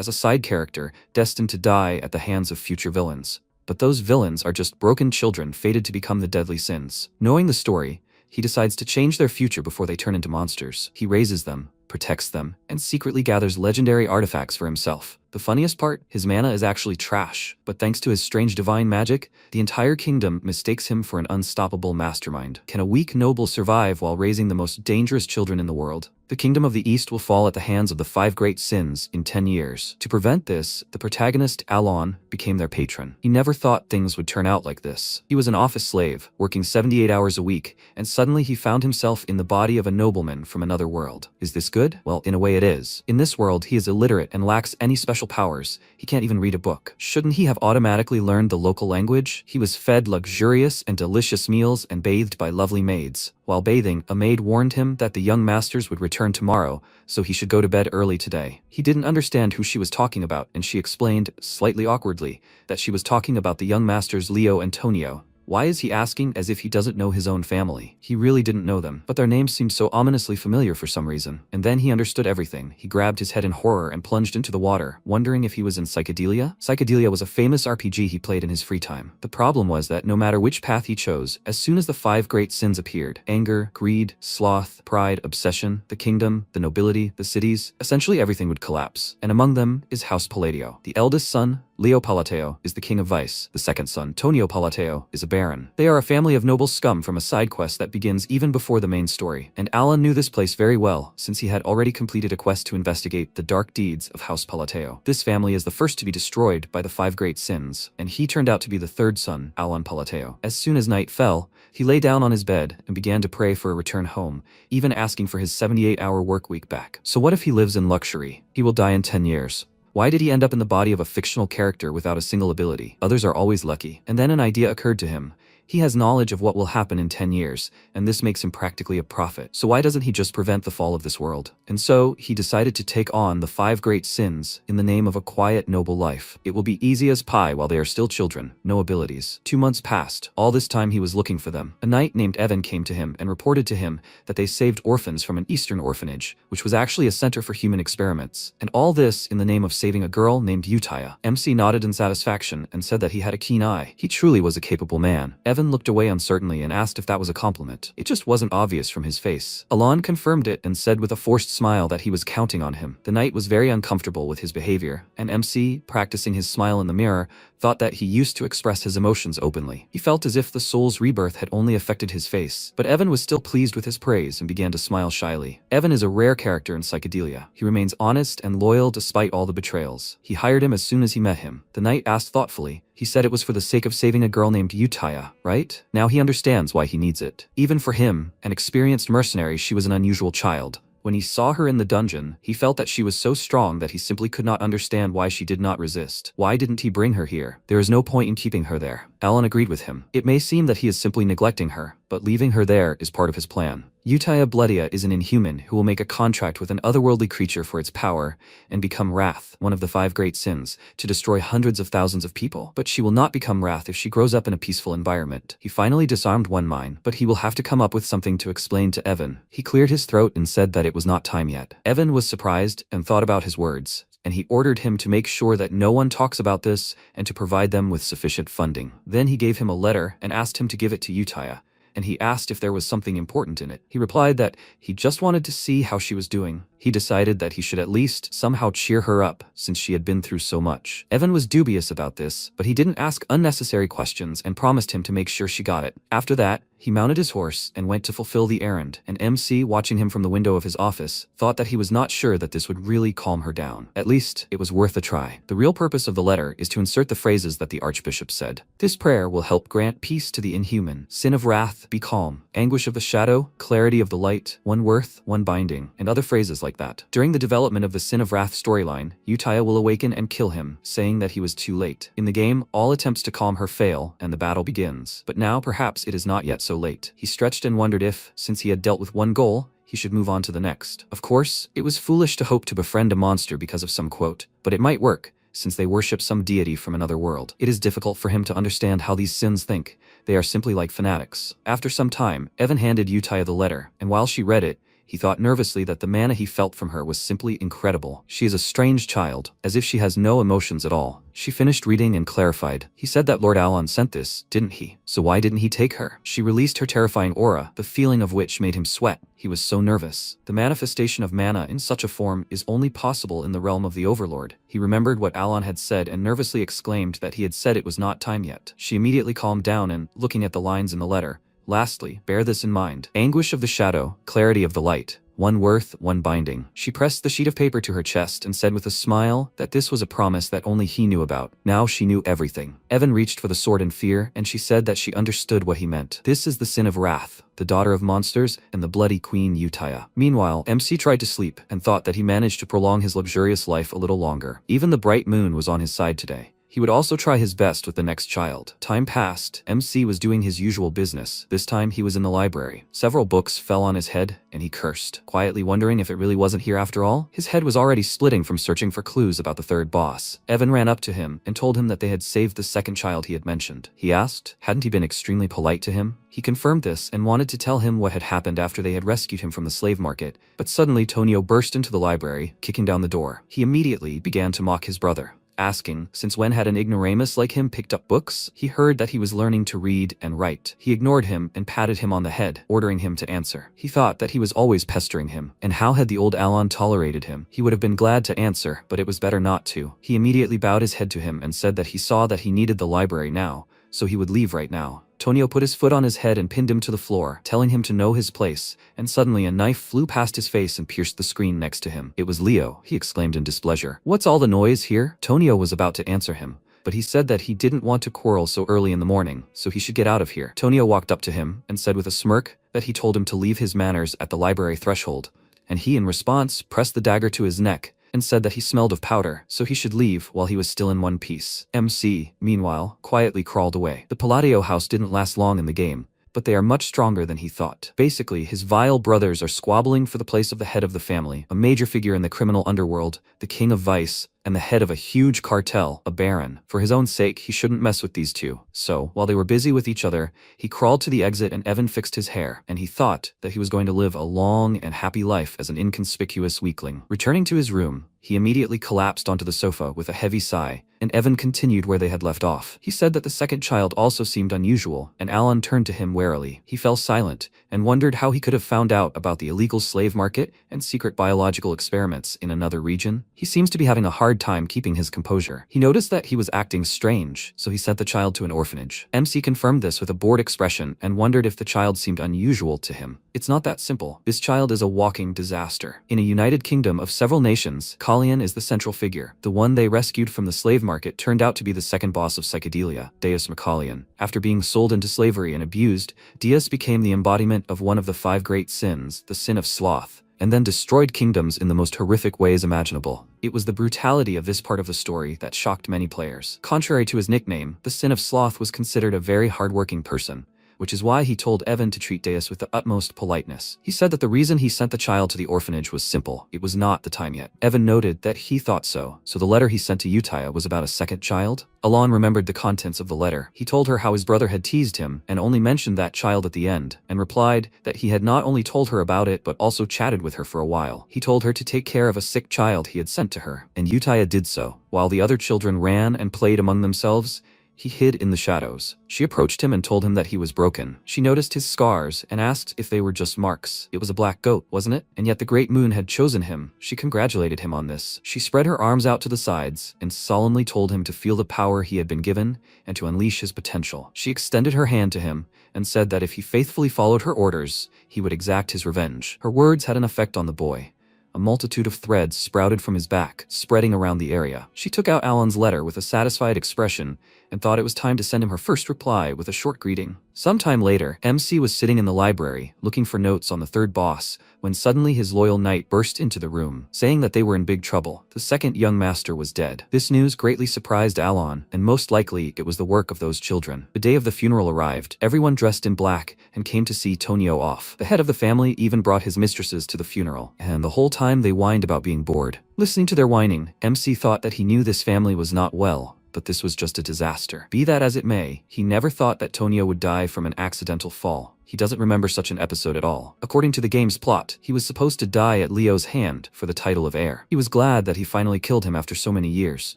as a side character, destined to die at the hands of future villains. But those villains are just broken children fated to become the deadly sins. Knowing the story, he decides to change their future before they turn into monsters. He raises them, protects them, and secretly gathers legendary artifacts for himself. The funniest part, his mana is actually trash, but thanks to his strange divine magic, the entire kingdom mistakes him for an unstoppable mastermind. Can a weak noble survive while raising the most dangerous children in the world? The kingdom of the East will fall at the hands of the 5 great sins in 10 years. To prevent this, the protagonist, Alon, became their patron. He never thought things would turn out like this. He was an office slave, working 78 hours a week, and suddenly he found himself in the body of a nobleman from another world. Is this good? Well, in a way it is. In this world, he is illiterate and lacks any special powers. He can't even read a book. Shouldn't he have automatically learned the local language? He was fed luxurious and delicious meals and bathed by lovely maids. While bathing, a maid warned him that the young masters would return tomorrow, so he should go to bed early today. He didn't understand who she was talking about, and she explained, slightly awkwardly, that she was talking about the young masters Leo and Tonio. Why is he asking as if he doesn't know his own family? He really didn't know them, but their names seemed so ominously familiar for some reason. And then he understood everything. He grabbed his head in horror and plunged into the water, wondering if he was in Psychedelia. Psychedelia was a famous RPG he played in his free time. The problem was that no matter which path he chose, as soon as the 5 great sins appeared, anger, greed, sloth, pride, obsession, the kingdom, the nobility, the cities, essentially everything would collapse. And among them is House Palladio. The eldest son, Leo Palateo, is the king of vice. The second son, Tonio Palateo, is a baron. They are a family of noble scum from a side quest that begins even before the main story. And Alan knew this place very well, since he had already completed a quest to investigate the dark deeds of House Palateo. This family is the first to be destroyed by the 5 great sins, and he turned out to be the third son, Alan Palateo. As soon as night fell, he lay down on his bed and began to pray for a return home, even asking for his 78-hour work week back. So what if he lives in luxury? He will die in 10 years. Why did he end up in the body of a fictional character without a single ability? Others are always lucky. And then an idea occurred to him. He has knowledge of what will happen in 10 years, and this makes him practically a prophet. So why doesn't he just prevent the fall of this world? And so, he decided to take on the 5 great sins in the name of a quiet, noble life. It will be easy as pie while they are still children, no abilities. 2 months passed. All this time he was looking for them. A knight named Evan came to him and reported to him that they saved orphans from an Eastern orphanage, which was actually a center for human experiments. And all this in the name of saving a girl named Utaya. MC nodded in satisfaction and said that he had a keen eye. He truly was a capable man. Evan looked away uncertainly and asked if that was a compliment. It just wasn't obvious from his face. Alon confirmed it and said with a forced smile that he was counting on him. The knight was very uncomfortable with his behavior, and MC, practicing his smile in the mirror, thought that he used to express his emotions openly. He felt as if the soul's rebirth had only affected his face, but Evan was still pleased with his praise and began to smile shyly. Evan is a rare character in Psychedelia. He remains honest and loyal despite all the betrayals. He hired him as soon as he met him. The knight asked thoughtfully. He said it was for the sake of saving a girl named Utaya, right? Now he understands why he needs it. Even for him, an experienced mercenary, she was an unusual child. When he saw her in the dungeon, he felt that she was so strong that he simply could not understand why she did not resist. Why didn't he bring her here? There is no point in keeping her there. Alan agreed with him. It may seem that he is simply neglecting her, but leaving her there is part of his plan. Utaya Bledia is an inhuman who will make a contract with an otherworldly creature for its power and become Wrath, one of the 5 great sins, to destroy hundreds of thousands of people. But she will not become Wrath if she grows up in a peaceful environment. He finally disarmed one mine, but he will have to come up with something to explain to Evan. He cleared his throat and said that it was not time yet. Evan was surprised and thought about his words, and he ordered him to make sure that no one talks about this and to provide them with sufficient funding. Then he gave him a letter and asked him to give it to Utaya, and he asked if there was something important in it. He replied that he just wanted to see how she was doing. He decided that he should at least somehow cheer her up since she had been through so much. Evan was dubious about this, but he didn't ask unnecessary questions and promised him to make sure she got it. After that, he mounted his horse and went to fulfill the errand, and MC, watching him from the window of his office, thought that he was not sure that this would really calm her down. At least, it was worth a try. The real purpose of the letter is to insert the phrases that the Archbishop said. This prayer will help grant peace to the inhuman. Sin of wrath, be calm. Anguish of the shadow, clarity of the light. One worth, one binding. And other phrases like that. During the development of the Sin of Wrath storyline, Utaya will awaken and kill him, saying that he was too late. In the game, all attempts to calm her fail, and the battle begins. But now, perhaps it is not yet so late. He stretched and wondered if, since he had dealt with one goal, he should move on to the next. Of course, it was foolish to hope to befriend a monster because of some quote, but it might work, since they worship some deity from another world. It is difficult for him to understand how these sins think. They are simply like fanatics. After some time, Evan handed Utaya the letter, and while she read it, He thought nervously that the mana he felt from her was simply incredible. She is a strange child, as if she has no emotions at all. She finished reading and clarified. He said that Lord Alon sent this, didn't he? So why didn't he take her? She released her terrifying aura, the feeling of which made him sweat. He was so nervous. The manifestation of mana in such a form is only possible in the realm of the Overlord. He remembered what Alon had said and nervously exclaimed that he had said it was not time yet. She immediately calmed down and, looking at the lines in the letter, lastly, bear this in mind. Anguish of the shadow, clarity of the light. One worth, one binding. She pressed the sheet of paper to her chest and said with a smile that this was a promise that only he knew about. Now she knew everything. Evan reached for the sword in fear, and she said that she understood what he meant. This is the sin of wrath, the daughter of monsters, and the bloody queen Uttaya. Meanwhile, MC tried to sleep and thought that he managed to prolong his luxurious life a little longer. Even the bright moon was on his side today. He would also try his best with the next child. Time passed. MC was doing his usual business. This time he was in the library. Several books fell on his head, and he cursed, quietly wondering if it really wasn't here after all. His head was already splitting from searching for clues about the third boss. Evan ran up to him and told him that they had saved the second child he had mentioned. He asked, hadn't he been extremely polite to him? He confirmed this and wanted to tell him what had happened after they had rescued him from the slave market, but suddenly Tonio burst into the library, kicking down the door. He immediately began to mock his brother, asking, since when had an ignoramus like him picked up books? He heard that he was learning to read and write. He ignored him and patted him on the head, ordering him to answer. He thought that he was always pestering him, and how had the old Alon tolerated him? He would have been glad to answer, but it was better not to. He immediately bowed his head to him and said that he saw that he needed the library now, so he would leave right now. Tonio put his foot on his head and pinned him to the floor, telling him to know his place, and suddenly a knife flew past his face and pierced the screen next to him. It was Leo, he exclaimed in displeasure. What's all the noise here? Tonio was about to answer him, but he said that he didn't want to quarrel so early in the morning, so he should get out of here. Tonio walked up to him and said with a smirk that he told him to leave his manners at the library threshold, and he in response pressed the dagger to his neck and said that he smelled of powder, so he should leave while he was still in one piece. MC, meanwhile, quietly crawled away. The Palladio house didn't last long in the game, but they are much stronger than he thought. Basically, his vile brothers are squabbling for the place of the head of the family, a major figure in the criminal underworld, the king of vice, and the head of a huge cartel, a baron. For his own sake, he shouldn't mess with these two. So, while they were busy with each other, he crawled to the exit and Evan fixed his hair, and he thought that he was going to live a long and happy life as an inconspicuous weakling. Returning to his room, he immediately collapsed onto the sofa with a heavy sigh, and Evan continued where they had left off. He said that the second child also seemed unusual, and Alon turned to him warily. He fell silent, and wondered how he could have found out about the illegal slave market and secret biological experiments in another region. He seems to be having a hard time keeping his composure. He noticed that he was acting strange, so he sent the child to an orphanage. MC confirmed this with a bored expression and wondered if the child seemed unusual to him. It's not that simple. This child is a walking disaster. In a united kingdom of several nations, Kalian is the central figure. The one they rescued from the slave market turned out to be the second boss of psychedelia, Deus Macalian. After being sold into slavery and abused, Deus became the embodiment of one of the 5 great sins, the sin of sloth, and then destroyed kingdoms in the most horrific ways imaginable. It was the brutality of this part of the story that shocked many players. Contrary to his nickname, the sin of sloth was considered a very hardworking person, which is why he told Evan to treat Deus with the utmost politeness. He said that the reason he sent the child to the orphanage was simple. It was not the time yet. Evan noted that he thought so the letter he sent to Uttaya was about a second child? Alon remembered the contents of the letter. He told her how his brother had teased him and only mentioned that child at the end, and replied that he had not only told her about it but also chatted with her for a while. He told her to take care of a sick child he had sent to her, and Uttaya did so. While the other children ran and played among themselves, he hid in the shadows. She approached him and told him that he was broken. She noticed his scars and asked if they were just marks. It was a black goat, wasn't it? And yet the great moon had chosen him. She congratulated him on this. She spread her arms out to the sides and solemnly told him to feel the power he had been given and to unleash his potential. She extended her hand to him and said that if he faithfully followed her orders, he would exact his revenge. Her words had an effect on the boy. A multitude of threads sprouted from his back, spreading around the area. She took out Alon's letter with a satisfied expression and thought it was time to send him her first reply with a short greeting. Sometime later, MC was sitting in the library, looking for notes on the third boss, when suddenly his loyal knight burst into the room, saying that they were in big trouble. The second young master was dead. This news greatly surprised Alon, and most likely it was the work of those children. The day of the funeral arrived, everyone dressed in black, and came to see Tonio off. The head of the family even brought his mistresses to the funeral, and the whole time they whined about being bored. Listening to their whining, MC thought that he knew this family was not well, but this was just a disaster. Be that as it may, he never thought that Tonio would die from an accidental fall. He doesn't remember such an episode at all. According to the game's plot, he was supposed to die at Leo's hand for the title of heir. He was glad that he finally killed him after so many years,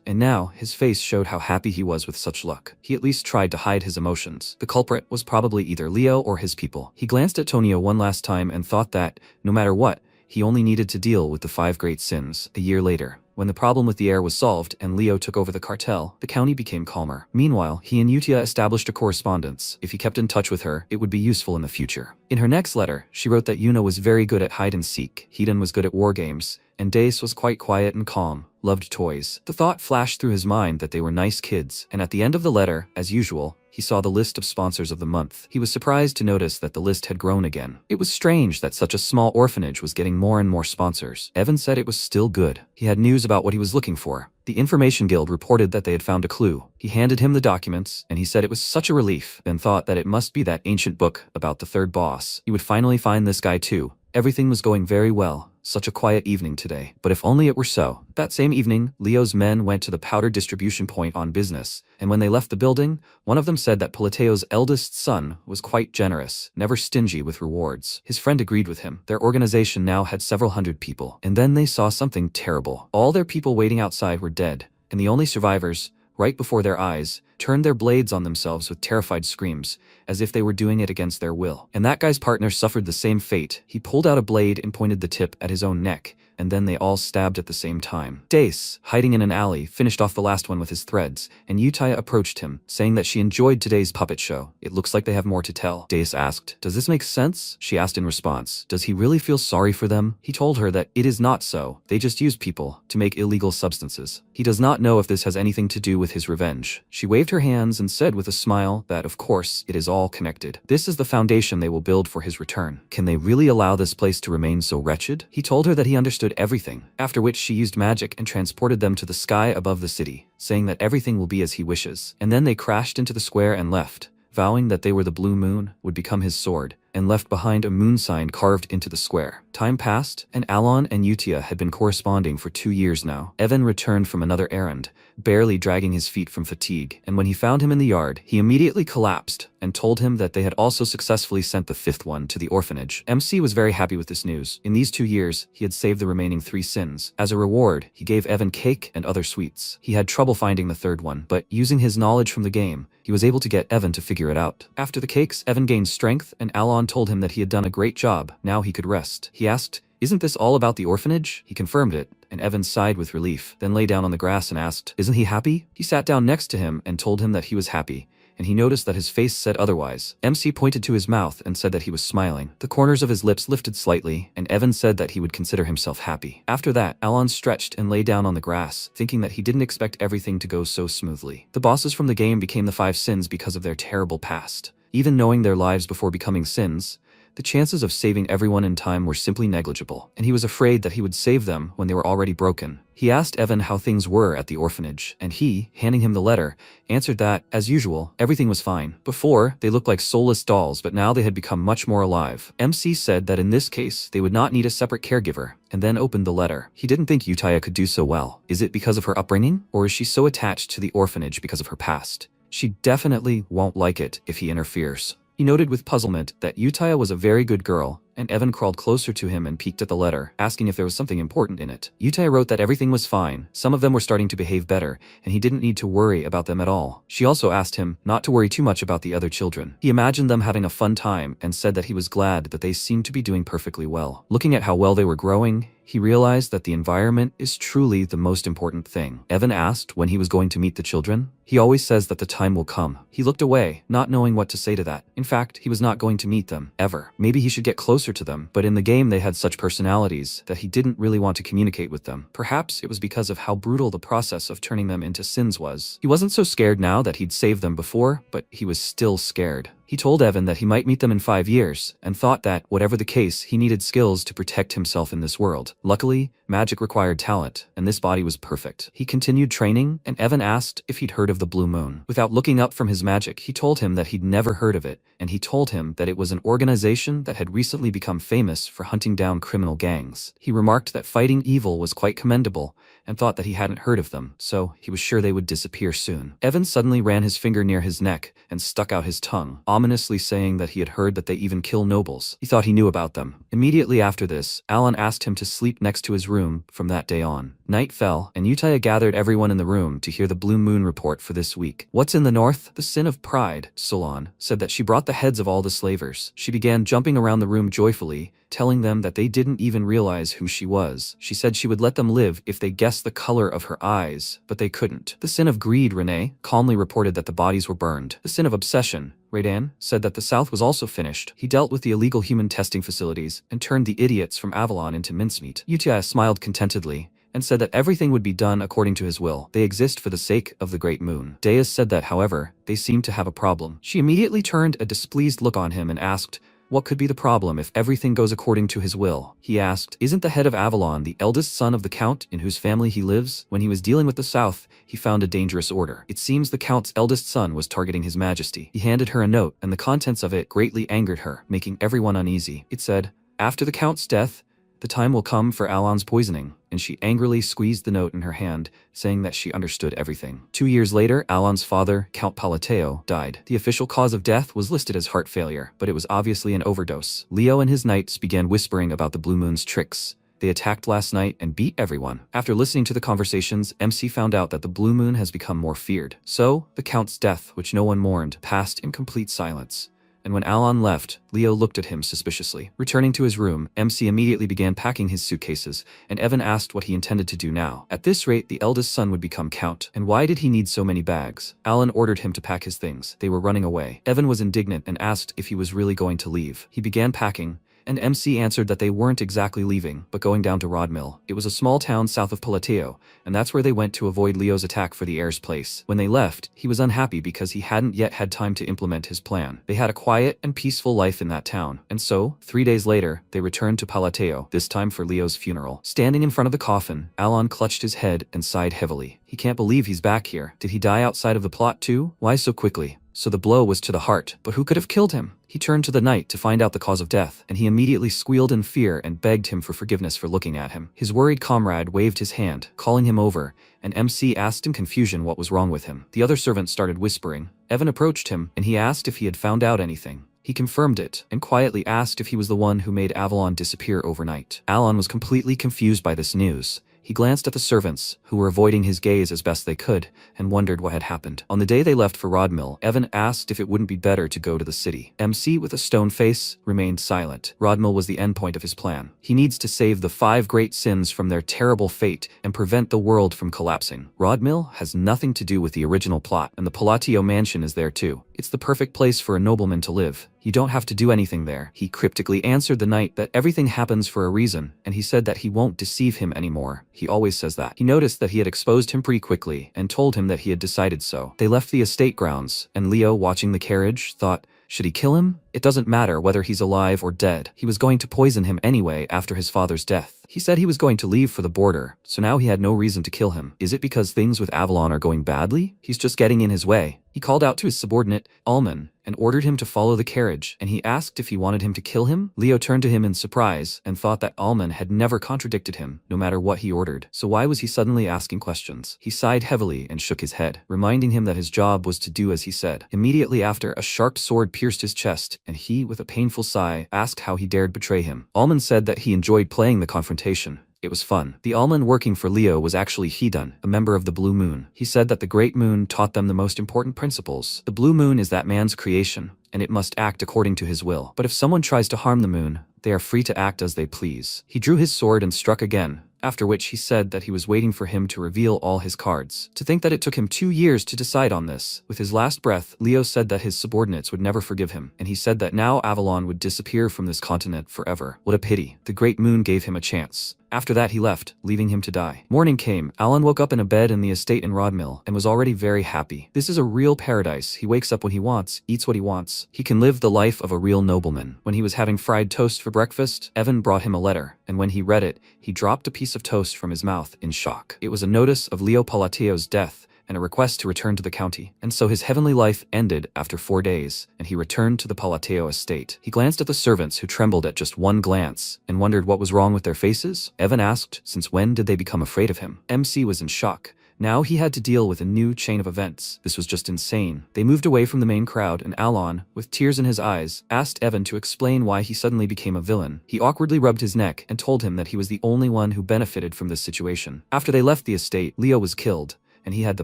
and now his face showed how happy he was with such luck. He at least tried to hide his emotions. The culprit was probably either Leo or his people. He glanced at Tonio one last time and thought that, no matter what, he only needed to deal with the 5 great sins. A year later, when the problem with the heir was solved and Leo took over the cartel, the county became calmer. Meanwhile, he and Utia established a correspondence. If he kept in touch with her, it would be useful in the future. In her next letter, she wrote that Yuna was very good at hide and seek, Hiden was good at war games, and Dace was quite quiet and calm, loved toys. The thought flashed through his mind that they were nice kids, and at the end of the letter, as usual, he saw the list of sponsors of the month. He was surprised to notice that the list had grown again. It was strange that such a small orphanage was getting more and more sponsors. Evan said it was still good. He had news about what he was looking for. The Information Guild reported that they had found a clue. He handed him the documents, and he said it was such a relief, and thought that it must be that ancient book about the third boss. He would finally find this guy too. Everything was going very well. Such a quiet evening today. But if only it were so. That same evening, Leo's men went to the powder distribution point on business, and when they left the building, one of them said that Politeo's eldest son was quite generous, never stingy with rewards. His friend agreed with him. Their organization now had several hundred people. And then they saw something terrible. All their people waiting outside were dead, and the only survivors, right before their eyes, turned their blades on themselves with terrified screams, as if they were doing it against their will. And that guy's partner suffered the same fate. He pulled out a blade and pointed the tip at his own neck, and then they all stabbed at the same time. Dace, hiding in an alley, finished off the last one with his threads, and Utaya approached him, saying that she enjoyed today's puppet show. It looks like they have more to tell. Dace asked, "Does this make sense?" She asked in response, "Does he really feel sorry for them?" He told her that it is not so. They just use people to make illegal substances. He does not know if this has anything to do with his revenge. She waved her hands and said with a smile that, of course, it is all connected. This is the foundation they will build for his return. Can they really allow this place to remain so wretched? He told her that he understood everything, after which she used magic and transported them to the sky above the city, saying that everything will be as he wishes. And then they crashed into the square and left, vowing that they were the blue moon, would become his sword, and left behind a moon sign carved into the square. Time passed, and Alon and Utia had been corresponding for 2 years now. Evan returned from another errand, barely dragging his feet from fatigue, and when he found him in the yard, he immediately collapsed and told him that they had also successfully sent the 5th one to the orphanage. MC was very happy with this news. In these 2 years, he had saved the remaining 3 sins. As a reward, he gave Evan cake and other sweets. He had trouble finding the 3rd one, but using his knowledge from the game, he was able to get Evan to figure it out. After the cakes, Evan gained strength, and Alon told him that he had done a great job. Now he could rest. He asked, "Isn't this all about the orphanage?" He confirmed it, and Evan sighed with relief, then lay down on the grass and asked, "Isn't he happy?" He sat down next to him and told him that he was happy, and he noticed that his face said otherwise. MC pointed to his mouth and said that he was smiling. The corners of his lips lifted slightly, and Evan said that he would consider himself happy. After that, Alon stretched and lay down on the grass, thinking that he didn't expect everything to go so smoothly. The bosses from the game became the 5 sins because of their terrible past. Even knowing their lives before becoming sins, the chances of saving everyone in time were simply negligible, and he was afraid that he would save them when they were already broken. He asked Evan how things were at the orphanage, and he, handing him the letter, answered that, as usual, everything was fine. Before, they looked like soulless dolls, but now they had become much more alive. MC said that in this case, they would not need a separate caregiver, and then opened the letter. He didn't think Utaya could do so well. Is it because of her upbringing, or is she so attached to the orphanage because of her past? She definitely won't like it if he interferes. He noted with puzzlement that Utaya was a very good girl, and Evan crawled closer to him and peeked at the letter, asking if there was something important in it. Utaya wrote that everything was fine, some of them were starting to behave better, and he didn't need to worry about them at all. She also asked him not to worry too much about the other children. He imagined them having a fun time and said that he was glad that they seemed to be doing perfectly well. Looking at how well they were growing, he realized that the environment is truly the most important thing. Evan asked when he was going to meet the children. He always says that the time will come. He looked away, not knowing what to say to that. In fact, he was not going to meet them, ever. Maybe he should get closer to them, but in the game they had such personalities that he didn't really want to communicate with them. Perhaps it was because of how brutal the process of turning them into sins was. He wasn't so scared now that he'd saved them before, but he was still scared. He He told Evan that he might meet them in 5 years, and thought that, whatever the case, he needed skills to protect himself in this world. Luckily, magic required talent, and this body was perfect. He continued training, and Evan asked if he'd heard of the Blue Moon. Without looking up from his magic, he told him that he'd never heard of it, and he told him that it was an organization that had recently become famous for hunting down criminal gangs. He remarked that fighting evil was quite commendable, and thought that he hadn't heard of them, so he was sure they would disappear soon. Evan suddenly ran his finger near his neck and stuck out his tongue, ominously saying that he had heard that they even kill nobles. He thought he knew about them. Immediately after this, Alan asked him to sleep next to his room from that day on. Night fell, and Utaya gathered everyone in the room to hear the Blue Moon report for this week. What's in the north? The sin of pride, Solon said that she brought the heads of all the slavers. She began jumping around the room joyfully, telling them that they didn't even realize who she was. She said she would let them live if they guessed the color of her eyes, but they couldn't. The sin of greed, Renee calmly reported that the bodies were burned. The sin of obsession, Raydan said that the South was also finished. He dealt with the illegal human testing facilities and turned the idiots from Avalon into mincemeat. Utaya smiled contentedly and said that everything would be done according to his will. They exist for the sake of the Great Moon. Deus said that, however, they seemed to have a problem. She immediately turned a displeased look on him and asked, what could be the problem if everything goes according to his will? He asked, isn't the head of Avalon the eldest son of the Count in whose family he lives? When he was dealing with the South, he found a dangerous order. It seems the Count's eldest son was targeting His Majesty. He handed her a note, and the contents of it greatly angered her, making everyone uneasy. It said, after the Count's death, the time will come for Alan's poisoning, and she angrily squeezed the note in her hand, saying that she understood everything. 2 years later, Alan's father, Count Palateo, died. The official cause of death was listed as heart failure, but it was obviously an overdose. Leo and his knights began whispering about the Blue Moon's tricks. They attacked last night and beat everyone. After listening to the conversations, MC found out that the Blue Moon has become more feared. So, the Count's death, which no one mourned, passed in complete silence. And when Alan left, Leo looked at him suspiciously. Returning to his room, MC immediately began packing his suitcases, and Evan asked what he intended to do now. At this rate, the eldest son would become Count, and why did he need so many bags? Alan ordered him to pack his things. They were running away. Evan was indignant and asked if he was really going to leave. He began packing, and MC answered that they weren't exactly leaving, but going down to Rodmill. It was a small town south of Palateo, and that's where they went to avoid Leo's attack for the heir's place. When they left, he was unhappy because he hadn't yet had time to implement his plan. They had a quiet and peaceful life in that town, and so, 3 days later, they returned to Palateo, this time for Leo's funeral. Standing in front of the coffin, Alan clutched his head and sighed heavily. He can't believe he's back here. Did he die outside of the plot too? Why so quickly? So the blow was to the heart, but who could have killed him? He turned to the knight to find out the cause of death, and he immediately squealed in fear and begged him for forgiveness for looking at him. His worried comrade waved his hand, calling him over, and MC asked in confusion what was wrong with him. The other servants started whispering. Evan approached him, and he asked if he had found out anything. He confirmed it, and quietly asked if he was the one who made Avalon disappear overnight. Alan was completely confused by this news. He glanced at the servants, who were avoiding his gaze as best they could, and wondered what had happened. On the day they left for Rodmill, Evan asked if it wouldn't be better to go to the city. MC, with a stone face, remained silent. Rodmill was the endpoint of his plan. He needs to save the 5 great sins from their terrible fate and prevent the world from collapsing. Rodmill has nothing to do with the original plot, and the Palateo mansion is there too. It's the perfect place for a nobleman to live. You don't have to do anything there. He cryptically answered the knight that everything happens for a reason, and he said that he won't deceive him anymore. He always says that. He noticed that he had exposed him pretty quickly, and told him that he had decided so. They left the estate grounds, and Leo, watching the carriage, thought, should he kill him? It doesn't matter whether he's alive or dead. He was going to poison him anyway after his father's death. He said he was going to leave for the border, so now he had no reason to kill him. Is it because things with Avalon are going badly? He's just getting in his way. He called out to his subordinate, Alman, and ordered him to follow the carriage, and he asked if he wanted him to kill him. Leo turned to him in surprise and thought that Alman had never contradicted him, no matter what he ordered. So why was he suddenly asking questions? He sighed heavily and shook his head, reminding him that his job was to do as he said. Immediately after, a sharp sword pierced his chest, and he, with a painful sigh, asked how he dared betray him. Alman said that he enjoyed playing the confrontation. It was fun. The Alman working for Leo was actually Hedun, a member of the Blue Moon. He said that the Great Moon taught them the most important principles. The Blue Moon is that man's creation, and it must act according to his will. But if someone tries to harm the moon, they are free to act as they please. He drew his sword and struck again, after which he said that he was waiting for him to reveal all his cards. To think that it took him 2 years to decide on this. With his last breath, Leo said that his subordinates would never forgive him, and he said that now Avalon would disappear from this continent forever. What a pity. The Great Moon gave him a chance. After that he left, leaving him to die. Morning came. Alan woke up in a bed in the estate in Rodmill and was already very happy. This is a real paradise. He wakes up when he wants, eats what he wants. He can live the life of a real nobleman. When he was having fried toast for breakfast, Evan brought him a letter, and when he read it, he dropped a piece of toast from his mouth in shock. It was a notice of Leo Palateo's death and a request to return to the county. And so his heavenly life ended after 4 days, and he returned to the Palateo estate. He glanced at the servants, who trembled at just one glance, and wondered what was wrong with their faces. Evan asked, since when did they become afraid of him? MC was in shock. Now he had to deal with a new chain of events. This was just insane. They moved away from the main crowd, and Alon, with tears in his eyes, asked Evan to explain why he suddenly became a villain. He awkwardly rubbed his neck and told him that he was the only one who benefited from this situation. After they left the estate, Leo was killed, and he had the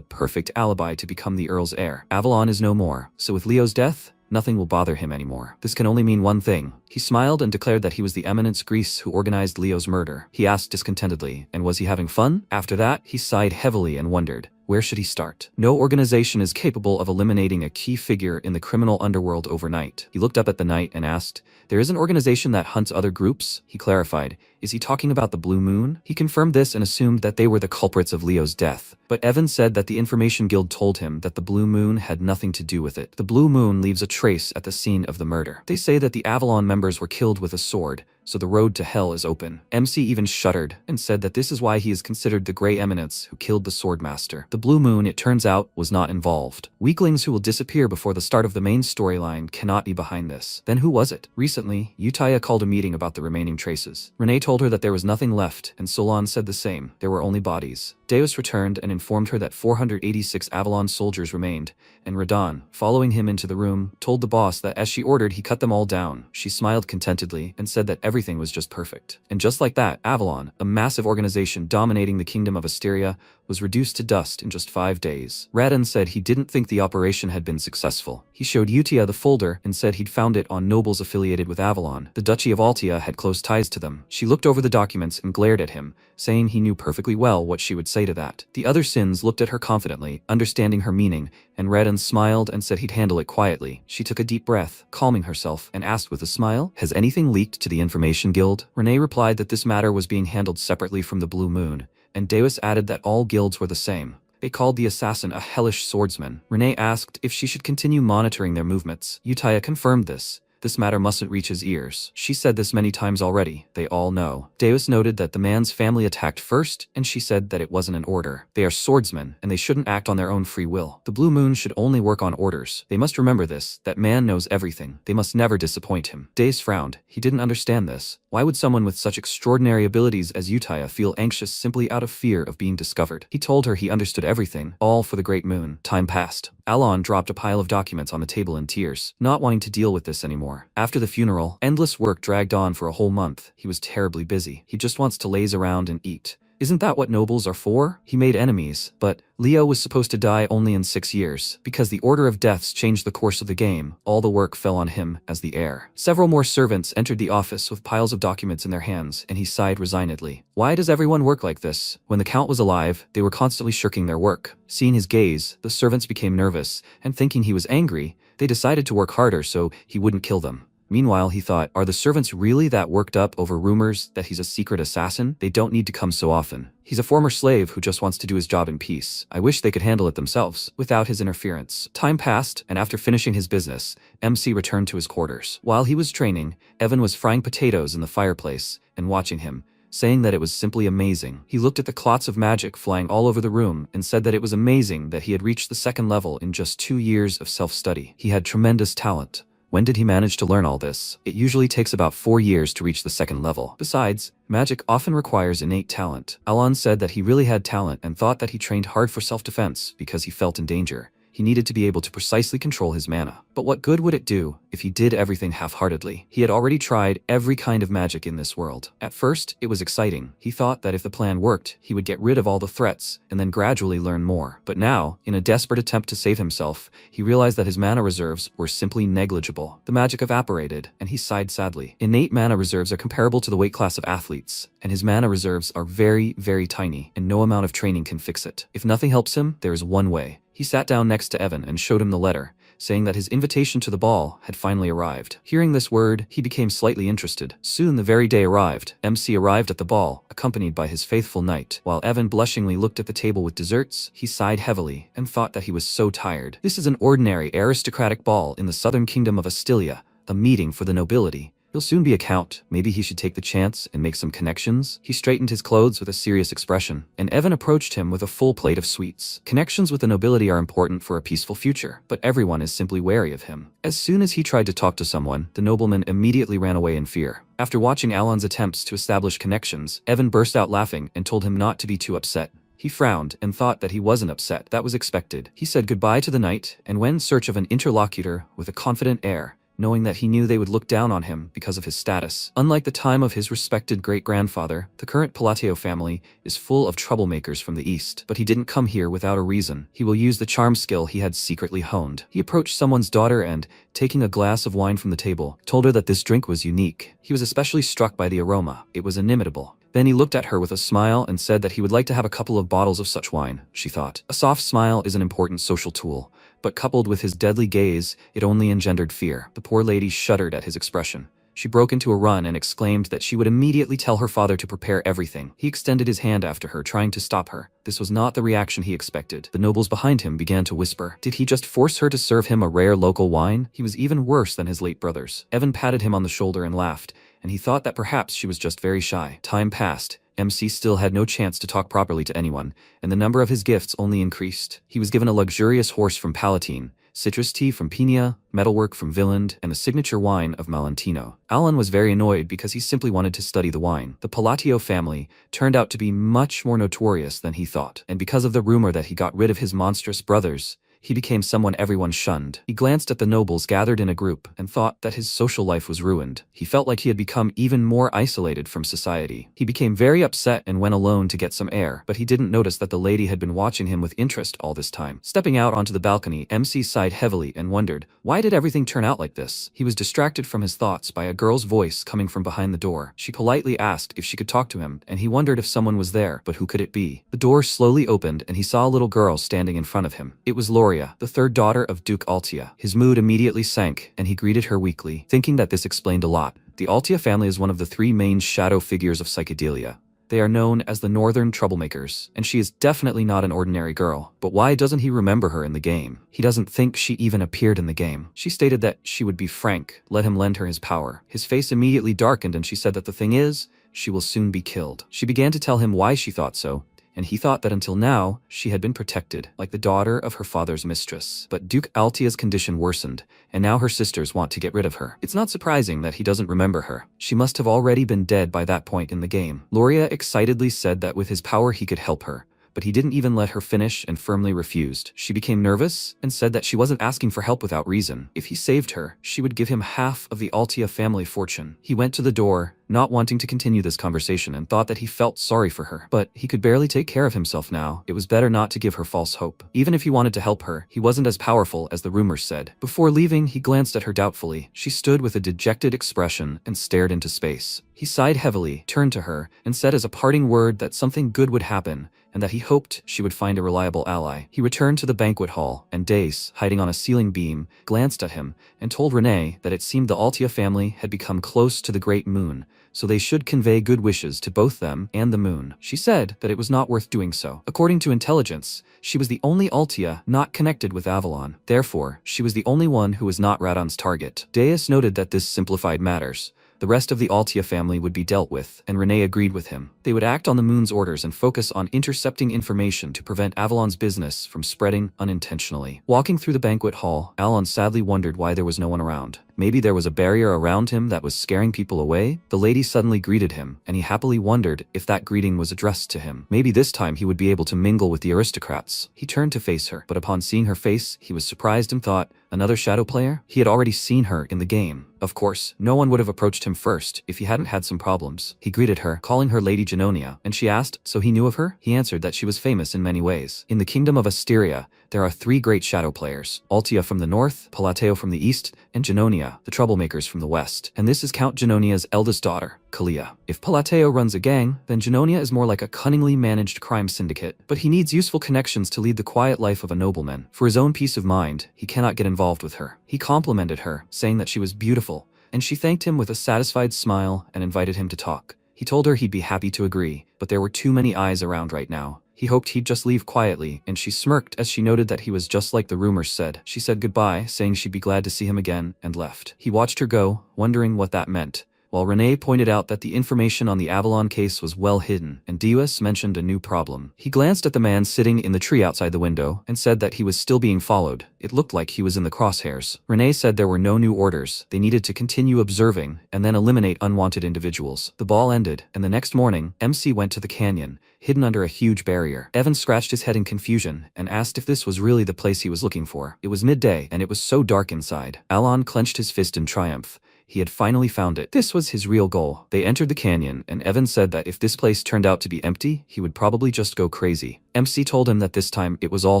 perfect alibi to become the Earl's heir. Avalon is no more, so with Leo's death, nothing will bother him anymore. This can only mean one thing. He smiled and declared that he was the Eminence Grease who organized Leo's murder. He asked discontentedly, and was he having fun? After that, he sighed heavily and wondered, where should he start? No organization is capable of eliminating a key figure in the criminal underworld overnight. He looked up at the night and asked, there is an organization that hunts other groups? He clarified, is he talking about the Blue Moon? He confirmed this and assumed that they were the culprits of Leo's death. But Evan said that the Information Guild told him that the Blue Moon had nothing to do with it. The Blue Moon leaves a trace at the scene of the murder. They say that the Avalon members were killed with a sword, so the road to hell is open. MC even shuddered and said that this is why he is considered the Grey Eminence who killed the Swordmaster. The Blue Moon, it turns out, was not involved. Weaklings who will disappear before the start of the main storyline cannot be behind this. Then who was it? Recently, Utaya called a meeting about the remaining traces. Renee told her that there was nothing left, and Solon said the same. There were only bodies. Deus returned and informed her that 486 Avalon soldiers remained, and Radon, following him into the room, told the boss that as she ordered, he cut them all down. She smiled contentedly and said that everything was just perfect. And just like that, Avalon, a massive organization dominating the kingdom of Asteria, was reduced to dust in just 5 days. Radon said he didn't think the operation had been successful. He showed Utia the folder and said he'd found it on nobles affiliated with Avalon. The Duchy of Altia had close ties to them. She looked over the documents and glared at him, saying he knew perfectly well what she would say to that. The other Sins looked at her confidently, understanding her meaning, and Radon smiled and said he'd handle it quietly. She took a deep breath, calming herself, and asked with a smile, has anything leaked to the Information Guild? Renee replied that this matter was being handled separately from the Blue Moon, and Deus added that all guilds were the same. They called the assassin a hellish swordsman. Renee asked if she should continue monitoring their movements. Utaya confirmed this. This matter mustn't reach his ears. She said this many times already. They all know. Deus noted that the man's family attacked first, and she said that it wasn't an order. They are swordsmen, and they shouldn't act on their own free will. The Blue Moon should only work on orders. They must remember this, that man knows everything. They must never disappoint him. Deus frowned. He didn't understand this. Why would someone with such extraordinary abilities as Utaya feel anxious simply out of fear of being discovered? He told her he understood everything, all for the Great Moon. Time passed. Alon dropped a pile of documents on the table in tears, not wanting to deal with this anymore. After the funeral, endless work dragged on for a whole month. He was terribly busy. He just wants to laze around and eat. Isn't that what nobles are for? He made enemies, but Leo was supposed to die only in 6 years. Because the order of deaths changed the course of the game, all the work fell on him as the heir. Several more servants entered the office with piles of documents in their hands, and he sighed resignedly. Why does everyone work like this? When the Count was alive, they were constantly shirking their work. Seeing his gaze, the servants became nervous, and thinking he was angry, they decided to work harder so he wouldn't kill them. Meanwhile, he thought, are the servants really that worked up over rumors that he's a secret assassin? They don't need to come so often. He's a former slave who just wants to do his job in peace. I wish they could handle it themselves, without his interference. Time passed, and after finishing his business, MC returned to his quarters. While he was training, Evan was frying potatoes in the fireplace and watching him, saying that it was simply amazing. He looked at the clots of magic flying all over the room and said that it was amazing that he had reached the 2nd level in just 2 years of self-study. He had tremendous talent. When did he manage to learn all this? It usually takes about 4 years to reach the 2nd level. Besides, magic often requires innate talent. Alon said that he really had talent and thought that he trained hard for self-defense because he felt in danger. He needed to be able to precisely control his mana. But what good would it do if he did everything half-heartedly? He had already tried every kind of magic in this world. At first, it was exciting. He thought that if the plan worked, he would get rid of all the threats and then gradually learn more. But now, in a desperate attempt to save himself, he realized that his mana reserves were simply negligible. The magic evaporated, and he sighed sadly. Innate mana reserves are comparable to the weight class of athletes, and his mana reserves are very, very tiny, and no amount of training can fix it. If nothing helps him, there is one way. He sat down next to Evan and showed him the letter, saying that his invitation to the ball had finally arrived. Hearing this word, he became slightly interested. Soon the very day arrived. MC arrived at the ball, accompanied by his faithful knight. While Evan blushingly looked at the table with desserts, he sighed heavily and thought that he was so tired. This is an ordinary aristocratic ball in the southern kingdom of Astilia, a meeting for the nobility. He'll soon be a count. Maybe he should take the chance and make some connections. He straightened his clothes with a serious expression, and Evan approached him with a full plate of sweets. Connections with the nobility are important for a peaceful future, but everyone is simply wary of him. As soon as he tried to talk to someone, the nobleman immediately ran away in fear. After watching Alan's attempts to establish connections, Evan burst out laughing and told him not to be too upset. He frowned and thought that he wasn't upset. That was expected. He said goodbye to the knight and went in search of an interlocutor with a confident air, knowing that he knew they would look down on him because of his status. Unlike the time of his respected great-grandfather, the current Palateo family is full of troublemakers from the east. But he didn't come here without a reason. He will use the charm skill he had secretly honed. He approached someone's daughter and, taking a glass of wine from the table, told her that this drink was unique. He was especially struck by the aroma. It was inimitable. Then he looked at her with a smile and said that he would like to have a couple of bottles of such wine, she thought. A soft smile is an important social tool, but coupled with his deadly gaze, it only engendered fear. The poor lady shuddered at his expression. She broke into a run and exclaimed that she would immediately tell her father to prepare everything. He extended his hand after her, trying to stop her. This was not the reaction he expected. The nobles behind him began to whisper. Did he just force her to serve him a rare local wine? He was even worse than his late brothers. Evan patted him on the shoulder and laughed, and he thought that perhaps she was just very shy. Time passed. MC still had no chance to talk properly to anyone, and the number of his gifts only increased. He was given a luxurious horse from Palatine, citrus tea from Pina, metalwork from Villand, and the signature wine of Malentino. Alan was very annoyed because he simply wanted to study the wine. The Palatio family turned out to be much more notorious than he thought, and because of the rumor that he got rid of his monstrous brothers, he became someone everyone shunned. He glanced at the nobles gathered in a group and thought that his social life was ruined. He felt like he had become even more isolated from society. He became very upset and went alone to get some air, but he didn't notice that the lady had been watching him with interest all this time. Stepping out onto the balcony, MC sighed heavily and wondered, why did everything turn out like this? He was distracted from his thoughts by a girl's voice coming from behind the door. She politely asked if she could talk to him, and he wondered if someone was there, but who could it be? The door slowly opened and he saw a little girl standing in front of him. It was Laura, the third daughter of Duke Altia. His mood immediately sank, and he greeted her weakly, thinking that this explained a lot. The Altia family is one of the three main shadow figures of psychedelia. They are known as the Northern Troublemakers, and she is definitely not an ordinary girl. But why doesn't he remember her in the game? He doesn't think she even appeared in the game. She stated that she would be frank, let him lend her his power. His face immediately darkened and she said that the thing is, she will soon be killed. She began to tell him why she thought so, and he thought that until now, she had been protected, like the daughter of her father's mistress. But Duke Altia's condition worsened, and now her sisters want to get rid of her. It's not surprising that he doesn't remember her. She must have already been dead by that point in the game. Loria excitedly said that with his power he could help her, but he didn't even let her finish and firmly refused. She became nervous and said that she wasn't asking for help without reason. If he saved her, she would give him half of the Altia family fortune. He went to the door, not wanting to continue this conversation, and thought that he felt sorry for her. But he could barely take care of himself now. It was better not to give her false hope. Even if he wanted to help her, he wasn't as powerful as the rumors said. Before leaving, he glanced at her doubtfully. She stood with a dejected expression and stared into space. He sighed heavily, turned to her, and said as a parting word that something good would happen, and that he hoped she would find a reliable ally. He returned to the banquet hall, and Dace, hiding on a ceiling beam, glanced at him and told Renee that it seemed the Altia family had become close to the Great Moon, so they should convey good wishes to both them and the moon. She said that it was not worth doing so. According to intelligence, she was the only Altia not connected with Avalon. Therefore, she was the only one who was not Radon's target. Deus noted that this simplified matters. The rest of the Altia family would be dealt with, and Renee agreed with him. They would act on the moon's orders and focus on intercepting information to prevent Avalon's business from spreading unintentionally. Walking through the banquet hall, Alan sadly wondered why there was no one around. Maybe there was a barrier around him that was scaring people away? The lady suddenly greeted him, and he happily wondered if that greeting was addressed to him. Maybe this time he would be able to mingle with the aristocrats. He turned to face her, but upon seeing her face, he was surprised and thought, another shadow player? He had already seen her in the game. Of course, no one would have approached him first if he hadn't had some problems. He greeted her, calling her Lady Genonia, and she asked, so he knew of her? He answered that she was famous in many ways. In the kingdom of Asteria, there are three great shadow players, Altia from the north, Palateo from the east, and Genonia, the troublemakers from the west. And this is Count Genonia's eldest daughter, Kalia. If Palateo runs a gang, then Genonia is more like a cunningly managed crime syndicate, but he needs useful connections to lead the quiet life of a nobleman. For his own peace of mind, he cannot get involved with her. He complimented her, saying that she was beautiful, and she thanked him with a satisfied smile and invited him to talk. He told her he'd be happy to agree, but there were too many eyes around right now. He hoped he'd just leave quietly, and she smirked as she noted that he was just like the rumors said. She said goodbye, saying she'd be glad to see him again, and left. He watched her go, wondering what that meant, while Renee pointed out that the information on the Avalon case was well hidden, and Diaz mentioned a new problem. He glanced at the man sitting in the tree outside the window and said that he was still being followed. It looked like he was in the crosshairs. Renee said there were no new orders. They needed to continue observing and then eliminate unwanted individuals. The ball ended, and the next morning, MC went to the canyon, hidden under a huge barrier. Evan scratched his head in confusion and asked if this was really the place he was looking for. It was midday, and it was so dark inside. Alon clenched his fist in triumph. He had finally found it. This was his real goal. They entered the canyon, and Evan said that if this place turned out to be empty, he would probably just go crazy. MC told him that this time it was all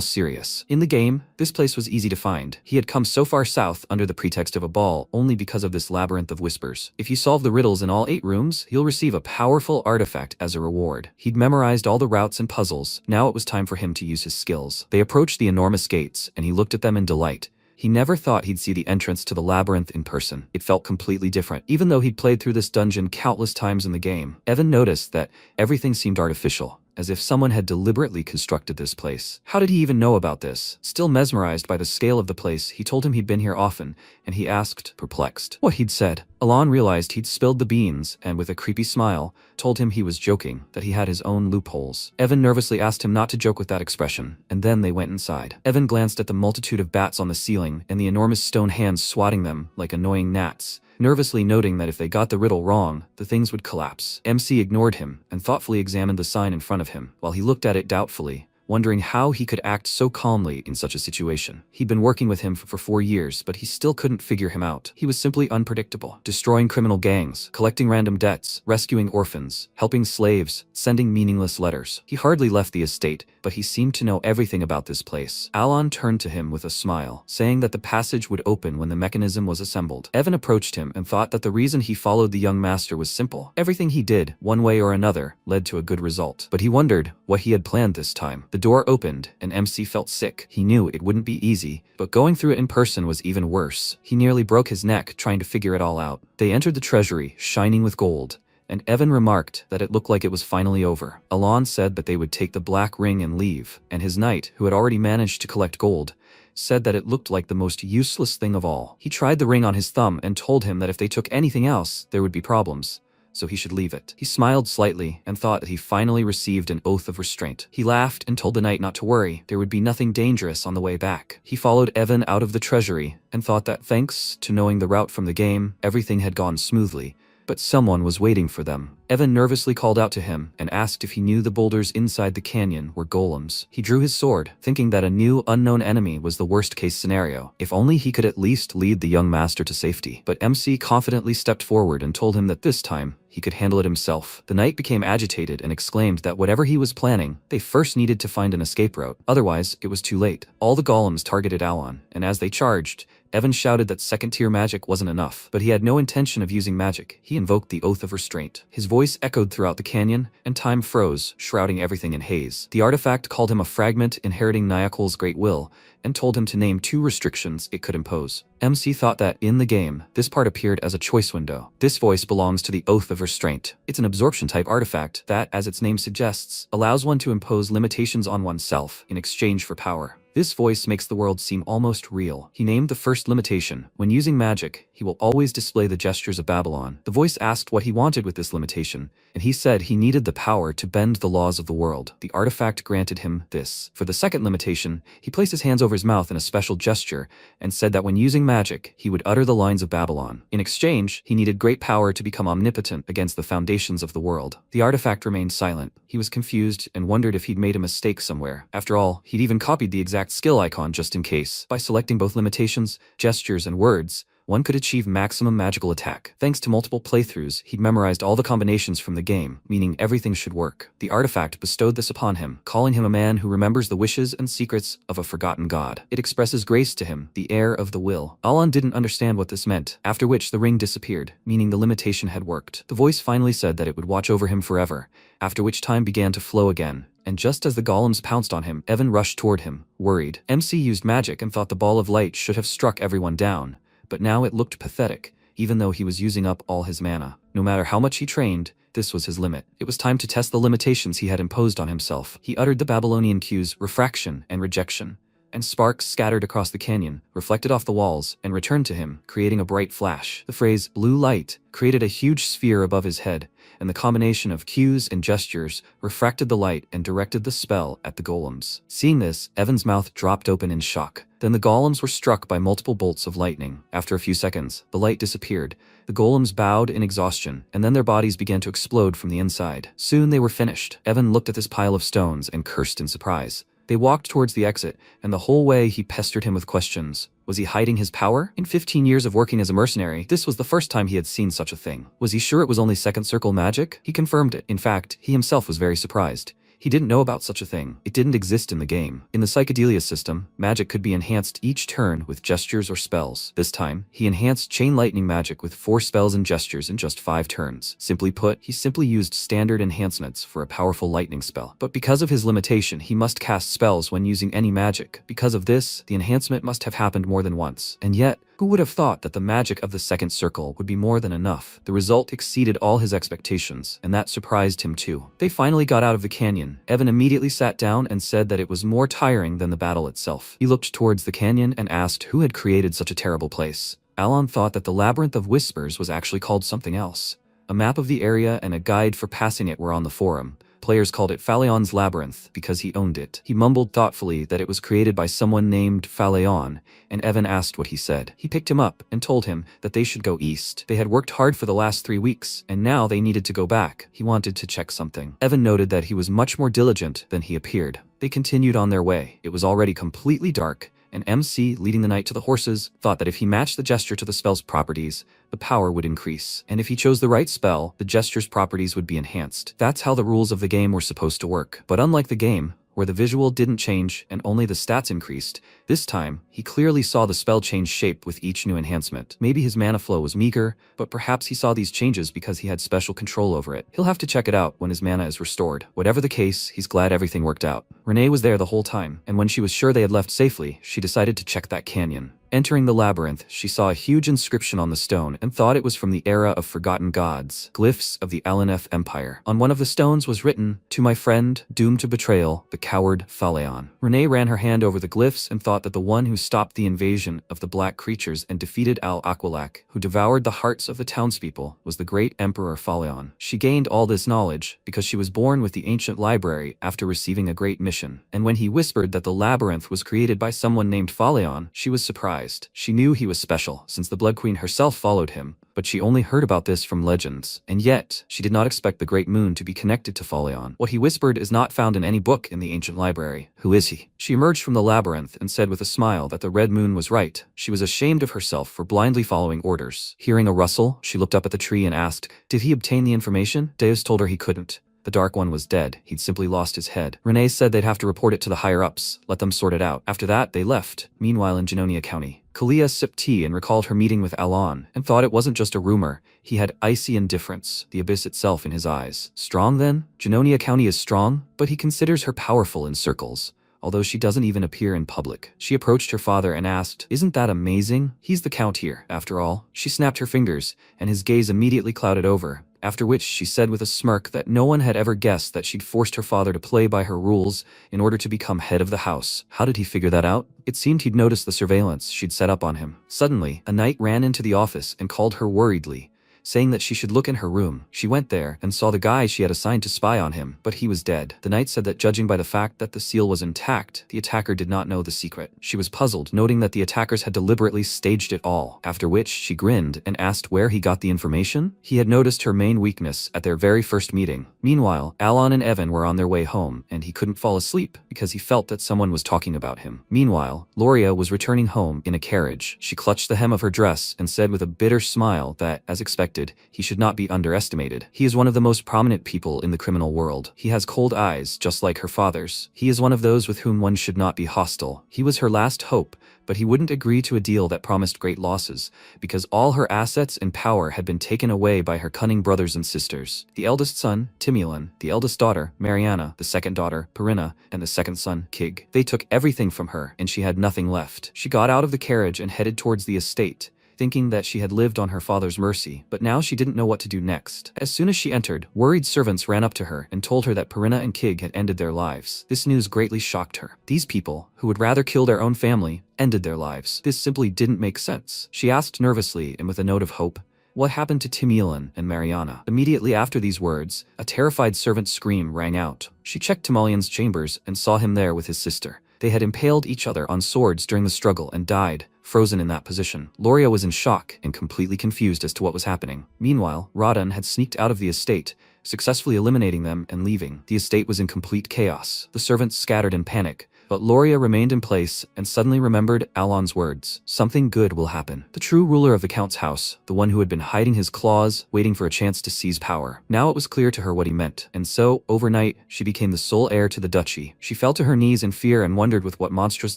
serious. In the game, this place was easy to find. He had come so far south under the pretext of a ball only because of this labyrinth of whispers. If you solve the riddles in all 8 rooms, you'll receive a powerful artifact as a reward. He'd memorized all the routes and puzzles. Now it was time for him to use his skills. They approached the enormous gates, and he looked at them in delight. He never thought he'd see the entrance to the labyrinth in person. It felt completely different. Even though he'd played through this dungeon countless times in the game, Evan noticed that everything seemed artificial, as if someone had deliberately constructed this place. How did he even know about this? Still mesmerized by the scale of the place, he told him he'd been here often, and he asked, perplexed, what he'd said. Alon realized he'd spilled the beans, and with a creepy smile, told him he was joking, that he had his own loopholes. Evan nervously asked him not to joke with that expression, and then they went inside. Evan glanced at the multitude of bats on the ceiling, and the enormous stone hands swatting them like annoying gnats, nervously noting that if they got the riddle wrong, the things would collapse. MC ignored him and thoughtfully examined the sign in front of him, while he looked at it doubtfully, wondering how he could act so calmly in such a situation. He'd been working with him for 4 years, but he still couldn't figure him out. He was simply unpredictable, destroying criminal gangs, collecting random debts, rescuing orphans, helping slaves, sending meaningless letters. He hardly left the estate, but he seemed to know everything about this place. Alon turned to him with a smile, saying that the passage would open when the mechanism was assembled. Evan approached him and thought that the reason he followed the young master was simple. Everything he did, one way or another, led to a good result. But he wondered what he had planned this time. The door opened, and MC felt sick. He knew it wouldn't be easy, but going through it in person was even worse. He nearly broke his neck trying to figure it all out. They entered the treasury, shining with gold, and Evan remarked that it looked like it was finally over. Alon said that they would take the black ring and leave, and his knight, who had already managed to collect gold, said that it looked like the most useless thing of all. He tried the ring on his thumb and told him that if they took anything else, there would be problems, so he should leave it. He smiled slightly and thought that he finally received an oath of restraint. He laughed and told the knight not to worry, there would be nothing dangerous on the way back. He followed Evan out of the treasury and thought that thanks to knowing the route from the game, everything had gone smoothly. But someone was waiting for them. Evan nervously called out to him and asked if he knew the boulders inside the canyon were golems. He drew his sword, thinking that a new unknown enemy was the worst-case scenario. If only he could at least lead the young master to safety. But MC confidently stepped forward and told him that this time, he could handle it himself. The knight became agitated and exclaimed that whatever he was planning, they first needed to find an escape route. Otherwise, it was too late. All the golems targeted Alon, and as they charged, Evan shouted that second-tier magic wasn't enough, but he had no intention of using magic. He invoked the Oath of Restraint. His voice echoed throughout the canyon, and time froze, shrouding everything in haze. The artifact called him a fragment inheriting Nyakul's great will, and told him to name 2 restrictions it could impose. MC thought that, in the game, this part appeared as a choice window. This voice belongs to the Oath of Restraint. It's an absorption-type artifact that, as its name suggests, allows one to impose limitations on oneself in exchange for power. This voice makes the world seem almost real. He named the first limitation. When using magic, he will always display the gestures of Babylon. The voice asked what he wanted with this limitation, and he said he needed the power to bend the laws of the world. The artifact granted him this. For the second limitation, he placed his hands over his mouth in a special gesture and said that when using magic, he would utter the lines of Babylon. In exchange, he needed great power to become omnipotent against the foundations of the world. The artifact remained silent. He was confused and wondered if he'd made a mistake somewhere. After all, he'd even copied the exact skill icon just in case. By selecting both limitations, gestures, and words, one could achieve maximum magical attack. Thanks to multiple playthroughs, he'd memorized all the combinations from the game, meaning everything should work. The artifact bestowed this upon him, calling him a man who remembers the wishes and secrets of a forgotten god. It expresses grace to him, the heir of the will. Alon didn't understand what this meant, after which the ring disappeared, meaning the limitation had worked. The voice finally said that it would watch over him forever, after which time began to flow again. And just as the golems pounced on him, Evan rushed toward him, worried. MC used magic and thought the ball of light should have struck everyone down, but now it looked pathetic, even though he was using up all his mana. No matter how much he trained, this was his limit. It was time to test the limitations he had imposed on himself. He uttered the Babylonian cues, refraction and rejection, and sparks scattered across the canyon, reflected off the walls, and returned to him, creating a bright flash. The phrase, blue light, created a huge sphere above his head, and the combination of cues and gestures refracted the light and directed the spell at the golems. Seeing this, Evan's mouth dropped open in shock. Then the golems were struck by multiple bolts of lightning. After a few seconds, the light disappeared. The golems bowed in exhaustion, and then their bodies began to explode from the inside. Soon they were finished. Evan looked at this pile of stones and cursed in surprise. They walked towards the exit, and the whole way he pestered him with questions. Was he hiding his power? In 15 years of working as a mercenary, this was the first time he had seen such a thing. Was he sure it was only second circle magic? He confirmed it. In fact, he himself was very surprised. He didn't know about such a thing. It didn't exist in the game. In the psychedelia system, magic could be enhanced each turn with gestures or spells. This time, he enhanced chain lightning magic with 4 spells and gestures in just 5 turns. Simply put, he simply used standard enhancements for a powerful lightning spell. But because of his limitation, he must cast spells when using any magic. Because of this, the enhancement must have happened more than once. And yet, who would have thought that the magic of the second circle would be more than enough? The result exceeded all his expectations, and that surprised him too. They finally got out of the canyon. Evan immediately sat down and said that it was more tiring than the battle itself. He looked towards the canyon and asked who had created such a terrible place. Alon thought that the Labyrinth of Whispers was actually called something else. A map of the area and a guide for passing it were on the forum. Players called it Phaleon's Labyrinth because he owned it. He mumbled thoughtfully that it was created by someone named Phaleon, and Evan asked what he said. He picked him up and told him that they should go east. They had worked hard for the last 3 weeks, and now they needed to go back. He wanted to check something. Evan noted that he was much more diligent than he appeared. They continued on their way. It was already completely dark, and MC, leading the knight to the horses, thought that if he matched the gesture to the spell's properties, the power would increase. And if he chose the right spell, the gesture's properties would be enhanced. That's how the rules of the game were supposed to work. But unlike the game, where the visual didn't change and only the stats increased, this time, he clearly saw the spell change shape with each new enhancement. Maybe his mana flow was meager, but perhaps he saw these changes because he had special control over it. He'll have to check it out when his mana is restored. Whatever the case, he's glad everything worked out. Renee was there the whole time, and when she was sure they had left safely, she decided to check that canyon. Entering the labyrinth, she saw a huge inscription on the stone and thought it was from the era of forgotten gods, glyphs of the Alaneth Empire. On one of the stones was written, "To my friend, doomed to betrayal, the coward Phaleon." Renee ran her hand over the glyphs and thought that the one who stopped the invasion of the black creatures and defeated Al-Aqualak, who devoured the hearts of the townspeople, was the great Emperor Phaleon. She gained all this knowledge because she was born with the ancient library after receiving a great mission. And when he whispered that the labyrinth was created by someone named Phaleon, she was surprised. She knew he was special, since the Blood Queen herself followed him, but she only heard about this from legends. And yet, she did not expect the Great Moon to be connected to Phaleon. What he whispered is not found in any book in the ancient library. Who is he? She emerged from the labyrinth and said with a smile that the Red Moon was right. She was ashamed of herself for blindly following orders. Hearing a rustle, she looked up at the tree and asked, "Did he obtain the information?" Deus told her he couldn't. The Dark One was dead. He'd simply lost his head. Renee said they'd have to report it to the higher-ups, let them sort it out. After that, they left. Meanwhile, in Genonia County, Kalia sipped tea and recalled her meeting with Alon, and thought it wasn't just a rumor. He had icy indifference, the abyss itself in his eyes. Strong then? Genonia County is strong, but he considers her powerful in circles, although she doesn't even appear in public. She approached her father and asked, "Isn't that amazing? He's the count here, after all." She snapped her fingers, and his gaze immediately clouded over. After which she said with a smirk that no one had ever guessed that she'd forced her father to play by her rules in order to become head of the house. How did he figure that out? It seemed he'd noticed the surveillance she'd set up on him. Suddenly, a knight ran into the office and called her worriedly, saying that she should look in her room. She went there and saw the guy she had assigned to spy on him, but he was dead. The knight said that judging by the fact that the seal was intact, the attacker did not know the secret. She was puzzled, noting that the attackers had deliberately staged it all, after which she grinned and asked where he got the information. He had noticed her main weakness at their very first meeting. Meanwhile, Alon and Evan were on their way home, and he couldn't fall asleep because he felt that someone was talking about him. Meanwhile, Loria was returning home in a carriage. She clutched the hem of her dress and said with a bitter smile that, as expected, he should not be underestimated. He is one of the most prominent people in the criminal world. He has cold eyes, just like her father's. He is one of those with whom one should not be hostile. He was her last hope, but he wouldn't agree to a deal that promised great losses, because all her assets and power had been taken away by her cunning brothers and sisters. The eldest son, Timilan, the eldest daughter, Mariana, the second daughter, Perina, and the second son, Kig. They took everything from her, and she had nothing left. She got out of the carriage and headed towards the estate, thinking that she had lived on her father's mercy, but now she didn't know what to do next. As soon as she entered, worried servants ran up to her and told her that Perina and Kig had ended their lives. This news greatly shocked her. These people, who would rather kill their own family, ended their lives. This simply didn't make sense. She asked nervously and with a note of hope, "What happened to Timilan and Mariana?" Immediately after these words, a terrified servant's scream rang out. She checked Timilan's chambers and saw him there with his sister. They had impaled each other on swords during the struggle and died, frozen in that position. Loria was in shock and completely confused as to what was happening. Meanwhile, Radan had sneaked out of the estate, successfully eliminating them and leaving. The estate was in complete chaos. The servants scattered in panic, but Loria remained in place and suddenly remembered Alon's words. Something good will happen. The true ruler of the Count's house, the one who had been hiding his claws, waiting for a chance to seize power. Now it was clear to her what he meant, and so, overnight, she became the sole heir to the duchy. She fell to her knees in fear and wondered with what monstrous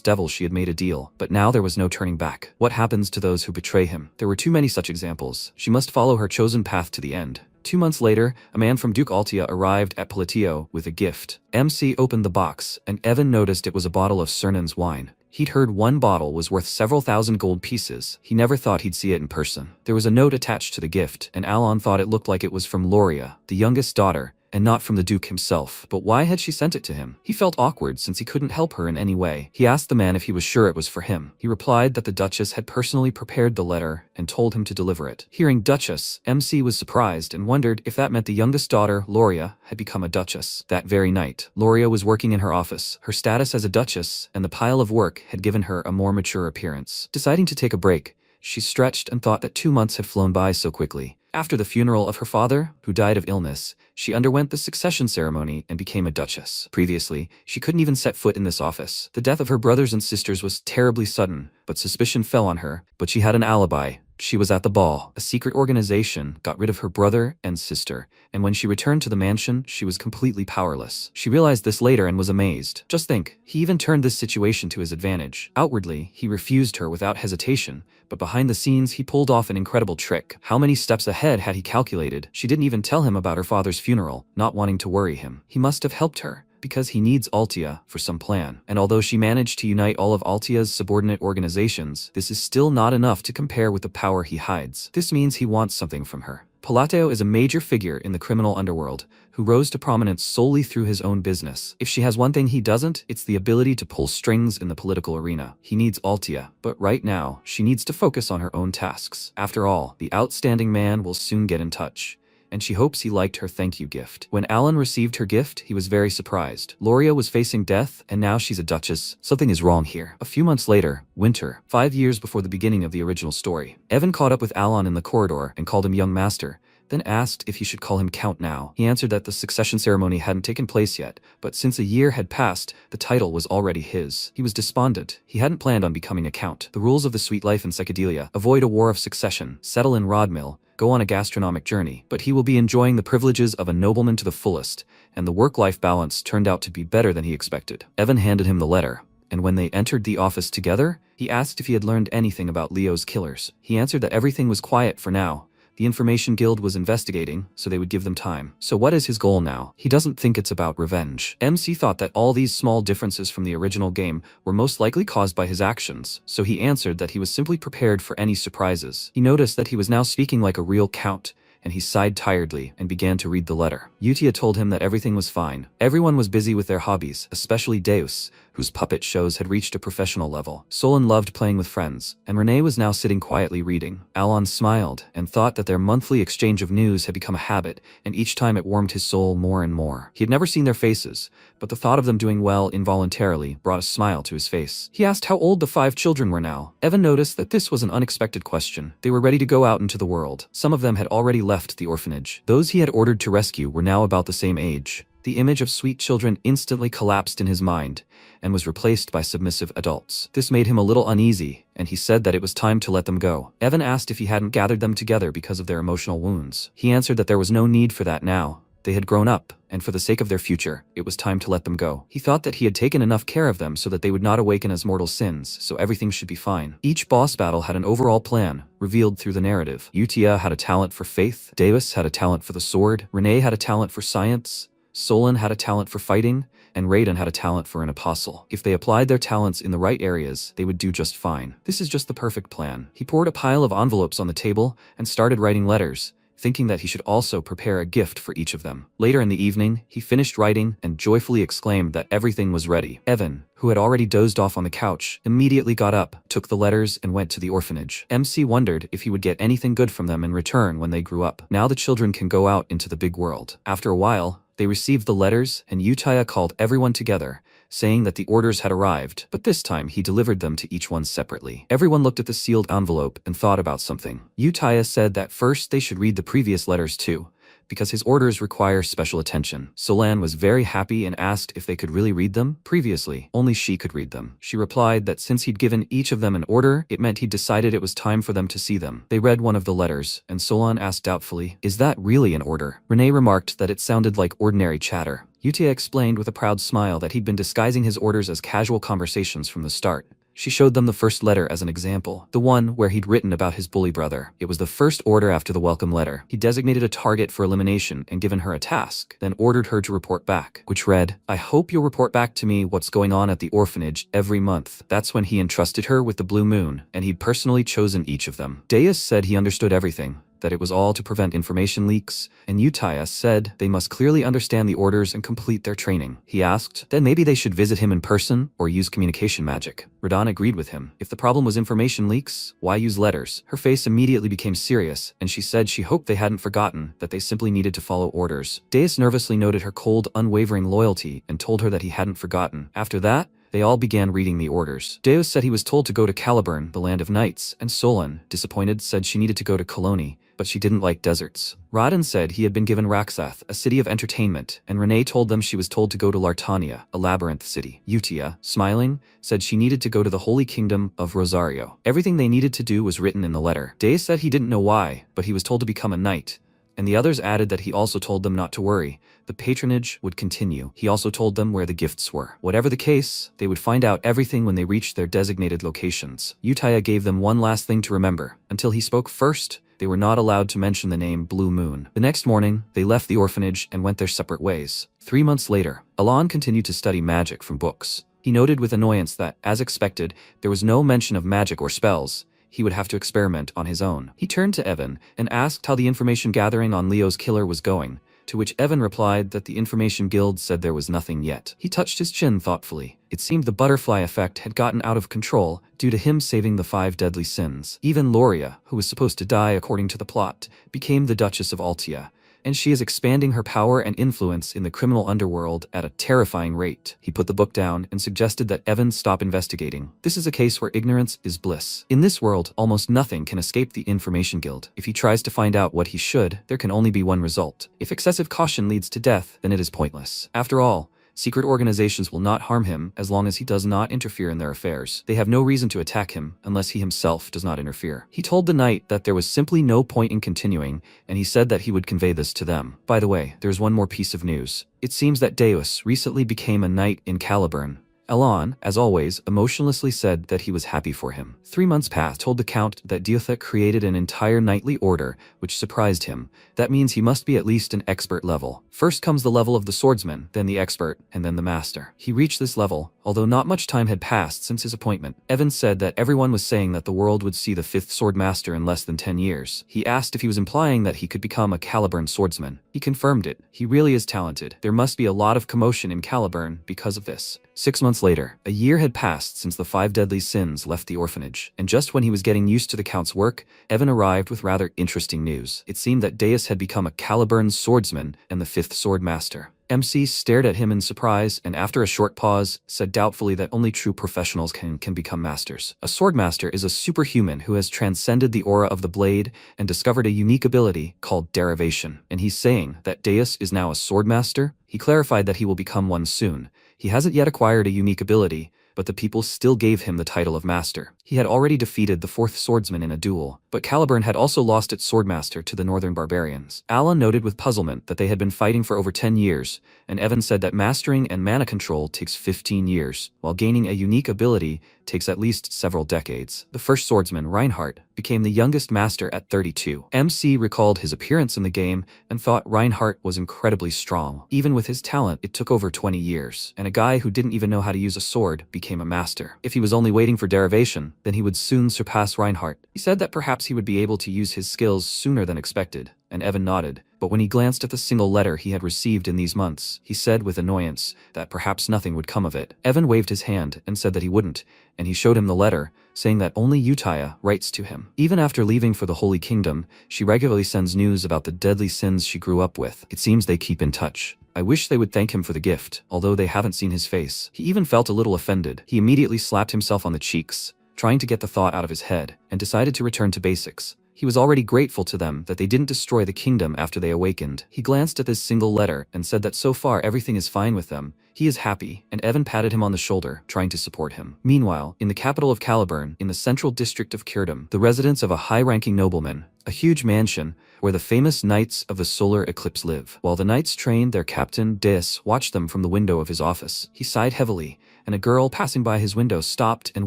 devil she had made a deal. But now there was no turning back. What happens to those who betray him? There were too many such examples. She must follow her chosen path to the end. 2 months later, a man from Duke Altia arrived at Palatio with a gift. MC opened the box, and Evan noticed it was a bottle of Cernan's wine. He'd heard one bottle was worth several thousand gold pieces. He never thought he'd see it in person. There was a note attached to the gift, and Alon thought it looked like it was from Loria, the youngest daughter, and not from the Duke himself. But why had she sent it to him? He felt awkward since he couldn't help her in any way. He asked the man if he was sure it was for him. He replied that the Duchess had personally prepared the letter and told him to deliver it. Hearing Duchess, MC was surprised and wondered if that meant the youngest daughter, Loria, had become a Duchess. That very night, Loria was working in her office. Her status as a Duchess and the pile of work had given her a more mature appearance. Deciding to take a break, she stretched and thought that 2 months had flown by so quickly. After the funeral of her father, who died of illness, she underwent the succession ceremony and became a duchess. Previously, she couldn't even set foot in this office. The death of her brothers and sisters was terribly sudden, but suspicion fell on her. But she had an alibi. She was at the ball. A secret organization got rid of her brother and sister, and when she returned to the mansion, she was completely powerless. She realized this later and was amazed. Just think, he even turned this situation to his advantage. Outwardly, he refused her without hesitation, but behind the scenes, he pulled off an incredible trick. How many steps ahead had he calculated? She didn't even tell him about her father's funeral, not wanting to worry him. He must have helped her, because he needs Altia for some plan. And although she managed to unite all of Altia's subordinate organizations, this is still not enough to compare with the power he hides. This means he wants something from her. Palateo is a major figure in the criminal underworld, who rose to prominence solely through his own business. If she has one thing he doesn't, it's the ability to pull strings in the political arena. He needs Altia, but right now, she needs to focus on her own tasks. After all, the outstanding man will soon get in touch, and she hopes he liked her thank you gift. When Alan received her gift, he was very surprised. Loria was facing death, and now she's a duchess. Something is wrong here. A few months later, winter, 5 years before the beginning of the original story. Evan caught up with Alan in the corridor and called him young master, then asked if he should call him Count now. He answered that the succession ceremony hadn't taken place yet, but since a year had passed, the title was already his. He was despondent. He hadn't planned on becoming a count. The rules of the sweet life in Psychedelia: avoid a war of succession, settle in Rodmill, go on a gastronomic journey. But he will be enjoying the privileges of a nobleman to the fullest, and the work-life balance turned out to be better than he expected. Evan handed him the letter, and when they entered the office together, he asked if he had learned anything about Leo's killers. He answered that everything was quiet for now. The Information Guild was investigating, so they would give them time. So what is his goal now? He doesn't think it's about revenge. MC thought that all these small differences from the original game were most likely caused by his actions, so he answered that he was simply prepared for any surprises. He noticed that he was now speaking like a real count, and he sighed tiredly and began to read the letter. Utia told him that everything was fine. Everyone was busy with their hobbies, especially Deus, whose puppet shows had reached a professional level. Solon loved playing with friends, and Renee was now sitting quietly reading. Alon smiled and thought that their monthly exchange of news had become a habit, and each time it warmed his soul more and more. He had never seen their faces, but the thought of them doing well involuntarily brought a smile to his face. He asked how old the 5 children were now. Evan noticed that this was an unexpected question. They were ready to go out into the world. Some of them had already left the orphanage. Those he had ordered to rescue were now about the same age. The image of sweet children instantly collapsed in his mind and was replaced by submissive adults. This made him a little uneasy, and he said that it was time to let them go. Evan asked if he hadn't gathered them together because of their emotional wounds. He answered that there was no need for that now. They had grown up, and for the sake of their future, it was time to let them go. He thought that he had taken enough care of them so that they would not awaken as mortal sins, so everything should be fine. Each boss battle had an overall plan, revealed through the narrative. Utia had a talent for faith, Davis had a talent for the sword, Renee had a talent for science, Solon had a talent for fighting, and Raiden had a talent for an apostle. If they applied their talents in the right areas, they would do just fine. This is just the perfect plan. He poured a pile of envelopes on the table and started writing letters, thinking that he should also prepare a gift for each of them. Later in the evening, he finished writing and joyfully exclaimed that everything was ready. Evan, who had already dozed off on the couch, immediately got up, took the letters, and went to the orphanage. MC wondered if he would get anything good from them in return when they grew up. Now the children can go out into the big world. After a while, they received the letters, and Uchiha called everyone together, saying that the orders had arrived, but this time he delivered them to each one separately. Everyone looked at the sealed envelope and thought about something. Uchiha said that first they should read the previous letters too, because his orders require special attention. Solan was very happy and asked if they could really read them. Previously, only she could read them. She replied that since he'd given each of them an order, it meant he'd decided it was time for them to see them. They read one of the letters, and Solan asked doubtfully, "Is that really an order?" Renee remarked that it sounded like ordinary chatter. Utia explained with a proud smile that he'd been disguising his orders as casual conversations from the start. She showed them the first letter as an example, the one where he'd written about his bully brother. It was the first order after the welcome letter. He designated a target for elimination and given her a task, then ordered her to report back, which read, "I hope you'll report back to me what's going on at the orphanage every month." That's when he entrusted her with the blue moon, and he'd personally chosen each of them. Deus said he understood everything, that it was all to prevent information leaks, and Uchiha said they must clearly understand the orders and complete their training. He asked, then maybe they should visit him in person or use communication magic. Radon agreed with him. If the problem was information leaks, why use letters? Her face immediately became serious, and she said she hoped they hadn't forgotten that they simply needed to follow orders. Deus nervously noted her cold, unwavering loyalty and told her that he hadn't forgotten. After that, they all began reading the orders. Deus said he was told to go to Caliburn, the land of knights, and Solon, disappointed, said she needed to go to Colony, but she didn't like deserts. Radin said he had been given Raxath, a city of entertainment, and Renee told them she was told to go to Lartania, a labyrinth city. Utia, smiling, said she needed to go to the Holy Kingdom of Rosario. Everything they needed to do was written in the letter. Deus said he didn't know why, but he was told to become a knight, and the others added that he also told them not to worry. The patronage would continue. He also told them where the gifts were. Whatever the case, they would find out everything when they reached their designated locations. Uchiha gave them one last thing to remember. Until he spoke first, they were not allowed to mention the name Blue Moon. The next morning, they left the orphanage and went their separate ways. 3 months later, Alon continued to study magic from books. He noted with annoyance that, as expected, there was no mention of magic or spells. He would have to experiment on his own. He turned to Evan and asked how the information gathering on Leo's killer was going, to which Evan replied that the Information Guild said there was nothing yet. He touched his chin thoughtfully. It seemed the butterfly effect had gotten out of control due to him saving the 5 deadly sins. Even Loria, who was supposed to die according to the plot, became the Duchess of Altia, and she is expanding her power and influence in the criminal underworld at a terrifying rate. He put the book down and suggested that Evan stop investigating. This is a case where ignorance is bliss. In this world, almost nothing can escape the Information Guild. If he tries to find out what he should, there can only be one result. If excessive caution leads to death, then it is pointless. After all, secret organizations will not harm him as long as he does not interfere in their affairs. They have no reason to attack him unless he himself does not interfere. He told the knight that there was simply no point in continuing, and he said that he would convey this to them. By the way, there's one more piece of news. It seems that Deus recently became a knight in Caliburn. Alon, as always, emotionlessly said that he was happy for him. 3 months passed, told the Count that Diotha created an entire knightly order, which surprised him. That means he must be at least an expert level. First comes the level of the swordsman, then the expert, and then the master. He reached this level Although not much time had passed since his appointment, Evan said that everyone was saying that the world would see the 5th sword master in less than 10 years. He asked if he was implying that he could become a Caliburn swordsman. He confirmed it. He really is talented. There must be a lot of commotion in Caliburn because of this. 6 months later, a year had passed since the 5 deadly sins left the orphanage, and just when he was getting used to the Count's work, Evan arrived with rather interesting news. It seemed that Deus had become a Caliburn swordsman and the 5th sword master. MC stared at him in surprise and after a short pause, said doubtfully that only true professionals can become masters. A swordmaster is a superhuman who has transcended the aura of the blade and discovered a unique ability called derivation. And he's saying that Deus is now a swordmaster? He clarified that he will become one soon. He hasn't yet acquired a unique ability, but the people still gave him the title of master. He had already defeated the 4th swordsman in a duel, but Caliburn had also lost its swordmaster to the northern barbarians. Alan noted with puzzlement that they had been fighting for over 10 years, and Evan said that mastering and mana control takes 15 years, while gaining a unique ability takes at least several decades. The first swordsman, Reinhardt, became the youngest master at 32. MC recalled his appearance in the game and thought Reinhardt was incredibly strong. Even with his talent, it took over 20 years, and a guy who didn't even know how to use a sword became a master. If he was only waiting for derivation, then he would soon surpass Reinhardt. He said that perhaps he would be able to use his skills sooner than expected, and Evan nodded. But when he glanced at the single letter he had received in these months, he said with annoyance that perhaps nothing would come of it. Evan waved his hand and said that he wouldn't, and he showed him the letter, saying that only Uttaya writes to him. Even after leaving for the Holy Kingdom, she regularly sends news about the deadly sins she grew up with. It seems they keep in touch. I wish they would thank him for the gift, although they haven't seen his face. He even felt a little offended. He immediately slapped himself on the cheeks, trying to get the thought out of his head, and decided to return to basics. He was already grateful to them that they didn't destroy the kingdom after they awakened. He glanced at this single letter and said that so far everything is fine with them. He is happy, and Evan patted him on the shoulder, trying to support him. Meanwhile, in the capital of Caliburn, in the central district of Kirdom, the residence of a high-ranking nobleman, a huge mansion where the famous Knights of the Solar Eclipse live. While the knights trained their captain, Deus watched them from the window of his office. He sighed heavily, and a girl passing by his window stopped and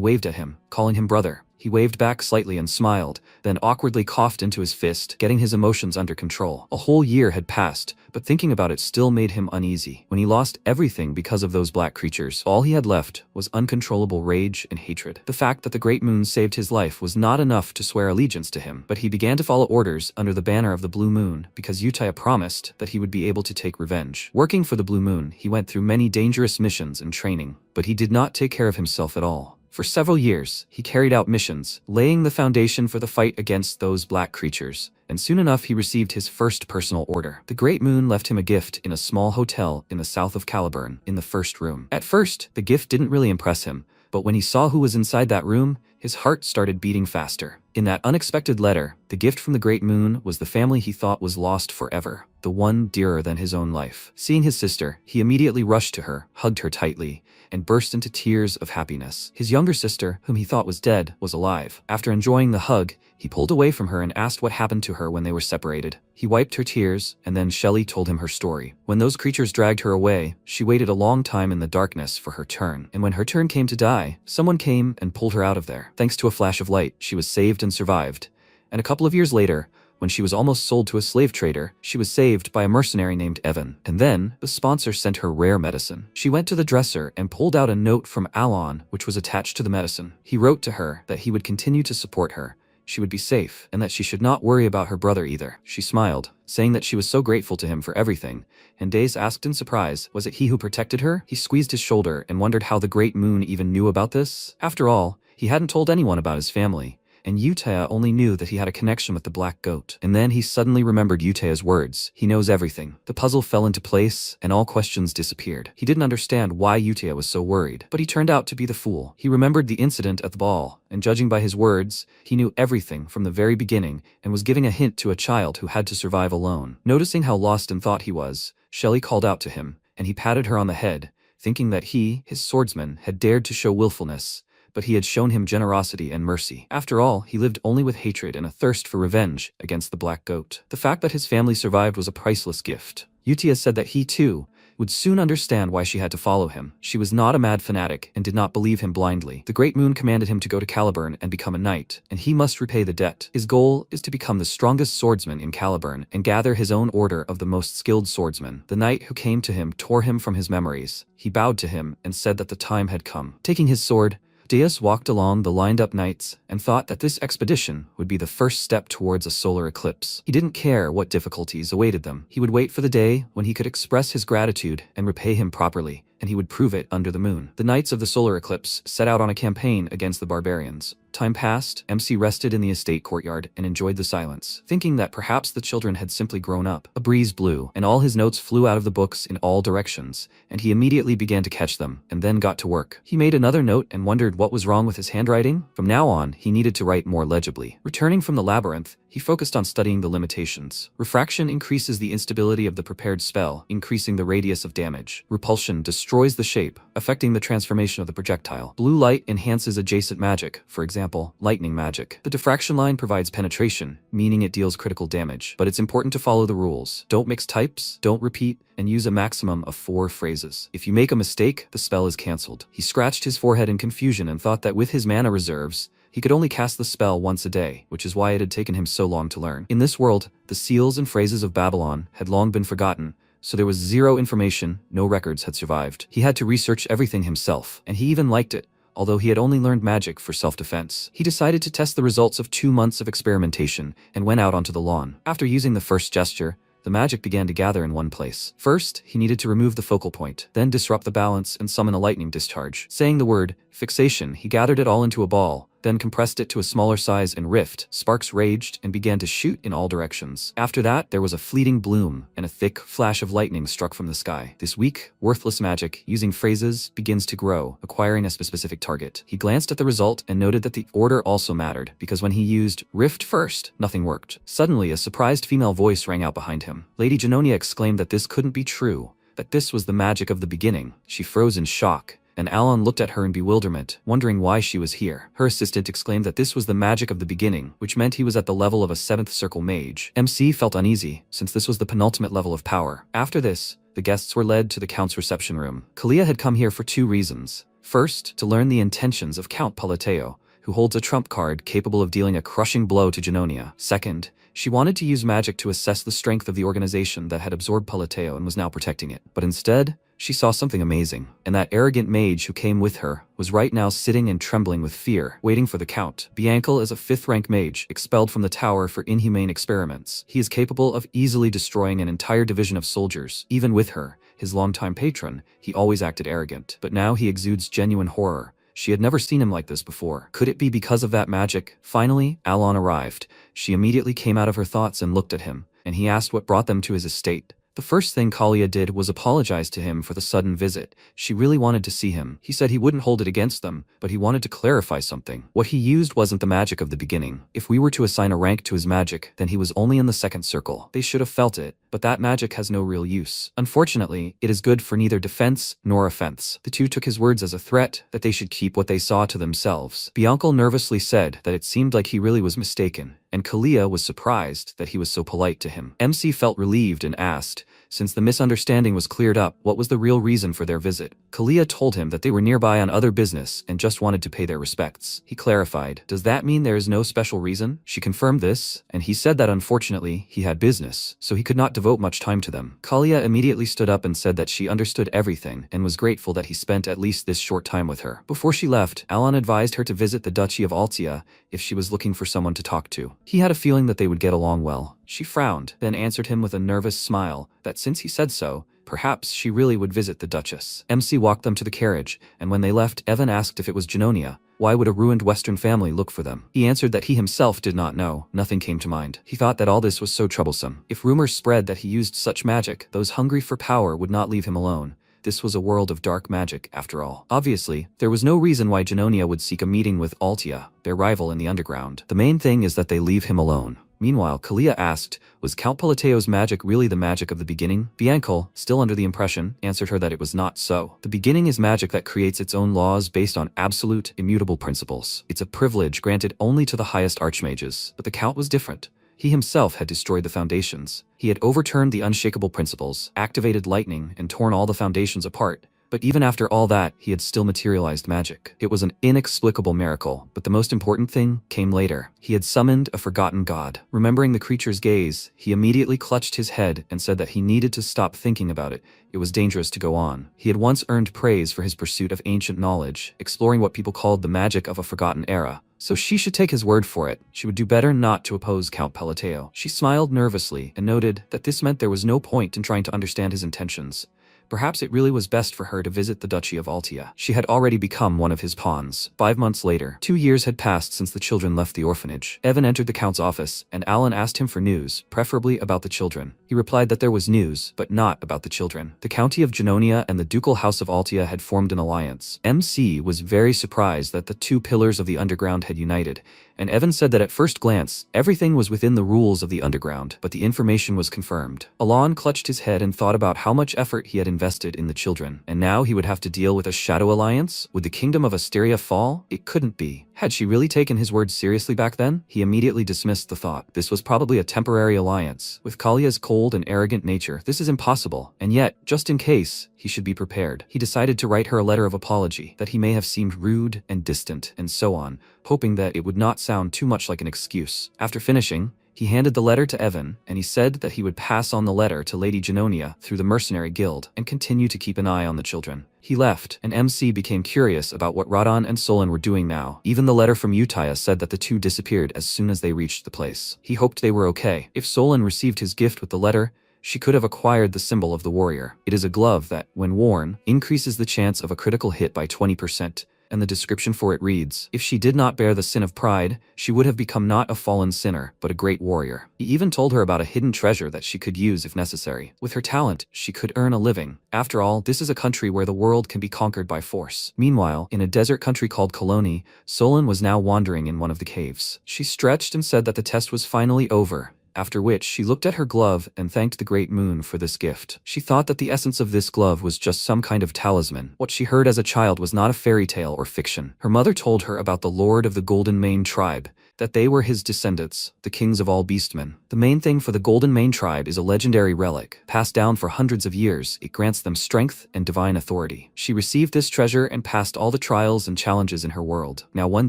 waved at him, calling him brother. He waved back slightly and smiled, then awkwardly coughed into his fist, getting his emotions under control. A whole year had passed, but thinking about it still made him uneasy. When he lost everything because of those black creatures, all he had left was uncontrollable rage and hatred. The fact that the Great Moon saved his life was not enough to swear allegiance to him, but he began to follow orders under the banner of the Blue Moon because Uttaya promised that he would be able to take revenge. Working for the Blue Moon, he went through many dangerous missions and training, but he did not take care of himself at all. For several years, he carried out missions, laying the foundation for the fight against those black creatures, and soon enough he received his first personal order. The Great Moon left him a gift in a small hotel in the south of Caliburn, in the first room. At first, the gift didn't really impress him, but when he saw who was inside that room, his heart started beating faster. In that unexpected letter, the gift from the Great Moon was the family he thought was lost forever, the one dearer than his own life. Seeing his sister, he immediately rushed to her, hugged her tightly, and burst into tears of happiness. His younger sister, whom he thought was dead, was alive. After enjoying the hug, he pulled away from her and asked what happened to her when they were separated. He wiped her tears, and then Shelley told him her story. When those creatures dragged her away, she waited a long time in the darkness for her turn. And when her turn came to die, someone came and pulled her out of there. Thanks to a flash of light, she was saved and survived. And a couple of years later, when she was almost sold to a slave trader, she was saved by a mercenary named Evan. And then, the sponsor sent her rare medicine. She went to the dresser and pulled out a note from Alon, which was attached to the medicine. He wrote to her that he would continue to support her, she would be safe, and that she should not worry about her brother either. She smiled, saying that she was so grateful to him for everything, and Days asked in surprise, was it he who protected her? He squeezed his shoulder and wondered how the Great Moon even knew about this. After all, he hadn't told anyone about his family, and Uttaya only knew that he had a connection with the Black Goat. And then he suddenly remembered Uttaya's words. He knows everything. The puzzle fell into place, and all questions disappeared. He didn't understand why Uttaya was so worried, but he turned out to be the fool. He remembered the incident at the ball, and judging by his words, he knew everything from the very beginning and was giving a hint to a child who had to survive alone. Noticing how lost in thought he was, Shelley called out to him, and he patted her on the head, thinking that he, his swordsman, had dared to show willfulness, but he had shown him generosity and mercy. After all, he lived only with hatred and a thirst for revenge against the Black Goat. The fact that his family survived was a priceless gift. Uttaya said that he, too, would soon understand why she had to follow him. She was not a mad fanatic and did not believe him blindly. The Great Moon commanded him to go to Caliburn and become a knight, and he must repay the debt. His goal is to become the strongest swordsman in Caliburn and gather his own order of the most skilled swordsmen. The knight who came to him tore him from his memories. He bowed to him and said that the time had come. Taking his sword, Deus walked along the lined-up knights and thought that this expedition would be the first step towards a solar eclipse. He didn't care what difficulties awaited them. He would wait for the day when he could express his gratitude and repay him properly, and he would prove it under the moon. The knights of the solar eclipse set out on a campaign against the barbarians. Time passed, MC rested in the estate courtyard and enjoyed the silence, thinking that perhaps the children had simply grown up. A breeze blew, and all his notes flew out of the books in all directions, and he immediately began to catch them, and then got to work. He made another note and wondered what was wrong with his handwriting. From now on, he needed to write more legibly. Returning from the labyrinth, he focused on studying the limitations. Refraction increases the instability of the prepared spell, increasing the radius of damage. Repulsion destroys the shape, affecting the transformation of the projectile. Blue light enhances adjacent magic, for example, lightning magic. The diffraction line provides penetration, meaning it deals critical damage. But it's important to follow the rules. Don't mix types, don't repeat, and use a maximum of 4 phrases. If you make a mistake, the spell is cancelled. He scratched his forehead in confusion and thought that with his mana reserves, he could only cast the spell once a day, which is why it had taken him so long to learn. In this world, the seals and phrases of Babylon had long been forgotten, so there was zero information, no records had survived. He had to research everything himself, and he even liked it, although he had only learned magic for self-defense. He decided to test the results of 2 months of experimentation and went out onto the lawn. After using the first gesture, the magic began to gather in one place. First, he needed to remove the focal point, then disrupt the balance and summon a lightning discharge. Saying the word fixation, he gathered it all into a ball, then compressed it to a smaller size and rift. Sparks raged and began to shoot in all directions. After that, there was a fleeting bloom, and a thick flash of lightning struck from the sky. This weak, worthless magic, using phrases, begins to grow, acquiring a specific target. He glanced at the result and noted that the order also mattered, because when he used rift first, nothing worked. Suddenly, a surprised female voice rang out behind him. Lady Genonia exclaimed that this couldn't be true, that this was the magic of the beginning. She froze in shock, and Alon looked at her in bewilderment, wondering why she was here. Her assistant exclaimed that this was the magic of the beginning, which meant he was at the level of a 7th circle mage. MC felt uneasy, since this was the penultimate level of power. After this, the guests were led to the Count's reception room. Kalia had come here for 2 reasons. First, to learn the intentions of Count Palateo, who holds a trump card capable of dealing a crushing blow to Genonia. Second, she wanted to use magic to assess the strength of the organization that had absorbed Palateo and was now protecting it. But instead, she saw something amazing, and that arrogant mage who came with her was right now sitting and trembling with fear, waiting for the Count. Biankel is a 5th-rank mage, expelled from the tower for inhumane experiments. He is capable of easily destroying an entire division of soldiers. Even with her, his longtime patron, he always acted arrogant. But now he exudes genuine horror. She had never seen him like this before. Could it be because of that magic? Finally, Alon arrived. She immediately came out of her thoughts and looked at him, and he asked what brought them to his estate. The first thing Kalia did was apologize to him for the sudden visit. She really wanted to see him. He said he wouldn't hold it against them, but he wanted to clarify something. What he used wasn't the magic of the beginning. If we were to assign a rank to his magic, then he was only in the 2nd circle. They should have felt it, but that magic has no real use. Unfortunately, it is good for neither defense nor offense. The 2 took his words as a threat that they should keep what they saw to themselves. Biankel nervously said that it seemed like he really was mistaken, and Kalia was surprised that he was so polite to him. MC felt relieved and asked, since the misunderstanding was cleared up, what was the real reason for their visit? Kalia told him that they were nearby on other business and just wanted to pay their respects. He clarified, does that mean there is no special reason? She confirmed this, and he said that unfortunately, he had business, so he could not devote much time to them. Kalia immediately stood up and said that she understood everything and was grateful that he spent at least this short time with her. Before she left, Alon advised her to visit the Duchy of Altia if she was looking for someone to talk to. He had a feeling that they would get along well. She frowned, then answered him with a nervous smile that since he said so, perhaps she really would visit the Duchess. MC walked them to the carriage, and when they left, Evan asked if it was Genonia. Why would a ruined Western family look for them? He answered that he himself did not know. Nothing came to mind. He thought that all this was so troublesome. If rumors spread that he used such magic, those hungry for power would not leave him alone. This was a world of dark magic, after all. Obviously, there was no reason why Genonia would seek a meeting with Altia, their rival in the underground. The main thing is that they leave him alone. Meanwhile, Kalia asked, was Count Palateo's magic really the magic of the beginning? Biankel, still under the impression, answered her that it was not so. The beginning is magic that creates its own laws based on absolute, immutable principles. It's a privilege granted only to the highest archmages. But the Count was different. He himself had destroyed the foundations. He had overturned the unshakable principles, activated lightning, and torn all the foundations apart. But even after all that, he had still materialized magic. It was an inexplicable miracle, but the most important thing came later. He had summoned a forgotten god. Remembering the creature's gaze, he immediately clutched his head and said that he needed to stop thinking about it. It was dangerous to go on. He had once earned praise for his pursuit of ancient knowledge, exploring what people called the magic of a forgotten era. So she should take his word for it. She would do better not to oppose Count Pelateo. She smiled nervously and noted that this meant there was no point in trying to understand his intentions. Perhaps it really was best for her to visit the Duchy of Altia. She had already become one of his pawns. 5 months later, 2 years had passed since the children left the orphanage. Evan entered the Count's office, and Alan asked him for news, preferably about the children. He replied that there was news, but not about the children. The County of Genonia and the Ducal House of Altia had formed an alliance. MC was very surprised that the two pillars of the underground had united, and Evan said that at first glance, everything was within the rules of the underground, but the information was confirmed. Alon clutched his head and thought about how much effort he had invested in the children, and now he would have to deal with a shadow alliance? Would the kingdom of Asteria fall? It couldn't be. Had she really taken his words seriously back then? He immediately dismissed the thought. This was probably a temporary alliance. With Kalia's cold and arrogant nature, this is impossible, and yet, just in case, he should be prepared. He decided to write her a letter of apology, that he may have seemed rude and distant, and so on, hoping that it would not sound too much like an excuse. After finishing, he handed the letter to Evan, and he said that he would pass on the letter to Lady Genonia through the Mercenary Guild and continue to keep an eye on the children. He left, and MC became curious about what Radan and Solon were doing now. Even the letter from Utaya said that the two disappeared as soon as they reached the place. He hoped they were okay. If Solon received his gift with the letter, she could have acquired the symbol of the warrior. It is a glove that, when worn, increases the chance of a critical hit by 20%. And the description for it reads, if she did not bear the sin of pride, she would have become not a fallen sinner, but a great warrior. He even told her about a hidden treasure that she could use if necessary. With her talent, she could earn a living. After all, this is a country where the world can be conquered by force. Meanwhile, in a desert country called Koloni, Solon was now wandering in one of the caves. She stretched and said that the test was finally over, after which she looked at her glove and thanked the great moon for this gift. She thought that the essence of this glove was just some kind of talisman. What she heard as a child was not a fairy tale or fiction. Her mother told her about the Lord of the Golden Mane tribe, that they were his descendants, the kings of all beastmen. The main thing for the Golden Mane tribe is a legendary relic. Passed down for hundreds of years, it grants them strength and divine authority. She received this treasure and passed all the trials and challenges in her world. Now one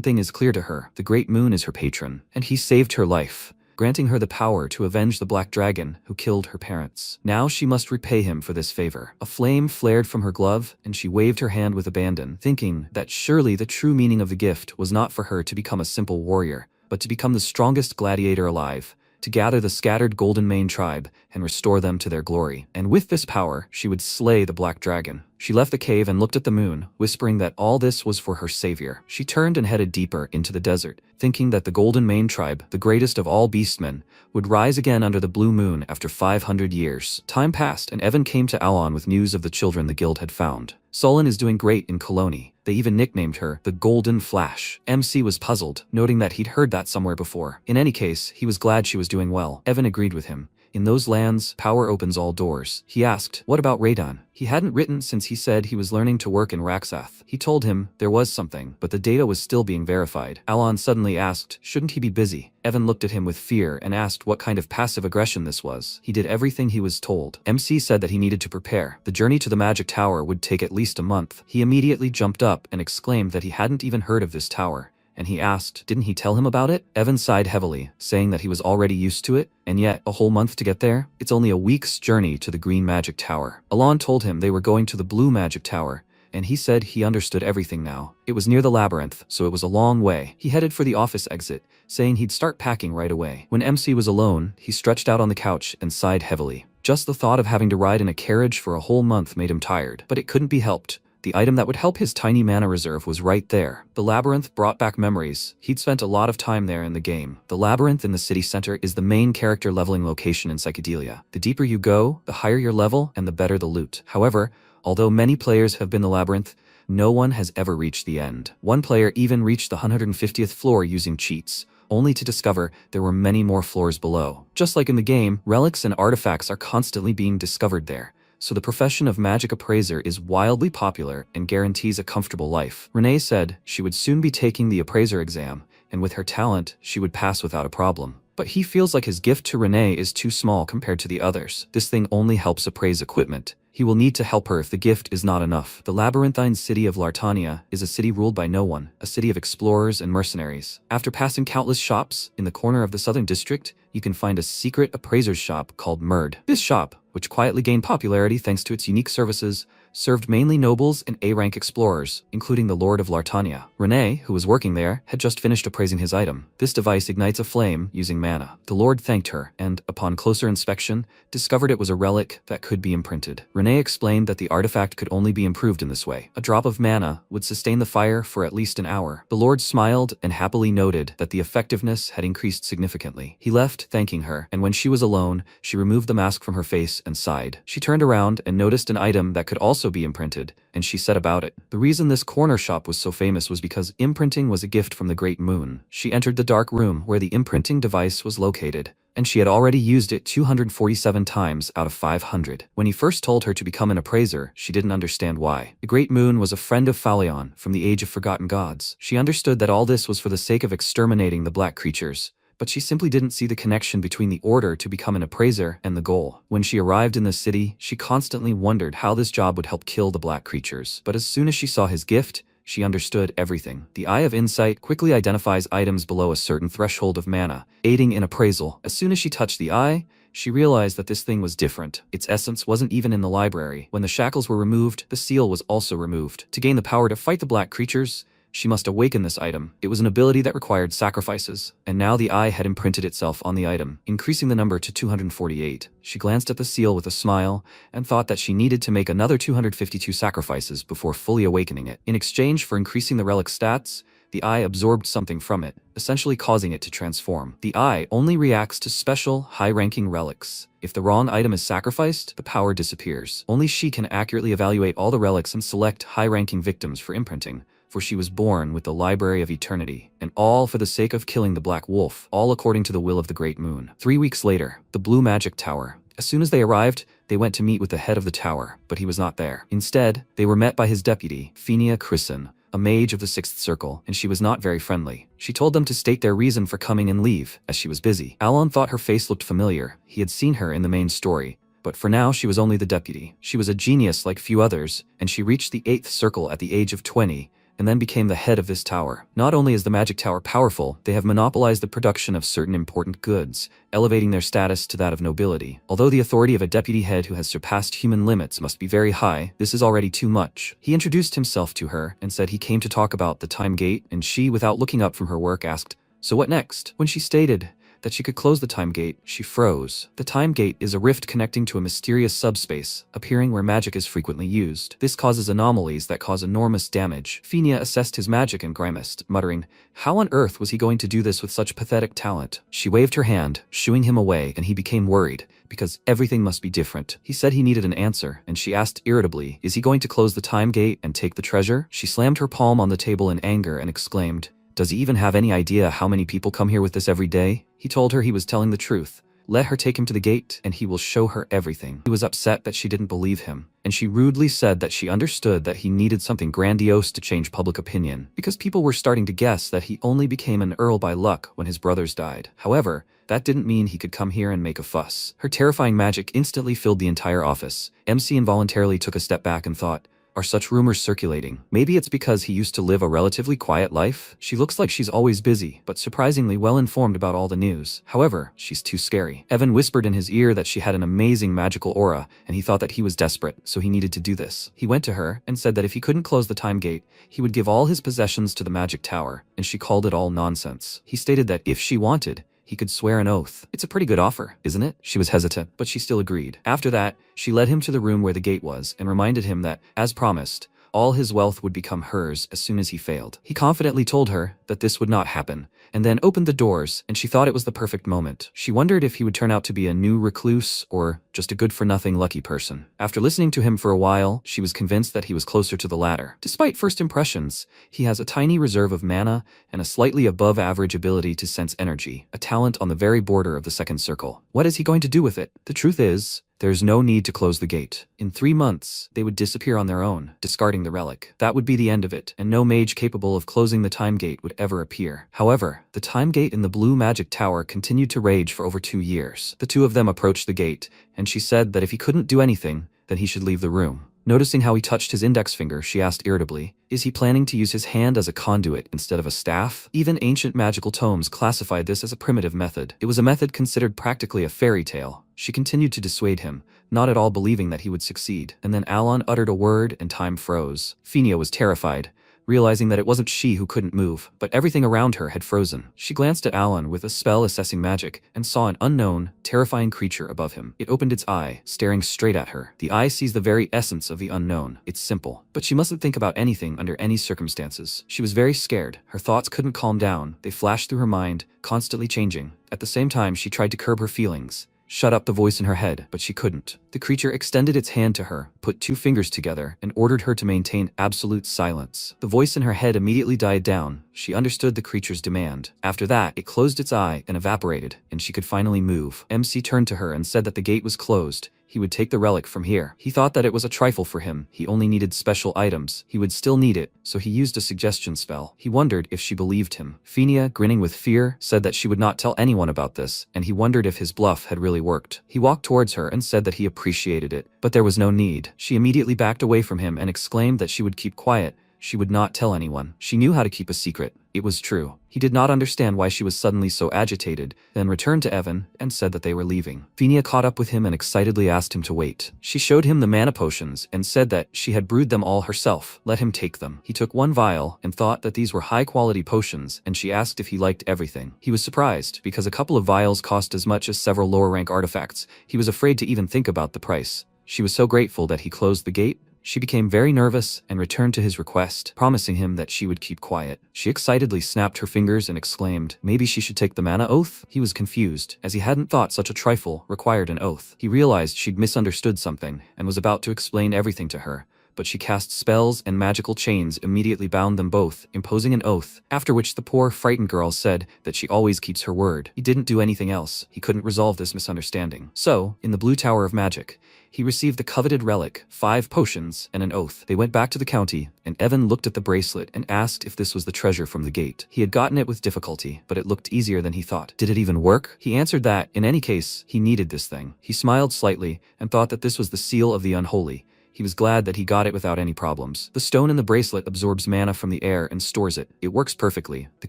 thing is clear to her, the great moon is her patron, and he saved her life, granting her the power to avenge the black dragon who killed her parents. Now she must repay him for this favor. A flame flared from her glove, and she waved her hand with abandon, thinking that surely the true meaning of the gift was not for her to become a simple warrior, but to become the strongest gladiator alive, to gather the scattered Golden Mane tribe and restore them to their glory. And with this power, she would slay the black dragon. She left the cave and looked at the moon, whispering that all this was for her savior. She turned and headed deeper into the desert, thinking that the Golden Mane tribe, the greatest of all beastmen, would rise again under the blue moon after 500 years. Time passed, and Evan came to Alon with news of the children the guild had found. Solon is doing great in Koloni. They even nicknamed her the Golden Flash. MC was puzzled, noting that he'd heard that somewhere before. In any case, he was glad she was doing well. Evan agreed with him. In those lands, power opens all doors. He asked, what about Radan? He hadn't written since he said he was learning to work in Raxath. He told him there was something, but the data was still being verified. Alon suddenly asked, shouldn't he be busy? Evan looked at him with fear and asked what kind of passive aggression this was. He did everything he was told. MC said that he needed to prepare. The journey to the Magic Tower would take at least a month. He immediately jumped up and exclaimed that he hadn't even heard of this tower. And he asked, didn't he tell him about it? Evan sighed heavily, saying that he was already used to it, and yet, a whole month to get there? It's only a week's journey to the Green Magic Tower. Alon told him they were going to the Blue Magic Tower, and he said he understood everything now. It was near the labyrinth, so it was a long way. He headed for the office exit, saying he'd start packing right away. When MC was alone, he stretched out on the couch and sighed heavily. Just the thought of having to ride in a carriage for a whole month made him tired, but it couldn't be helped. The item that would help his tiny mana reserve was right there. The labyrinth brought back memories. He'd spent a lot of time there in the game. The labyrinth in the city center is the main character leveling location in Psychedelia. The deeper you go, the higher your level, and the better the loot. However, although many players have been the labyrinth, no one has ever reached the end. One player even reached the 150th floor using cheats, only to discover there were many more floors below. Just like in the game, relics and artifacts are constantly being discovered there. So the profession of magic appraiser is wildly popular and guarantees a comfortable life. Renee said she would soon be taking the appraiser exam, and with her talent, she would pass without a problem. But he feels like his gift to Renee is too small compared to the others. This thing only helps appraise equipment. He will need to help her if the gift is not enough. The labyrinthine city of Lartania is a city ruled by no one, a city of explorers and mercenaries. After passing countless shops, in the corner of the southern district, you can find a secret appraiser's shop called Merd. This shop, which quietly gained popularity thanks to its unique services, served mainly nobles and A-rank explorers, including the Lord of Lartania. Renee, who was working there, had just finished appraising his item. This device ignites a flame using mana. The Lord thanked her, and, upon closer inspection, discovered it was a relic that could be imprinted. Renee explained that the artifact could only be improved in this way. A drop of mana would sustain the fire for at least an hour. The Lord smiled and happily noted that the effectiveness had increased significantly. He left, thanking her, and when she was alone, she removed the mask from her face and sighed. She turned around and noticed an item that could also be imprinted, and she said about it. The reason this corner shop was so famous was because imprinting was a gift from the Great Moon. She entered the dark room where the imprinting device was located, and she had already used it 247 times out of 500. When he first told her to become an appraiser, she didn't understand why. The Great Moon was a friend of Phalion from the Age of Forgotten Gods. She understood that all this was for the sake of exterminating the black creatures, but she simply didn't see the connection between the order to become an appraiser and the goal. When she arrived in the city, she constantly wondered how this job would help kill the black creatures. But as soon as she saw his gift, she understood everything. The Eye of Insight quickly identifies items below a certain threshold of mana, aiding in appraisal. As soon as she touched the eye, she realized that this thing was different. Its essence wasn't even in the library. When the shackles were removed, the seal was also removed. To gain the power to fight the black creatures, she must awaken this item. It was an ability that required sacrifices, and now the eye had imprinted itself on the item, increasing the number to 248. She glanced at the seal with a smile, and thought that she needed to make another 252 sacrifices before fully awakening it. In exchange for increasing the relic's stats, the eye absorbed something from it, essentially causing it to transform. The eye only reacts to special, high-ranking relics. If the wrong item is sacrificed, the power disappears. Only she can accurately evaluate all the relics and select high-ranking victims for imprinting, for she was born with the Library of Eternity, and all for the sake of killing the Black Wolf, all according to the will of the Great Moon. 3 weeks later, the Blue Magic Tower. As soon as they arrived, they went to meet with the head of the tower, but he was not there. Instead, they were met by his deputy, Phenia Chrisen, a mage of the Sixth Circle, and she was not very friendly. She told them to state their reason for coming and leave, as she was busy. Alon thought her face looked familiar. He had seen her in the main story, but for now she was only the deputy. She was a genius like few others, and she reached the 8th Circle at the age of 20, and then became the head of this tower. Not only is the Magic Tower powerful, they have monopolized the production of certain important goods, elevating their status to that of nobility. Although the authority of a deputy head who has surpassed human limits must be very high, this is already too much. He introduced himself to her and said he came to talk about the time gate, and she, without looking up from her work, asked, "So what next?" When she stated that she could close the time gate, she froze. The time gate is a rift connecting to a mysterious subspace, appearing where magic is frequently used. This causes anomalies that cause enormous damage. Phenia assessed his magic and grimaced, muttering, how on earth was he going to do this with such pathetic talent? She waved her hand, shooing him away, and he became worried, because everything must be different. He said he needed an answer, and she asked irritably, is he going to close the time gate and take the treasure? She slammed her palm on the table in anger and exclaimed, does he even have any idea how many people come here with this every day? He told her he was telling the truth. Let her take him to the gate, and he will show her everything. He was upset that she didn't believe him, and she rudely said that she understood that he needed something grandiose to change public opinion, because people were starting to guess that he only became an earl by luck when his brothers died. However, that didn't mean he could come here and make a fuss. Her terrifying magic instantly filled the entire office. MC involuntarily took a step back and thought, are such rumors circulating? Maybe it's because he used to live a relatively quiet life? She looks like she's always busy, but surprisingly well informed about all the news. However, she's too scary. Evan whispered in his ear that she had an amazing magical aura, and he thought that he was desperate, so he needed to do this. He went to her and said that if he couldn't close the time gate, he would give all his possessions to the magic tower, and she called it all nonsense. He stated that if she wanted, he could swear an oath. It's a pretty good offer, isn't it? She was hesitant, but she still agreed. After that, she led him to the room where the gate was and reminded him that, as promised, all his wealth would become hers as soon as he failed. He confidently told her that this would not happen, and then opened the doors, and she thought it was the perfect moment. She wondered if he would turn out to be a new recluse or just a good-for-nothing lucky person. After listening to him for a while, she was convinced that he was closer to the latter. Despite first impressions, he has a tiny reserve of mana and a slightly above-average ability to sense energy, a talent on the very border of the second circle. What is he going to do with it? The truth is, There's no need to close the gate. In 3 months, they would disappear on their own, discarding the relic. That would be the end of it, and no mage capable of closing the time gate would ever appear. However, the time gate in the blue magic tower continued to rage for over 2 years. The two of them approached the gate, and she said that if he couldn't do anything, then he should leave the room. Noticing how he touched his index finger, she asked irritably, is he planning to use his hand as a conduit instead of a staff? Even ancient magical tomes classified this as a primitive method. It was a method considered practically a fairy tale. She continued to dissuade him, not at all believing that he would succeed. And then Alon uttered a word and time froze. Phinia was terrified, realizing that it wasn't she who couldn't move, but everything around her had frozen. She glanced at Alon with a spell assessing magic and saw an unknown, terrifying creature above him. It opened its eye, staring straight at her. The eye sees the very essence of the unknown. It's simple. But she mustn't think about anything under any circumstances. She was very scared. Her thoughts couldn't calm down. They flashed through her mind, constantly changing. At the same time, she tried to curb her feelings, shut up the voice in her head, but she couldn't. The creature extended its hand to her, put 2 fingers together, and ordered her to maintain absolute silence. The voice in her head immediately died down. She understood the creature's demand. After that, it closed its eye and evaporated, and she could finally move. MC turned to her and said that the gate was closed. He would take the relic from here. He thought that it was a trifle for him. He only needed special items. He would still need it, so he used a suggestion spell. He wondered if she believed him. Phinia, grinning with fear, said that she would not tell anyone about this, and he wondered if his bluff had really worked. He walked towards her and said that he appreciated it, but there was no need. She immediately backed away from him and exclaimed that she would keep quiet. She would not tell anyone. She knew how to keep a secret. It was true. He did not understand why she was suddenly so agitated, then returned to Evan and said that they were leaving. Phinia caught up with him and excitedly asked him to wait. She showed him the mana potions and said that she had brewed them all herself. Let him take them. He took 1 vial and thought that these were high-quality potions, and she asked if he liked everything. He was surprised, because a couple of vials cost as much as several lower-rank artifacts. He was afraid to even think about the price. She was so grateful that he closed the gate. She became very nervous and returned to his request, promising him that she would keep quiet. She excitedly snapped her fingers and exclaimed, maybe she should take the mana oath? He was confused, as he hadn't thought such a trifle required an oath. He realized she'd misunderstood something and was about to explain everything to her, but she cast spells and magical chains immediately bound them both, imposing an oath, after which the poor, frightened girl said that she always keeps her word. He didn't do anything else. He couldn't resolve this misunderstanding. So, in the Blue Tower of Magic, he received the coveted relic, 5 potions, and an oath. They went back to the county, and Evan looked at the bracelet and asked if this was the treasure from the gate. He had gotten it with difficulty, but it looked easier than he thought. Did it even work? He answered that, in any case, he needed this thing. He smiled slightly and thought that this was the seal of the unholy. He was glad that he got it without any problems. The stone in the bracelet absorbs mana from the air and stores it. It works perfectly. The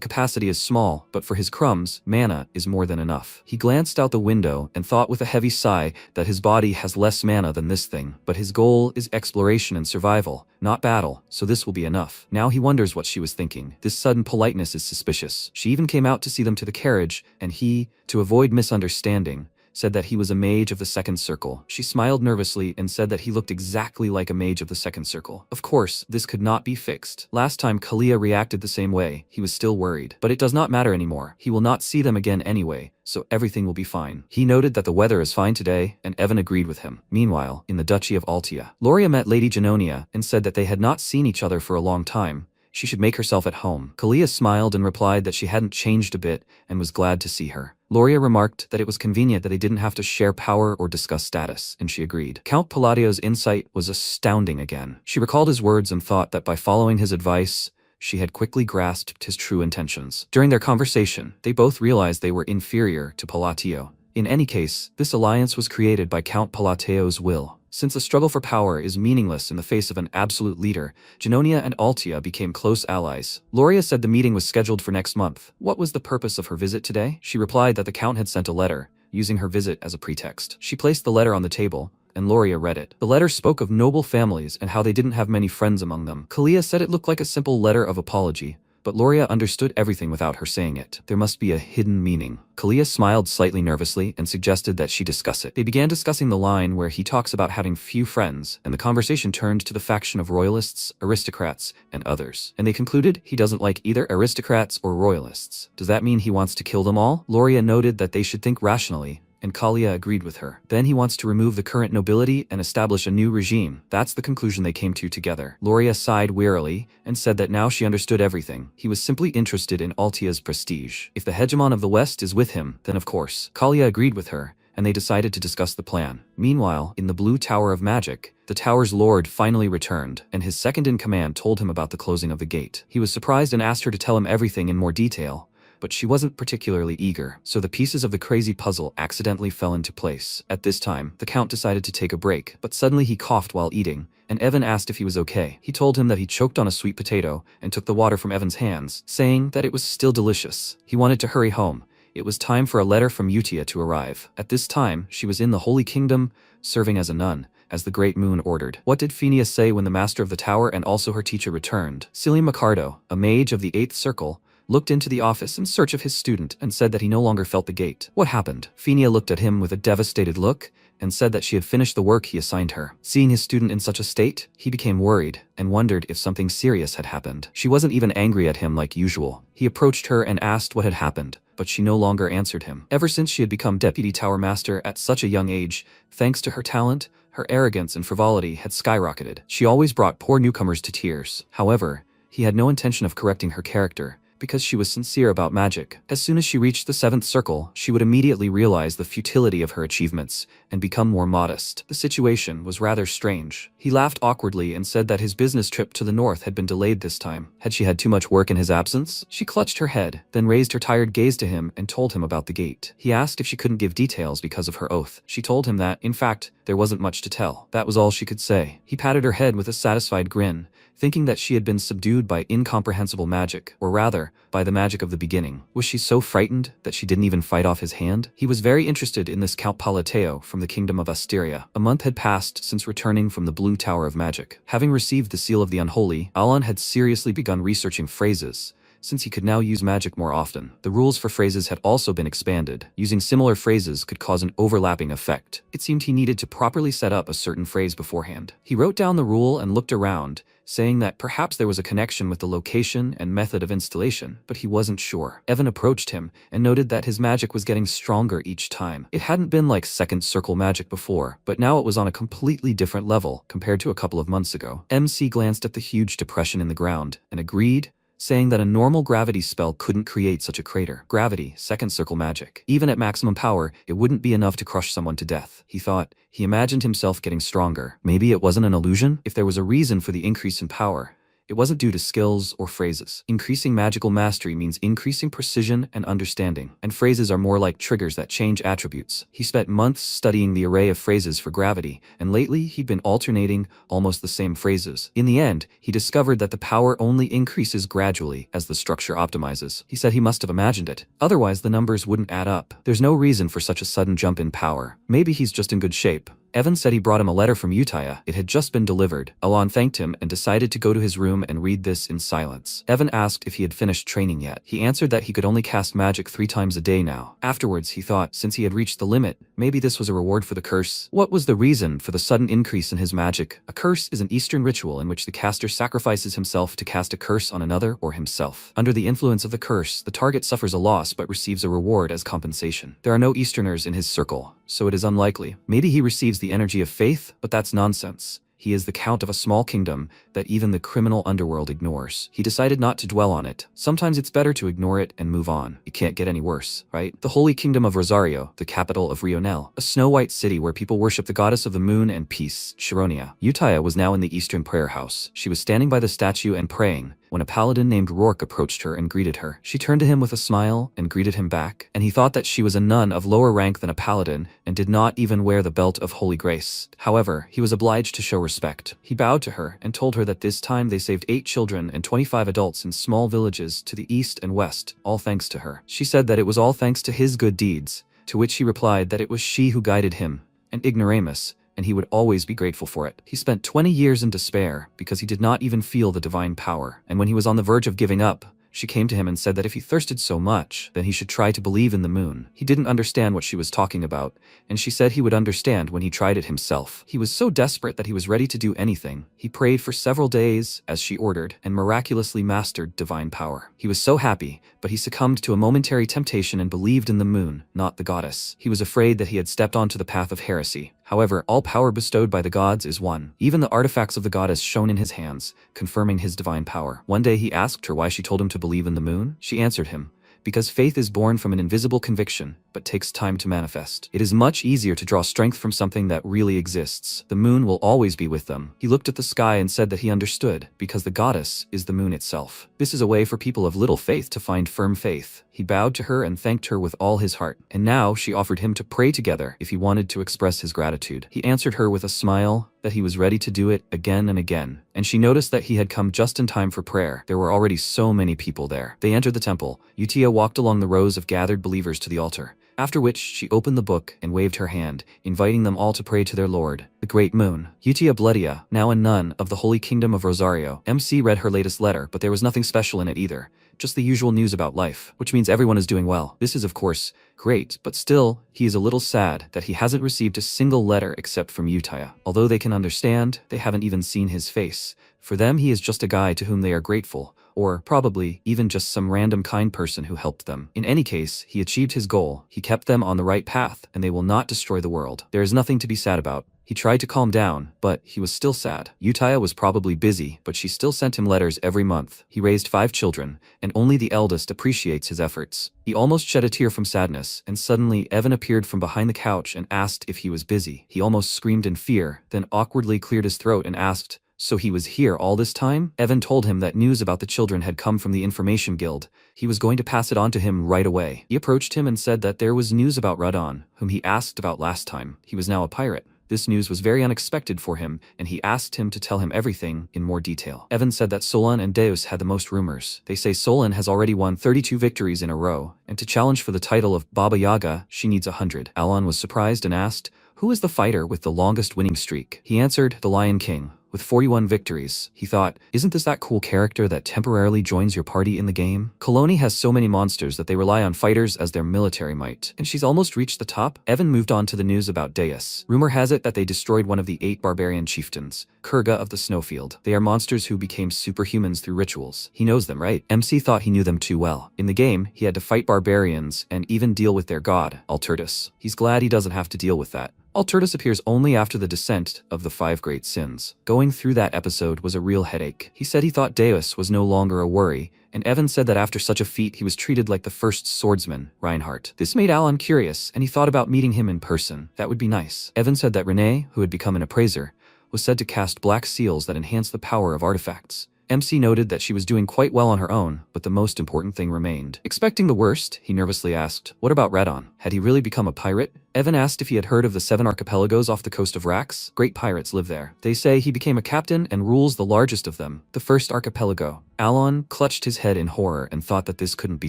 capacity is small, but for his crumbs, mana is more than enough. He glanced out the window and thought with a heavy sigh that his body has less mana than this thing, but his goal is exploration and survival, not battle, so this will be enough. Now he wonders what she was thinking. This sudden politeness is suspicious. She even came out to see them to the carriage, and he, to avoid misunderstanding, said that he was a mage of the 2nd circle. She smiled nervously and said that he looked exactly like a mage of the 2nd circle. Of course, this could not be fixed. Last time Kalia reacted the same way, he was still worried. But it does not matter anymore. He will not see them again anyway, so everything will be fine. He noted that the weather is fine today, and Evan agreed with him. Meanwhile, in the Duchy of Altia, Loria met Lady Genonia and said that they had not seen each other for a long time. She should make herself at home. Kalia smiled and replied that she hadn't changed a bit and was glad to see her. Loria remarked that it was convenient that they didn't have to share power or discuss status, and she agreed. Count Palladio's insight was astounding again. She recalled his words and thought that by following his advice, she had quickly grasped his true intentions. During their conversation, they both realized they were inferior to Pallatio. In any case, this alliance was created by Count Pallatio's will. Since the struggle for power is meaningless in the face of an absolute leader, Genonia and Altia became close allies. Loria said the meeting was scheduled for next month. What was the purpose of her visit today? She replied that the Count had sent a letter, using her visit as a pretext. She placed the letter on the table, and Loria read it. The letter spoke of noble families and how they didn't have many friends among them. Kalia said it looked like a simple letter of apology, but Loria understood everything without her saying it. There must be a hidden meaning. Kalia smiled slightly nervously and suggested that she discuss it. They began discussing the line where he talks about having few friends, and the conversation turned to the faction of royalists, aristocrats, and others. And they concluded he doesn't like either aristocrats or royalists. Does that mean he wants to kill them all? Loria noted that they should think rationally, and Kalia agreed with her. Then he wants to remove the current nobility and establish a new regime. That's the conclusion they came to together. Loria sighed wearily and said that now she understood everything. He was simply interested in Altia's prestige. If the hegemon of the West is with him, then of course. Kalia agreed with her and they decided to discuss the plan. Meanwhile, in the Blue Tower of Magic, the tower's lord finally returned, and his second-in-command told him about the closing of the gate. He was surprised and asked her to tell him everything in more detail, but she wasn't particularly eager, so the pieces of the crazy puzzle accidentally fell into place. At this time, the Count decided to take a break, but suddenly he coughed while eating, and Evan asked if he was okay. He told him that he choked on a sweet potato and took the water from Evan's hands, saying that it was still delicious. He wanted to hurry home. It was time for a letter from Utia to arrive. At this time, she was in the Holy Kingdom, serving as a nun, as the Great Moon ordered. What did Phineas say when the Master of the Tower and also her teacher returned? Cillian Micardo, a mage of the 8th Circle, looked into the office in search of his student and said that he no longer felt the gate. What happened? Phineas looked at him with a devastated look and said that she had finished the work he assigned her. Seeing his student in such a state, he became worried and wondered if something serious had happened. She wasn't even angry at him like usual. He approached her and asked what had happened, but she no longer answered him. Ever since she had become Deputy Tower Master at such a young age, thanks to her talent, her arrogance and frivolity had skyrocketed. She always brought poor newcomers to tears. However, he had no intention of correcting her character, because she was sincere about magic. As soon as she reached the 7th Circle, she would immediately realize the futility of her achievements and become more modest. The situation was rather strange. He laughed awkwardly and said that his business trip to the north had been delayed this time. Had she had too much work in his absence? She clutched her head, then raised her tired gaze to him and told him about the gate. He asked if she couldn't give details because of her oath. She told him that, in fact, there wasn't much to tell. That was all she could say. He patted her head with a satisfied grin, thinking that she had been subdued by incomprehensible magic, or rather, by the magic of the beginning. Was she so frightened that she didn't even fight off his hand? He was very interested in this Count Palateo from the Kingdom of Asteria. A month had passed since returning from the Blue Tower of Magic. Having received the Seal of the Unholy, Alan had seriously begun researching phrases, since he could now use magic more often. The rules for phrases had also been expanded. Using similar phrases could cause an overlapping effect. It seemed he needed to properly set up a certain phrase beforehand. He wrote down the rule and looked around, saying that perhaps there was a connection with the location and method of installation, but he wasn't sure. Evan approached him and noted that his magic was getting stronger each time. It hadn't been like 2nd Circle magic before, but now it was on a completely different level compared to a couple of months ago. MC glanced at the huge depression in the ground and agreed, saying that a normal gravity spell couldn't create such a crater. Gravity, 2nd Circle magic. Even at maximum power, it wouldn't be enough to crush someone to death. He thought. He imagined himself getting stronger. Maybe it wasn't an illusion? If there was a reason for the increase in power, it wasn't due to skills or phrases. Increasing magical mastery means increasing precision and understanding, and phrases are more like triggers that change attributes. He spent months studying the array of phrases for gravity, and lately he'd been alternating almost the same phrases. In the end, he discovered that the power only increases gradually as the structure optimizes. He said he must have imagined it, otherwise the numbers wouldn't add up. There's no reason for such a sudden jump in power. Maybe he's just in good shape. Evan said he brought him a letter from Utia. It had just been delivered. Alan thanked him and decided to go to his room and read this in silence. Evan asked if he had finished training yet. He answered that he could only cast magic 3 times a day now. Afterwards, he thought, since he had reached the limit, maybe this was a reward for the curse. What was the reason for the sudden increase in his magic? A curse is an Eastern ritual in which the caster sacrifices himself to cast a curse on another or himself. Under the influence of the curse, the target suffers a loss but receives a reward as compensation. There are no Easterners in his circle, so it is unlikely. Maybe he receives the energy of faith, but that's nonsense. He is the count of a small kingdom that even the criminal underworld ignores. He decided not to dwell on it. Sometimes it's better to ignore it and move on. It can't get any worse, right? The Holy Kingdom of Rosario, the capital of Rionel, a snow-white city where people worship the goddess of the moon and peace, Chironia. Utia was now in the Eastern prayer house. She was standing by the statue and praying, when a paladin named Rourke approached her and greeted her. She turned to him with a smile and greeted him back, and he thought that she was a nun of lower rank than a paladin and did not even wear the belt of holy grace. However, he was obliged to show respect. He bowed to her and told her that this time they saved 8 children and 25 adults in small villages to the east and west, all thanks to her. She said that it was all thanks to his good deeds, to which he replied that it was she who guided him, an ignoramus, and he would always be grateful for it. He spent 20 years in despair because he did not even feel the divine power, and when he was on the verge of giving up, she came to him and said that if he thirsted so much, then he should try to believe in the moon. He didn't understand what she was talking about, and she said he would understand when he tried it himself. He was so desperate that he was ready to do anything. He prayed for several days, as she ordered, and miraculously mastered divine power. He was so happy, but he succumbed to a momentary temptation and believed in the moon, not the goddess. He was afraid that he had stepped onto the path of heresy. However, all power bestowed by the gods is one. Even the artifacts of the goddess shone in his hands, confirming his divine power. One day he asked her why she told him to believe in the moon. She answered him, because faith is born from an invisible conviction, but takes time to manifest. It is much easier to draw strength from something that really exists. The moon will always be with them. He looked at the sky and said that he understood, because the goddess is the moon itself. This is a way for people of little faith to find firm faith. He bowed to her and thanked her with all his heart, and now she offered him to pray together if he wanted to express his gratitude. He answered her with a smile that he was ready to do it again and again, and she noticed that he had come just in time for prayer. There were already so many people there. They entered the temple. Utia walked along the rows of gathered believers to the altar, after which she opened the book and waved her hand, inviting them all to pray to their lord, the great moon. Utia Bledia, now a nun of the Holy Kingdom of Rosario. MC read her latest letter, but there was nothing special in it either. Just the usual news about life, which means everyone is doing well. This is of course great, but still, he is a little sad that he hasn't received a single letter except from Utia. Although they can understand, they haven't even seen his face. For them, he is just a guy to whom they are grateful, or probably even just some random kind person who helped them. In any case, he achieved his goal. He kept them on the right path, and they will not destroy the world. There is nothing to be sad about. He tried to calm down, but he was still sad. Utia was probably busy, but she still sent him letters every month. He raised 5 children, and only the eldest appreciates his efforts. He almost shed a tear from sadness, and suddenly Evan appeared from behind the couch and asked if he was busy. He almost screamed in fear, then awkwardly cleared his throat and asked, "So he was here all this time?" Evan told him that news about the children had come from the Information Guild. He was going to pass it on to him right away. He approached him and said that there was news about Radon, whom he asked about last time. He was now a pirate. This news was very unexpected for him, and he asked him to tell him everything in more detail. Evan said that Solon and Deus had the most rumors. They say Solon has already won 32 victories in a row, and to challenge for the title of Baba Yaga, she needs 100. Alon was surprised and asked, "Who is the fighter with the longest winning streak?" He answered, "The Lion King, with 41 victories." He thought, isn't this that cool character that temporarily joins your party in the game? Coloni has so many monsters that they rely on fighters as their military might, and she's almost reached the top. Evan moved on to the news about Deus. Rumor has it that they destroyed one of the 8 barbarian chieftains, Kurga of the Snowfield. They are monsters who became superhumans through rituals. He knows them, right? MC thought he knew them too well. In the game, he had to fight barbarians and even deal with their god, Alturtus. He's glad he doesn't have to deal with that. Alturtus appears only after the descent of the 5 great sins. Going through that episode was a real headache. He said he thought Deus was no longer a worry, and Evan said that after such a feat he was treated like the first swordsman, Reinhardt. This made Alan curious, and he thought about meeting him in person. That would be nice. Evan said that Renee, who had become an appraiser, was said to cast black seals that enhance the power of artifacts. MC noted that she was doing quite well on her own, but the most important thing remained. Expecting the worst, he nervously asked, what about Radon? Had he really become a pirate? Evan asked if he had heard of the 7 archipelagos off the coast of Rax. Great pirates live there. They say he became a captain and rules the largest of them, the first archipelago. Alon clutched his head in horror and thought that this couldn't be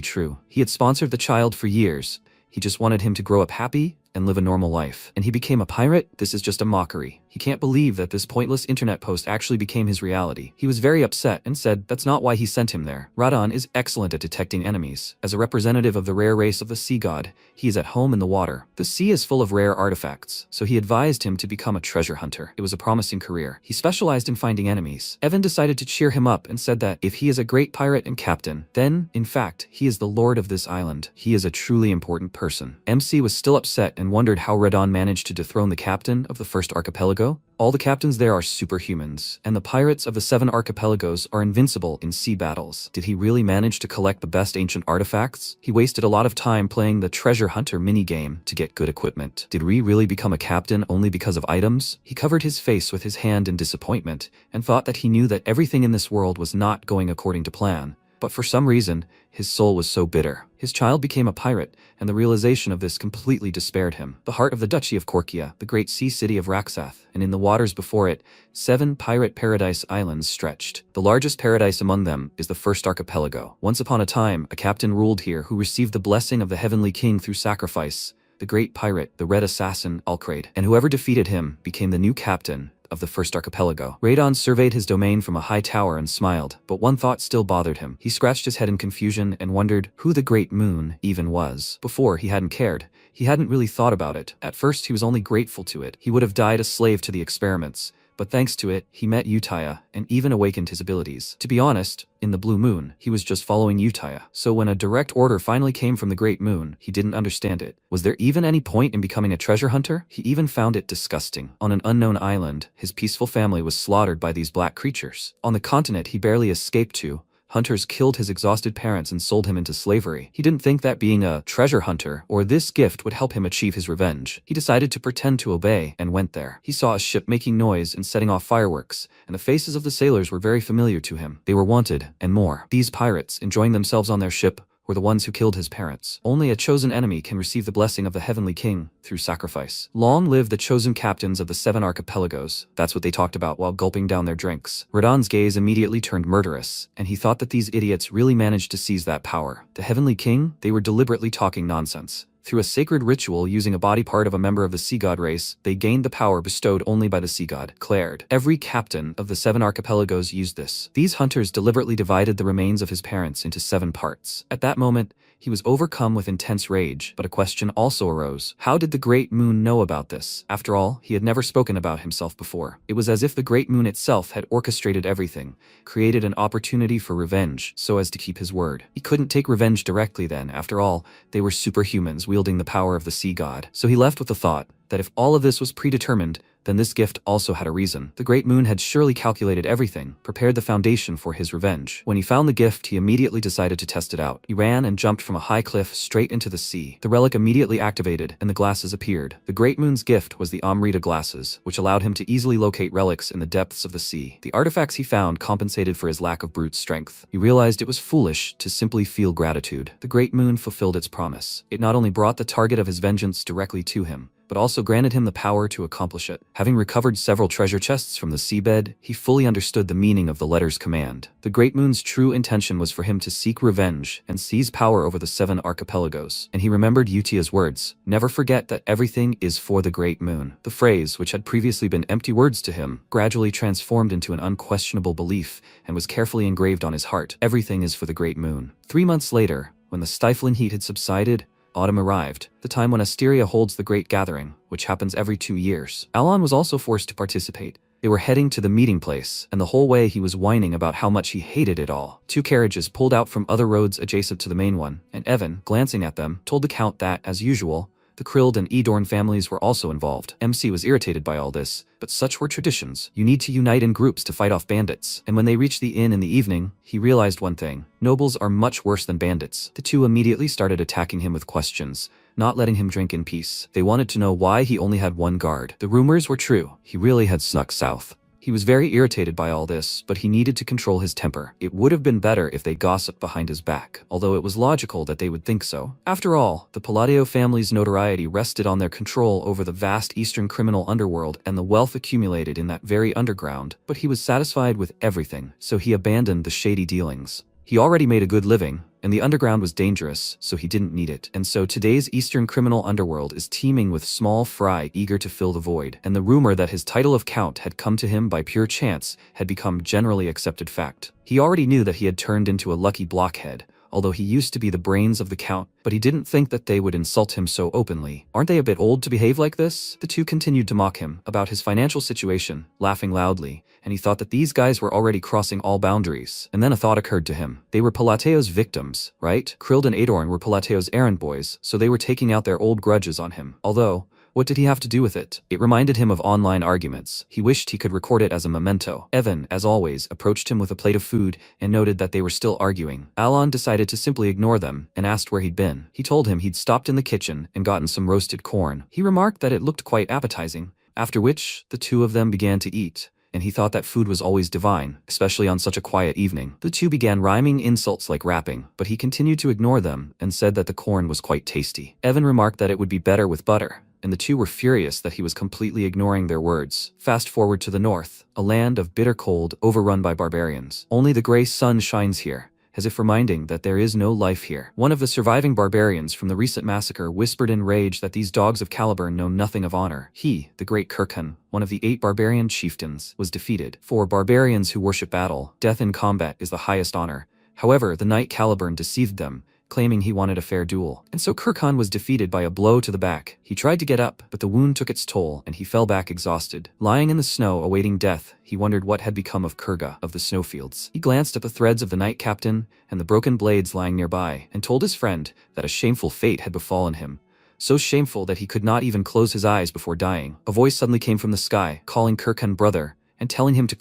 true. He had sponsored the child for years. He just wanted him to grow up happy and live a normal life. And he became a pirate? This is just a mockery. He can't believe that this pointless internet post actually became his reality. He was very upset and said that's not why he sent him there. Radon is excellent at detecting enemies. As a representative of the rare race of the sea god, he is at home in the water. The sea is full of rare artifacts, so he advised him to become a treasure hunter. It was a promising career. He specialized in finding enemies. Evan decided to cheer him up and said that if he is a great pirate and captain, then, in fact, he is the lord of this island. He is a truly important person. MC was still upset and wondered how Radon managed to dethrone the captain of the first archipelago. All the captains there are superhumans, and the pirates of the 7 archipelagos are invincible in sea battles. Did he really manage to collect the best ancient artifacts? He wasted a lot of time playing the treasure hunter minigame to get good equipment. Did Ree really become a captain only because of items? He covered his face with his hand in disappointment, and thought that he knew that everything in this world was not going according to plan. But for some reason, his soul was so bitter. His child became a pirate, and the realization of this completely despaired him. The heart of the Duchy of Korkia, the great sea city of Raxath, and in the waters before it, 7 pirate paradise islands stretched. The largest paradise among them is the first archipelago. Once upon a time, a captain ruled here who received the blessing of the heavenly king through sacrifice, the great pirate, the red assassin, Alcraid, and whoever defeated him became the new captain of the first archipelago. Radon surveyed his domain from a high tower and smiled, but one thought still bothered him. He scratched his head in confusion and wondered who the Great Moon even was. Before, he hadn't cared. He hadn't really thought about it. At first, he was only grateful to it. He would have died a slave to the experiments, but thanks to it, he met Utia and even awakened his abilities. To be honest, in the Blue Moon, he was just following Utia. So when a direct order finally came from the Great Moon, he didn't understand it. Was there even any point in becoming a treasure hunter? He even found it disgusting. On an unknown island, his peaceful family was slaughtered by these black creatures. On the continent he barely escaped to, hunters killed his exhausted parents and sold him into slavery. He didn't think that being a treasure hunter or this gift would help him achieve his revenge. He decided to pretend to obey and went there. He saw a ship making noise and setting off fireworks, and the faces of the sailors were very familiar to him. They were wanted, and more. These pirates, enjoying themselves on their ship, were the ones who killed his parents. Only a chosen enemy can receive the blessing of the Heavenly King through sacrifice. Long live the chosen captains of the 7 archipelagos. That's what they talked about while gulping down their drinks. Radon's gaze immediately turned murderous, and he thought that these idiots really managed to seize that power. The Heavenly King? They were deliberately talking nonsense. Through a sacred ritual using a body part of a member of the sea god race, they gained the power bestowed only by the sea god, declared. Every captain of the 7 archipelagos used this. These hunters deliberately divided the remains of his parents into 7 parts. At that moment, he was overcome with intense rage, but a question also arose. How did the Great Moon know about this? After all, he had never spoken about himself before. It was as if the Great Moon itself had orchestrated everything, created an opportunity for revenge so as to keep his word. He couldn't take revenge directly then. After all, they were superhumans wielding the power of the sea god. So he left with the thought that if all of this was predetermined, then this gift also had a reason. The Great Moon had surely calculated everything, prepared the foundation for his revenge. When he found the gift, he immediately decided to test it out. He ran and jumped from a high cliff straight into the sea. The relic immediately activated, and the glasses appeared. The Great Moon's gift was the Amrita glasses, which allowed him to easily locate relics in the depths of the sea. The artifacts he found compensated for his lack of brute strength. He realized it was foolish to simply feel gratitude. The Great Moon fulfilled its promise. It not only brought the target of his vengeance directly to him, but also granted him the power to accomplish it. Having recovered several treasure chests from the seabed, he fully understood the meaning of the letter's command. The Great Moon's true intention was for him to seek revenge and seize power over the 7 archipelagos. And he remembered Utia's words, "Never forget that everything is for the Great Moon." The phrase, which had previously been empty words to him, gradually transformed into an unquestionable belief and was carefully engraved on his heart. Everything is for the Great Moon. 3 months later, when the stifling heat had subsided, autumn arrived, the time when Asteria holds the Great Gathering, which happens every 2 years. Alon was also forced to participate. They were heading to the meeting place, and the whole way he was whining about how much he hated it all. 2 carriages pulled out from other roads adjacent to the main one, and Evan, glancing at them, told the Count that, as usual, the Krild and Edorn families were also involved. MC was irritated by all this, but such were traditions. You need to unite in groups to fight off bandits. And when they reached the inn in the evening, he realized one thing. Nobles are much worse than bandits. The 2 immediately started attacking him with questions, not letting him drink in peace. They wanted to know why he only had 1 guard. The rumors were true. He really had snuck south. He was very irritated by all this, but he needed to control his temper. It would have been better if they gossiped behind his back, although it was logical that they would think so. After all, the Palladio family's notoriety rested on their control over the vast eastern criminal underworld and the wealth accumulated in that very underground, but he was satisfied with everything, so he abandoned the shady dealings. He already made a good living, and the underground was dangerous, so he didn't need it. And so today's eastern criminal underworld is teeming with small fry eager to fill the void, and the rumor that his title of Count had come to him by pure chance had become generally accepted fact. He already knew that he had turned into a lucky blockhead, although he used to be the brains of the Count, but he didn't think that they would insult him so openly. Aren't they a bit old to behave like this? The 2 continued to mock him about his financial situation, laughing loudly, and he thought that these guys were already crossing all boundaries. And then a thought occurred to him. They were Palateo's victims, right? Krild and Adorn were Palateo's errand boys, so they were taking out their old grudges on him. Although, what did he have to do with it? It reminded him of online arguments. He wished he could record it as a memento. Evan, as always, approached him with a plate of food and noted that they were still arguing. Alon decided to simply ignore them and asked where he'd been. He told him he'd stopped in the kitchen and gotten some roasted corn. He remarked that it looked quite appetizing, after which the 2 of them began to eat, and he thought that food was always divine, especially on such a quiet evening. The 2 began rhyming insults like rapping, but he continued to ignore them and said that the corn was quite tasty. Evan remarked that it would be better with butter, and the 2 were furious that he was completely ignoring their words. Fast forward to the north, a land of bitter cold overrun by barbarians. Only the gray sun shines here, as if reminding that there is no life here. One of the surviving barbarians from the recent massacre whispered in rage that these dogs of Caliburn know nothing of honor. He, the great Kirkhan, one of the 8 barbarian chieftains, was defeated. For barbarians who worship battle, death in combat is the highest honor. However, the knight Caliburn deceived them, claiming he wanted a fair duel. And so Kirkhan was defeated by a blow to the back. He tried to get up, but the wound took its toll, and he fell back exhausted. Lying in the snow awaiting death, he wondered what had become of Kurga of the snowfields. He glanced at the threads of the knight captain and the broken blades lying nearby, and told his friend that a shameful fate had befallen him. So shameful that he could not even close his eyes before dying. A voice suddenly came from the sky, calling Kirkhan brother, and telling him, to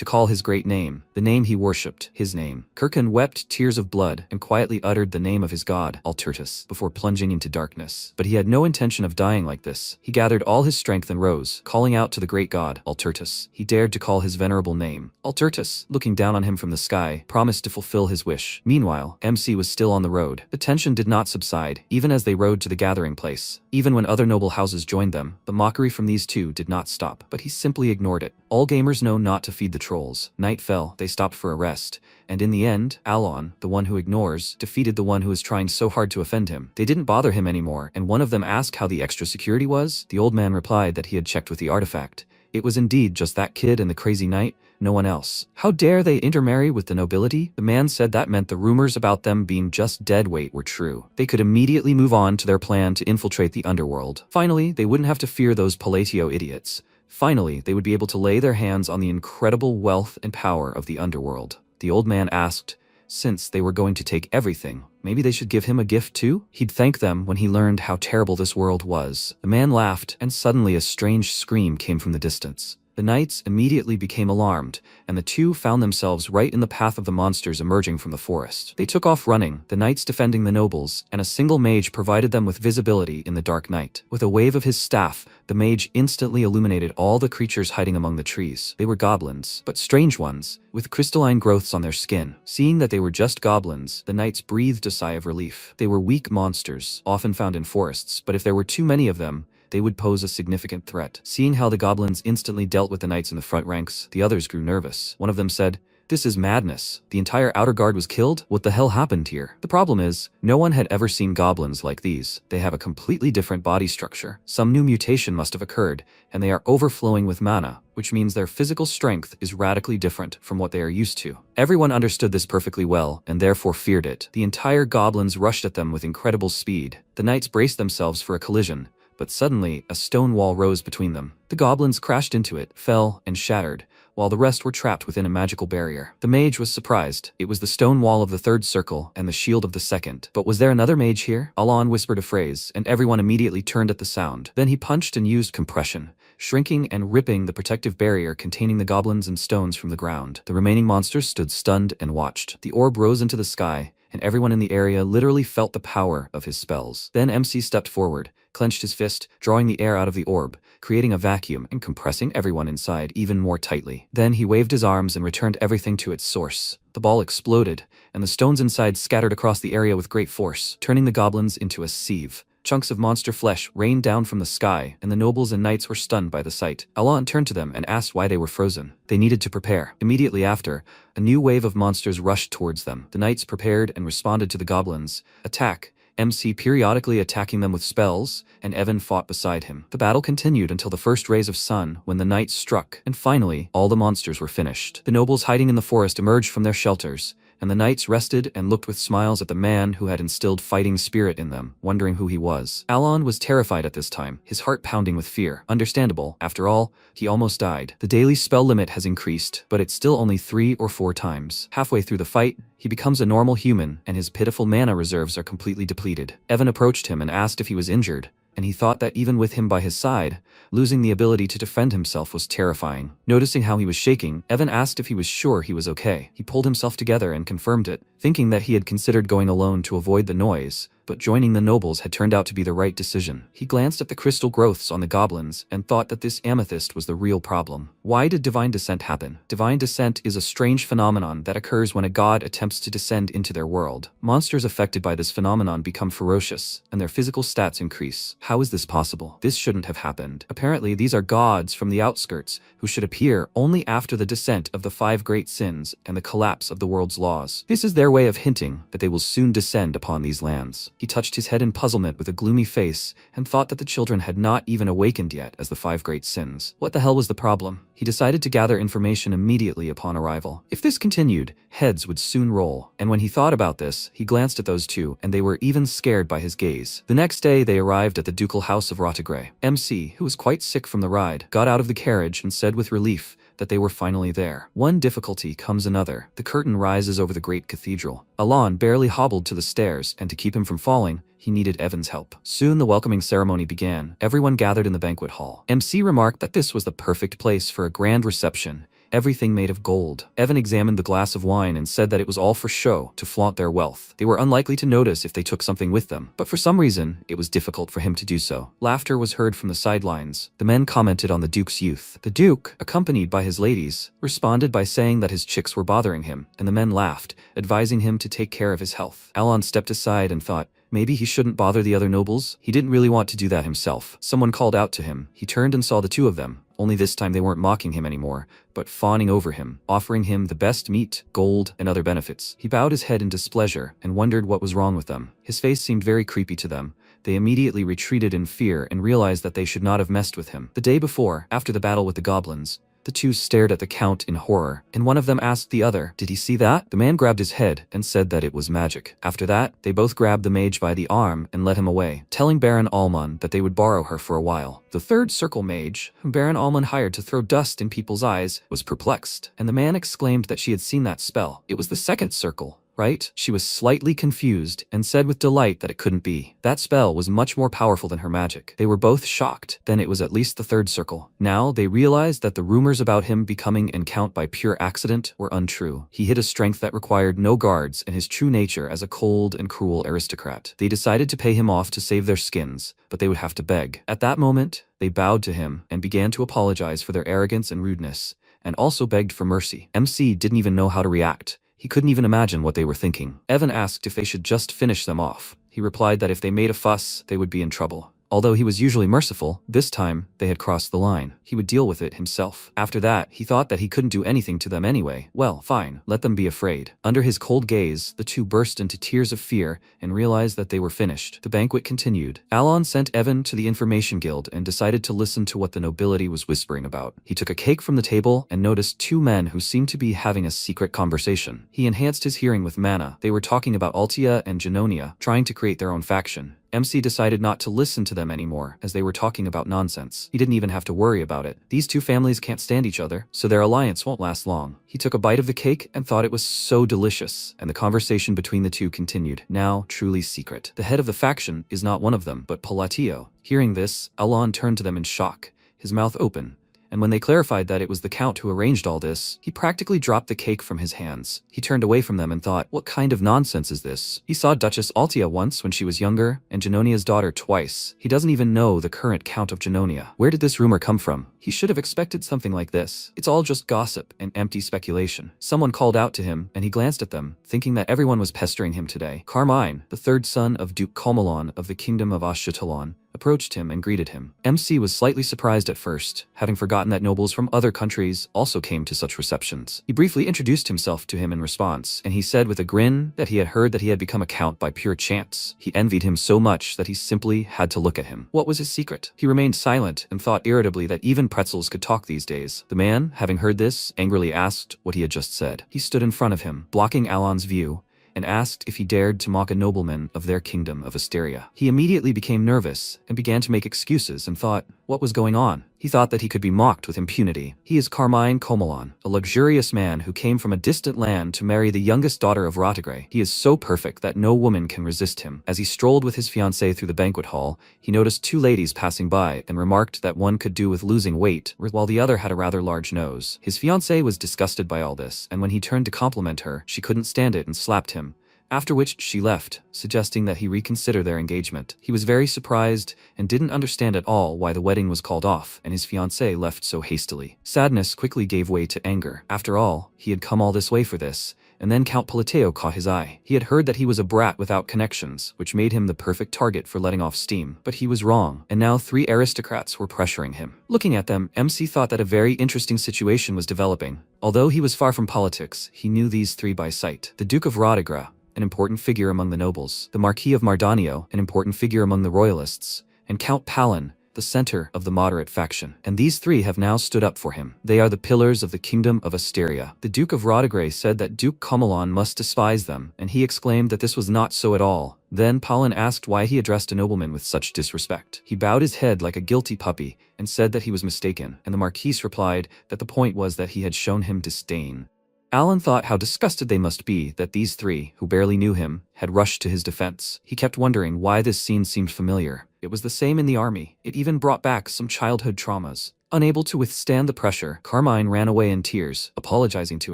call his great name, the name he worshipped, his name. Kirkan wept tears of blood and quietly uttered the name of his god, Altertus, before plunging into darkness. But he had no intention of dying like this. He gathered all his strength and rose, calling out to the great god, Altertus. He dared to call his venerable name. Altertus, looking down on him from the sky, promised to fulfill his wish. Meanwhile, MC was still on the road. The tension did not subside, even as they rode to the gathering place. Even when other noble houses joined them, the mockery from these two did not stop, but he simply ignored it. All gamers know not to feed the trolls. Night fell, they stopped for a rest. And in the end, Alon, the one who ignores, defeated the one who is trying so hard to offend him. They didn't bother him anymore, and one of them asked how the extra security was. The old man replied that he had checked with the artifact. It was indeed just that kid and the crazy knight, no one else. How dare they intermarry with the nobility? The man said that meant the rumors about them being just dead weight were true. They could immediately move on to their plan to infiltrate the underworld. Finally, they wouldn't have to fear those Palatio idiots. Finally, they would be able to lay their hands on the incredible wealth and power of the underworld. The old man asked, since they were going to take everything, maybe they should give him a gift too? He'd thank them when he learned how terrible this world was. The man laughed, and suddenly a strange scream came from the distance. The knights immediately became alarmed, and the two found themselves right in the path of the monsters emerging from the forest. They took off running, the knights defending the nobles, and a single mage provided them with visibility in the dark night. With a wave of his staff, the mage instantly illuminated all the creatures hiding among the trees. They were goblins, but strange ones, with crystalline growths on their skin. Seeing that they were just goblins, the knights breathed a sigh of relief. They were weak monsters, often found in forests, but if there were too many of them, they would pose a significant threat. Seeing how the goblins instantly dealt with the knights in the front ranks, the others grew nervous. One of them said, "This is madness. The entire outer guard was killed? What the hell happened here?" The problem is, no one had ever seen goblins like these. They have a completely different body structure. Some new mutation must have occurred, and they are overflowing with mana, which means their physical strength is radically different from what they are used to. Everyone understood this perfectly well, and therefore feared it. The entire goblins rushed at them with incredible speed. The knights braced themselves for a collision, but suddenly, a stone wall rose between them. The goblins crashed into it, fell, and shattered, while the rest were trapped within a magical barrier. The mage was surprised. It was the stone wall of the third circle and the shield of the second. But was there another mage here? Alon whispered a phrase, and everyone immediately turned at the sound. Then he punched and used compression, shrinking and ripping the protective barrier containing the goblins and stones from the ground. The remaining monsters stood stunned and watched. The orb rose into the sky, and everyone in the area literally felt the power of his spells. Then MC stepped forward, clenched his fist, drawing the air out of the orb, creating a vacuum and compressing everyone inside even more tightly. Then he waved his arms and returned everything to its source. The ball exploded, and the stones inside scattered across the area with great force, turning the goblins into a sieve. Chunks of monster flesh rained down from the sky, and the nobles and knights were stunned by the sight. Alon turned to them and asked why they were frozen. They needed to prepare. Immediately after, a new wave of monsters rushed towards them. The knights prepared and responded to the goblins' attack, MC periodically attacking them with spells, and Evan fought beside him. The battle continued until the first rays of sun, when the knights struck, and finally, all the monsters were finished. The nobles hiding in the forest emerged from their shelters, and the knights rested and looked with smiles at the man who had instilled fighting spirit in them, wondering who he was. Alon was terrified at this time, his heart pounding with fear. Understandable, after all, he almost died. The daily spell limit has increased, but it's still only 3 or 4 times. Halfway through the fight, he becomes a normal human, and his pitiful mana reserves are completely depleted. Evan approached him and asked if he was injured, and he thought that even with him by his side, losing the ability to defend himself was terrifying. Noticing how he was shaking, Evan asked if he was sure he was okay. He pulled himself together and confirmed it, thinking that he had considered going alone to avoid the noise, but joining the nobles had turned out to be the right decision. He glanced at the crystal growths on the goblins and thought that this amethyst was the real problem. Why did divine descent happen? Divine descent is a strange phenomenon that occurs when a god attempts to descend into their world. Monsters affected by this phenomenon become ferocious, and their physical stats increase. How is this possible? This shouldn't have happened. Apparently, these are gods from the outskirts who should appear only after the descent of the 5 great sins and the collapse of the world's laws. This is their way of hinting that they will soon descend upon these lands. He touched his head in puzzlement with a gloomy face and thought that the children had not even awakened yet as the 5 great sins. What the hell was the problem? He decided to gather information immediately upon arrival. If this continued, heads would soon roll. And when he thought about this, he glanced at those two, and they were even scared by his gaze. The next day, they arrived at the ducal house of Rotagray. MC, who was quite sick from the ride, got out of the carriage and said with relief that they were finally there. One difficulty comes another. The curtain rises over the great cathedral. Alon barely hobbled to the stairs, and to keep him from falling, he needed Evan's help. Soon the welcoming ceremony began. Everyone gathered in the banquet hall. MC remarked that this was the perfect place for a grand reception. Everything made of gold. Evan examined the glass of wine and said that it was all for show, to flaunt their wealth. They were unlikely to notice if they took something with them, but for some reason, it was difficult for him to do so. Laughter was heard from the sidelines. The men commented on the Duke's youth. The Duke, accompanied by his ladies, responded by saying that his chicks were bothering him, and the men laughed, advising him to take care of his health. Alon stepped aside and thought, maybe he shouldn't bother the other nobles? He didn't really want to do that himself. Someone called out to him. He turned and saw the two of them. Only this time they weren't mocking him anymore, but fawning over him, offering him the best meat, gold, and other benefits. He bowed his head in displeasure and wondered what was wrong with them. His face seemed very creepy to them. They immediately retreated in fear and realized that they should not have messed with him. The day before, after the battle with the goblins, the two stared at the Count in horror, and one of them asked the other, "Did he see that?" The man grabbed his head and said that it was magic. After that, they both grabbed the mage by the arm and led him away, telling Baron Almon that they would borrow her for a while. The third circle mage, whom Baron Almon hired to throw dust in people's eyes, was perplexed, and the man exclaimed that she had seen that spell. It was the second circle, right? She was slightly confused and said with delight that it couldn't be. That spell was much more powerful than her magic. They were both shocked. Then it was at least the third circle. Now they realized that the rumors about him becoming an Count by pure accident were untrue. He hid a strength that required no guards and his true nature as a cold and cruel aristocrat. They decided to pay him off to save their skins, but they would have to beg. At that moment, they bowed to him and began to apologize for their arrogance and rudeness, and also begged for mercy. MC didn't even know how to react. He couldn't even imagine what they were thinking. Evan asked if they should just finish them off. He replied that if they made a fuss, they would be in trouble. Although he was usually merciful, this time they had crossed the line. He would deal with it himself. After that, he thought that he couldn't do anything to them anyway. Well, fine, let them be afraid. Under his cold gaze, the two burst into tears of fear and realized that they were finished. The banquet continued. Alon sent Evan to the Information Guild and decided to listen to what the nobility was whispering about. He took a cake from the table and noticed two men who seemed to be having a secret conversation. He enhanced his hearing with mana. They were talking about Altia and Genonia, trying to create their own faction. MC decided not to listen to them anymore, as they were talking about nonsense. He didn't even have to worry about it. These two families can't stand each other, so their alliance won't last long. He took a bite of the cake and thought it was so delicious, and the conversation between the two continued, now truly secret. The head of the faction is not one of them, but Palatio. Hearing this, Alon turned to them in shock, his mouth open. And when they clarified that it was the Count who arranged all this, he practically dropped the cake from his hands. He turned away from them and thought, what kind of nonsense is this? He saw Duchess Altia once when she was younger, and Genonia's daughter twice. He doesn't even know the current Count of Genonia. Where did this rumor come from? He should have expected something like this. It's all just gossip and empty speculation. Someone called out to him, and he glanced at them, thinking that everyone was pestering him today. Carmine, the third son of Duke Comalon of the Kingdom of Ashutalon, approached him and greeted him. MC was slightly surprised at first, having forgotten that nobles from other countries also came to such receptions. He briefly introduced himself to him in response, and he said with a grin that he had heard that he had become a count by pure chance. He envied him so much that he simply had to look at him. What was his secret? He remained silent and thought irritably that even pretzels could talk these days. The man, having heard this, angrily asked what he had just said. He stood in front of him, blocking Alon's view, and asked if he dared to mock a nobleman of their kingdom of Asteria. He immediately became nervous and began to make excuses and thought, what was going on? He thought that he could be mocked with impunity. He is Carmine Comalon, a luxurious man who came from a distant land to marry the youngest daughter of Rottigray. He is so perfect that no woman can resist him. As he strolled with his fiancée through the banquet hall, he noticed two ladies passing by and remarked that one could do with losing weight, while the other had a rather large nose. His fiancée was disgusted by all this, and when he turned to compliment her, she couldn't stand it and slapped him. After which she left, suggesting that he reconsider their engagement. He was very surprised and didn't understand at all why the wedding was called off and his fiancée left so hastily. Sadness quickly gave way to anger. After all, he had come all this way for this. And then Count Palateo caught his eye. He had heard that he was a brat without connections, which made him the perfect target for letting off steam. But he was wrong, and now three aristocrats were pressuring him. Looking at them, MC thought that a very interesting situation was developing. Although he was far from politics, he knew these three by sight. The Duke of Rodigra, an important figure among the nobles, the Marquis of Mardanio, an important figure among the royalists, and Count Palin, the center of the moderate faction. And these three have now stood up for him. They are the pillars of the kingdom of Asteria. The Duke of Rottigray said that Duke Comalon must despise them, and he exclaimed that this was not so at all, Then Palin asked why he addressed a nobleman with such disrespect. He bowed his head like a guilty puppy and said that he was mistaken, and the Marquise replied that the point was that he had shown him disdain. Alan thought how disgusted they must be that these three, who barely knew him, had rushed to his defense. He kept wondering why this scene seemed familiar. It was the same in the army. It even brought back some childhood traumas. Unable to withstand the pressure, Carmine ran away in tears, apologizing to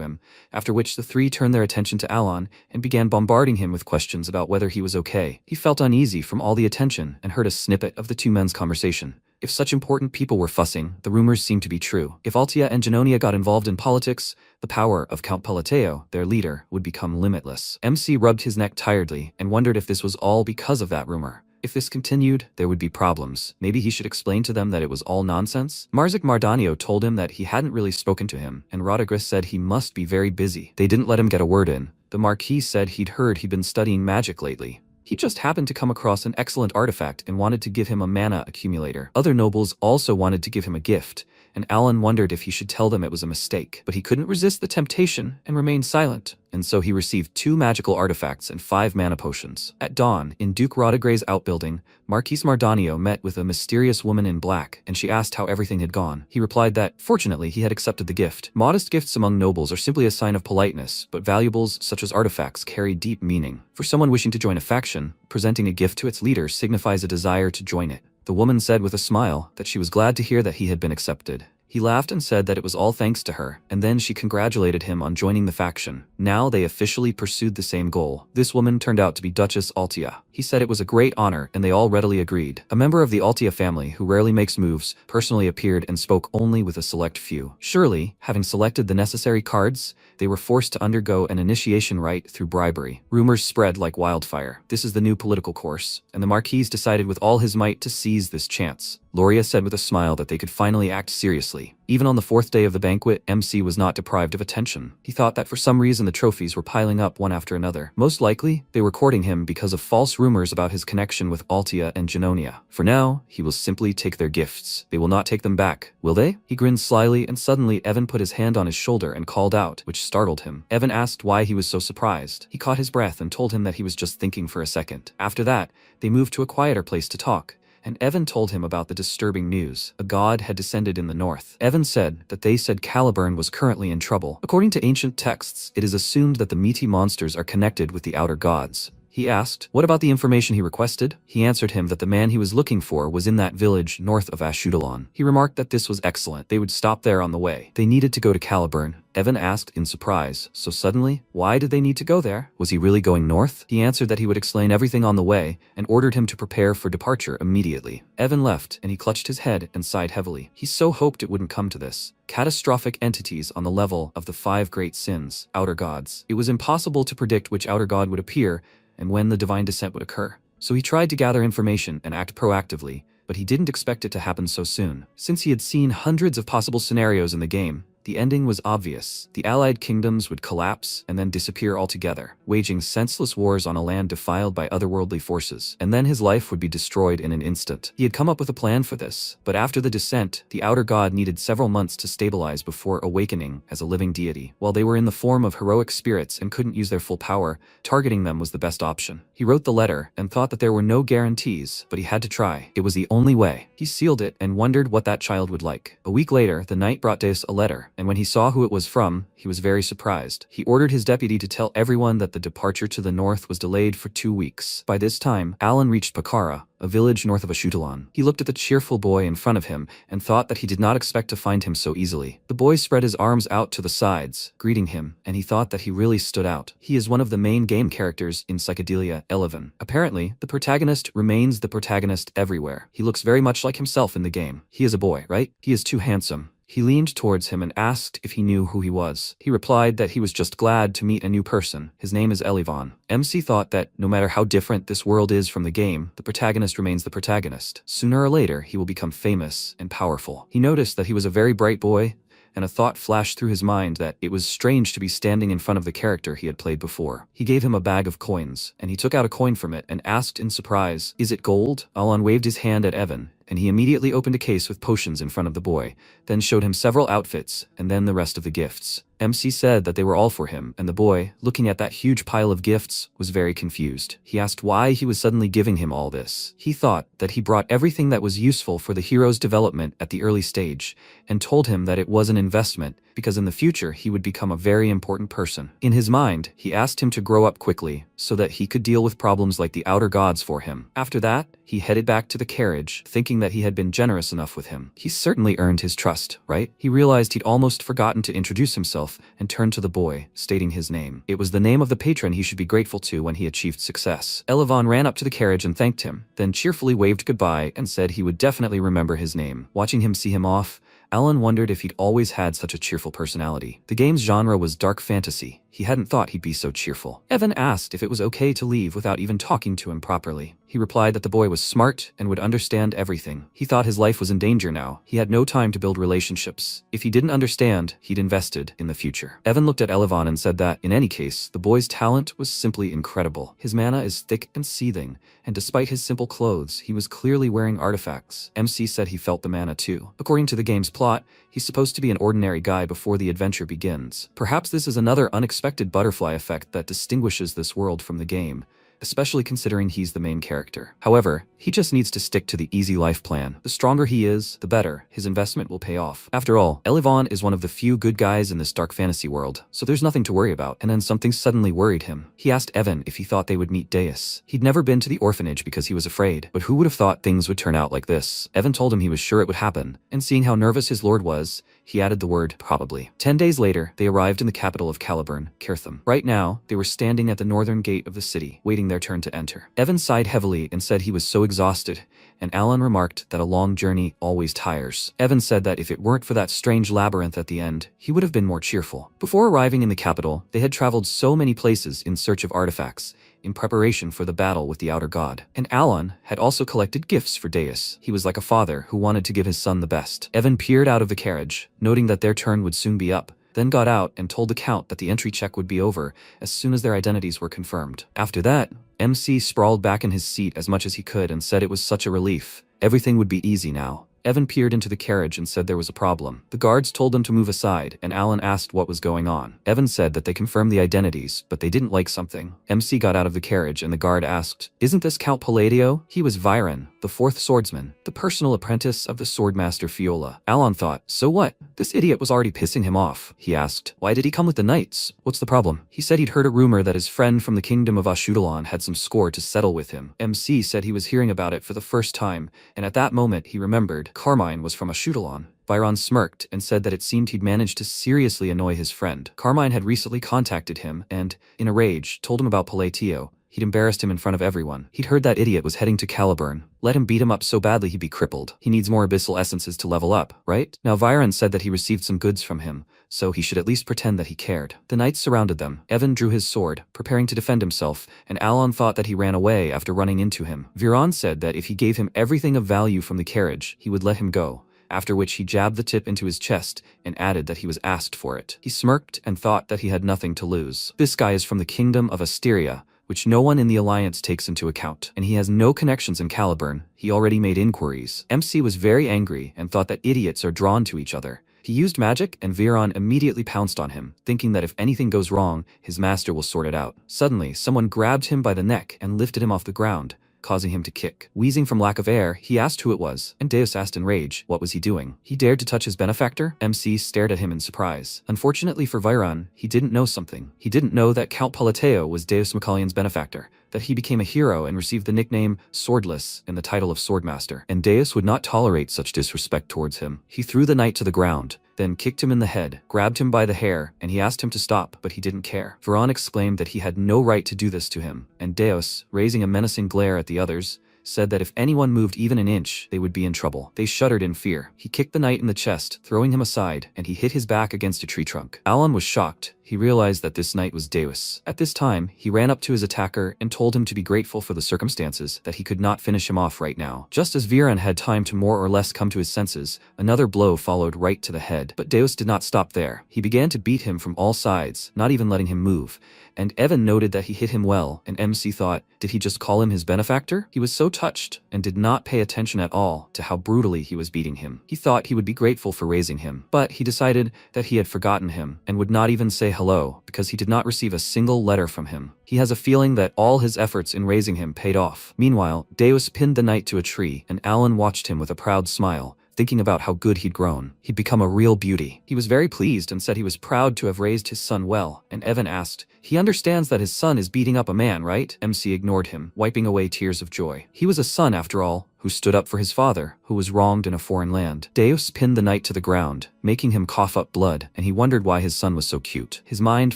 him, after which the three turned their attention to Alan and began bombarding him with questions about whether he was okay. He felt uneasy from all the attention and heard a snippet of the two men's conversation. If such important people were fussing, the rumors seemed to be true. If Altia and Genonia got involved in politics, the power of Count Palateo, their leader, would become limitless. MC rubbed his neck tiredly and wondered if this was all because of that rumor. If this continued, there would be problems. Maybe he should explain to them that it was all nonsense? Marzik Mardanio told him that he hadn't really spoken to him, and Rodagris said he must be very busy. They didn't let him get a word in. The Marquis said he'd heard he'd been studying magic lately. He just happened to come across an excellent artifact and wanted to give him a mana accumulator. Other nobles also wanted to give him a gift, and Alan wondered if he should tell them it was a mistake. But he couldn't resist the temptation and remained silent, and so he received 2 magical artifacts and 5 mana potions. At dawn, in Duke Rodagre's outbuilding, Marquise Mardanio met with a mysterious woman in black, and she asked how everything had gone. He replied that, fortunately, he had accepted the gift. Modest gifts among nobles are simply a sign of politeness, but valuables such as artifacts carry deep meaning. For someone wishing to join a faction, presenting a gift to its leader signifies a desire to join it. The woman said with a smile that she was glad to hear that he had been accepted. He laughed and said that it was all thanks to her, and then she congratulated him on joining the faction. Now they officially pursued the same goal. This woman turned out to be Duchess Altia. He said it was a great honor, and they all readily agreed. A member of the Altia family, who rarely makes moves, personally appeared and spoke only with a select few. Surely, having selected the necessary cards, they were forced to undergo an initiation rite through bribery. Rumors spread like wildfire. This is the new political course, and the Marquis decided with all his might to seize this chance. Loria said with a smile that they could finally act seriously. Even on the 4th day of the banquet, MC was not deprived of attention. He thought that for some reason the trophies were piling up one after another. Most likely, they were courting him because of false rumors about his connection with Altia and Genonia. For now, he will simply take their gifts. They will not take them back, will they? He grinned slyly, and suddenly Evan put his hand on his shoulder and called out, which startled him. Evan asked why he was so surprised. He caught his breath and told him that he was just thinking for a second. After that, they moved to a quieter place to talk, and Evan told him about the disturbing news. A god had descended in the north. Evan said that they said Caliburn was currently in trouble. According to ancient texts, it is assumed that the meaty monsters are connected with the outer gods. He asked, what about the information he requested? He answered him that the man he was looking for was in that village north of Ashudalon. He remarked that this was excellent. They would stop there on the way. They needed to go to Caliburn. Evan asked in surprise, so suddenly, why did they need to go there? Was he really going north? He answered that he would explain everything on the way and ordered him to prepare for departure immediately. Evan left, and he clutched his head and sighed heavily. He so hoped it wouldn't come to this. Catastrophic entities on the level of the 5 great sins, outer gods. It was impossible to predict which outer god would appear and when the divine descent would occur. So he tried to gather information and act proactively, but he didn't expect it to happen so soon. Since he had seen hundreds of possible scenarios in the game, the ending was obvious. The allied kingdoms would collapse and then disappear altogether, waging senseless wars on a land defiled by otherworldly forces, and then his life would be destroyed in an instant. He had come up with a plan for this, but after the descent, the outer god needed several months to stabilize before awakening as a living deity. While they were in the form of heroic spirits and couldn't use their full power, targeting them was the best option. He wrote the letter and thought that there were no guarantees, but he had to try. It was the only way. He sealed it and wondered what that child would like. A week later, the knight brought Deus a letter, and when he saw who it was from, he was very surprised. He ordered his deputy to tell everyone that the departure to the north was delayed for 2 weeks. By this time, Alan reached Pakara, a village north of Ashutalan. He looked at the cheerful boy in front of him and thought that he did not expect to find him so easily. The boy spread his arms out to the sides, greeting him, and he thought that he really stood out. He is one of the main game characters in Psychedelia 11. Apparently, the protagonist remains the protagonist everywhere. He looks very much like himself in the game. He is a boy, right? He is too handsome. He leaned towards him and asked if he knew who he was. He replied that he was just glad to meet a new person. His name is Elivan. MC thought that no matter how different this world is from the game, the protagonist remains the protagonist. Sooner or later, he will become famous and powerful. He noticed that he was a very bright boy, and a thought flashed through his mind that it was strange to be standing in front of the character he had played before. He gave him a bag of coins, and he took out a coin from it and asked in surprise, "Is it gold?" Alan waved his hand at Evan, and he immediately opened a case with potions in front of the boy, then showed him several outfits, and then the rest of the gifts. MC said that they were all for him, and the boy, looking at that huge pile of gifts, was very confused. He asked why he was suddenly giving him all this. He thought that he brought everything that was useful for the hero's development at the early stage, and told him that it was an investment, because in the future he would become a very important person. In his mind, he asked him to grow up quickly, so that he could deal with problems like the outer gods for him. After that, he headed back to the carriage, thinking that he had been generous enough with him. He certainly earned his trust, right? He realized he'd almost forgotten to introduce himself, and turned to the boy, stating his name. It was the name of the patron he should be grateful to when he achieved success. Elevon ran up to the carriage and thanked him, then cheerfully waved goodbye and said he would definitely remember his name. Watching him see him off, Alan wondered if he'd always had such a cheerful personality. The game's genre was dark fantasy. He hadn't thought he'd be so cheerful. Evan asked if it was okay to leave without even talking to him properly. He replied that the boy was smart and would understand everything. He thought his life was in danger now. He had no time to build relationships. If he didn't understand, he'd invested in the future. Evan looked at Elevon and said that, in any case, the boy's talent was simply incredible. His mana is thick and seething, and despite his simple clothes, he was clearly wearing artifacts. MC said he felt the mana too. According to the game's plot, he's supposed to be an ordinary guy before the adventure begins. Perhaps this is another unexpected butterfly effect that distinguishes this world from the game, especially considering he's the main character. However, he just needs to stick to the easy life plan. The stronger he is, the better. His investment will pay off. After all, Elevon is one of the few good guys in this dark fantasy world, so there's nothing to worry about. And then something suddenly worried him. He asked Evan if he thought they would meet Deus. He'd never been to the orphanage because he was afraid, but who would have thought things would turn out like this? Evan told him he was sure it would happen, and seeing how nervous his lord was, he added the word probably. 10 days later, they arrived in the capital of Caliburn, Kirtham. Right now, they were standing at the northern gate of the city, waiting their turn to enter. Evan sighed heavily and said he was so exhausted, and Alan remarked that a long journey always tires. Evan said that if it weren't for that strange labyrinth at the end, he would have been more cheerful. Before arriving in the capital, they had traveled so many places in search of artifacts, in preparation for the battle with the outer god. And Alan had also collected gifts for Deus. He was like a father who wanted to give his son the best. Evan peered out of the carriage, noting that their turn would soon be up, then got out and told the Count that the entry check would be over as soon as their identities were confirmed. After that, MC sprawled back in his seat as much as he could and said it was such a relief. Everything would be easy now. Evan peered into the carriage and said there was a problem. The guards told them to move aside, and Alan asked what was going on. Evan said that they confirmed the identities, but they didn't like something. MC got out of the carriage and the guard asked, "Isn't this Count Palladio?" He was Viren, the fourth swordsman, the personal apprentice of the swordmaster Fiola. Alan thought, so what? This idiot was already pissing him off. He asked, why did he come with the knights? What's the problem? He said he'd heard a rumor that his friend from the kingdom of Ashudalan had some score to settle with him. MC said he was hearing about it for the first time, and at that moment he remembered Carmine was from Ashudalan. Byron smirked and said that it seemed he'd managed to seriously annoy his friend. Carmine had recently contacted him and, in a rage, told him about Palatio. He'd embarrassed him in front of everyone. He'd heard that idiot was heading to Caliburn. Let him beat him up so badly he'd be crippled. He needs more abyssal essences to level up, right? Now Viren said that he received some goods from him, so he should at least pretend that he cared. The knights surrounded them. Evan drew his sword, preparing to defend himself, and Alan thought that he ran away after running into him. Viren said that if he gave him everything of value from the carriage, he would let him go, after which he jabbed the tip into his chest and added that he was asked for it. He smirked and thought that he had nothing to lose. This guy is from the kingdom of Asteria, which no one in the Alliance takes into account, and he has no connections in Caliburn. He already made inquiries. MC was very angry and thought that idiots are drawn to each other. He used magic, and Viren immediately pounced on him, thinking that if anything goes wrong, his master will sort it out. Suddenly, someone grabbed him by the neck and lifted him off the ground, causing him to kick. Wheezing from lack of air, he asked who it was, and Deus asked in rage, what was he doing? He dared to touch his benefactor? MC stared at him in surprise. Unfortunately for Viren, he didn't know something. He didn't know that Count Palateo was Deus Macalion's benefactor, that he became a hero and received the nickname Swordless and the title of Swordmaster, and Deus would not tolerate such disrespect towards him. He threw the knight to the ground, then kicked him in the head, grabbed him by the hair, and he asked him to stop, but he didn't care. Viren exclaimed that he had no right to do this to him, and Deus, raising a menacing glare at the others, said that if anyone moved even an inch, they would be in trouble. They shuddered in fear. He kicked the knight in the chest, throwing him aside, and he hit his back against a tree trunk. Alan was shocked. He realized that this knight was Deus. At this time, he ran up to his attacker and told him to be grateful for the circumstances, that he could not finish him off right now. Just as Viren had time to more or less come to his senses, another blow followed right to the head. But Deus did not stop there. He began to beat him from all sides, not even letting him move. And Evan noted that he hit him well, and MC thought, did he just call him his benefactor? He was so touched and did not pay attention at all to how brutally he was beating him. He thought he would be grateful for raising him, but he decided that he had forgotten him and would not even say hello because he did not receive a single letter from him. He has a feeling that all his efforts in raising him paid off. Meanwhile, Deus pinned the knight to a tree, and Alan watched him with a proud smile, thinking about how good he'd grown. He'd become a real beauty. He was very pleased and said he was proud to have raised his son well, and Evan asked, "He understands that his son is beating up a man, right?" MC ignored him, wiping away tears of joy. He was a son, after all, who stood up for his father, who was wronged in a foreign land. Deus pinned the knight to the ground, making him cough up blood, and he wondered why his son was so cute. His mind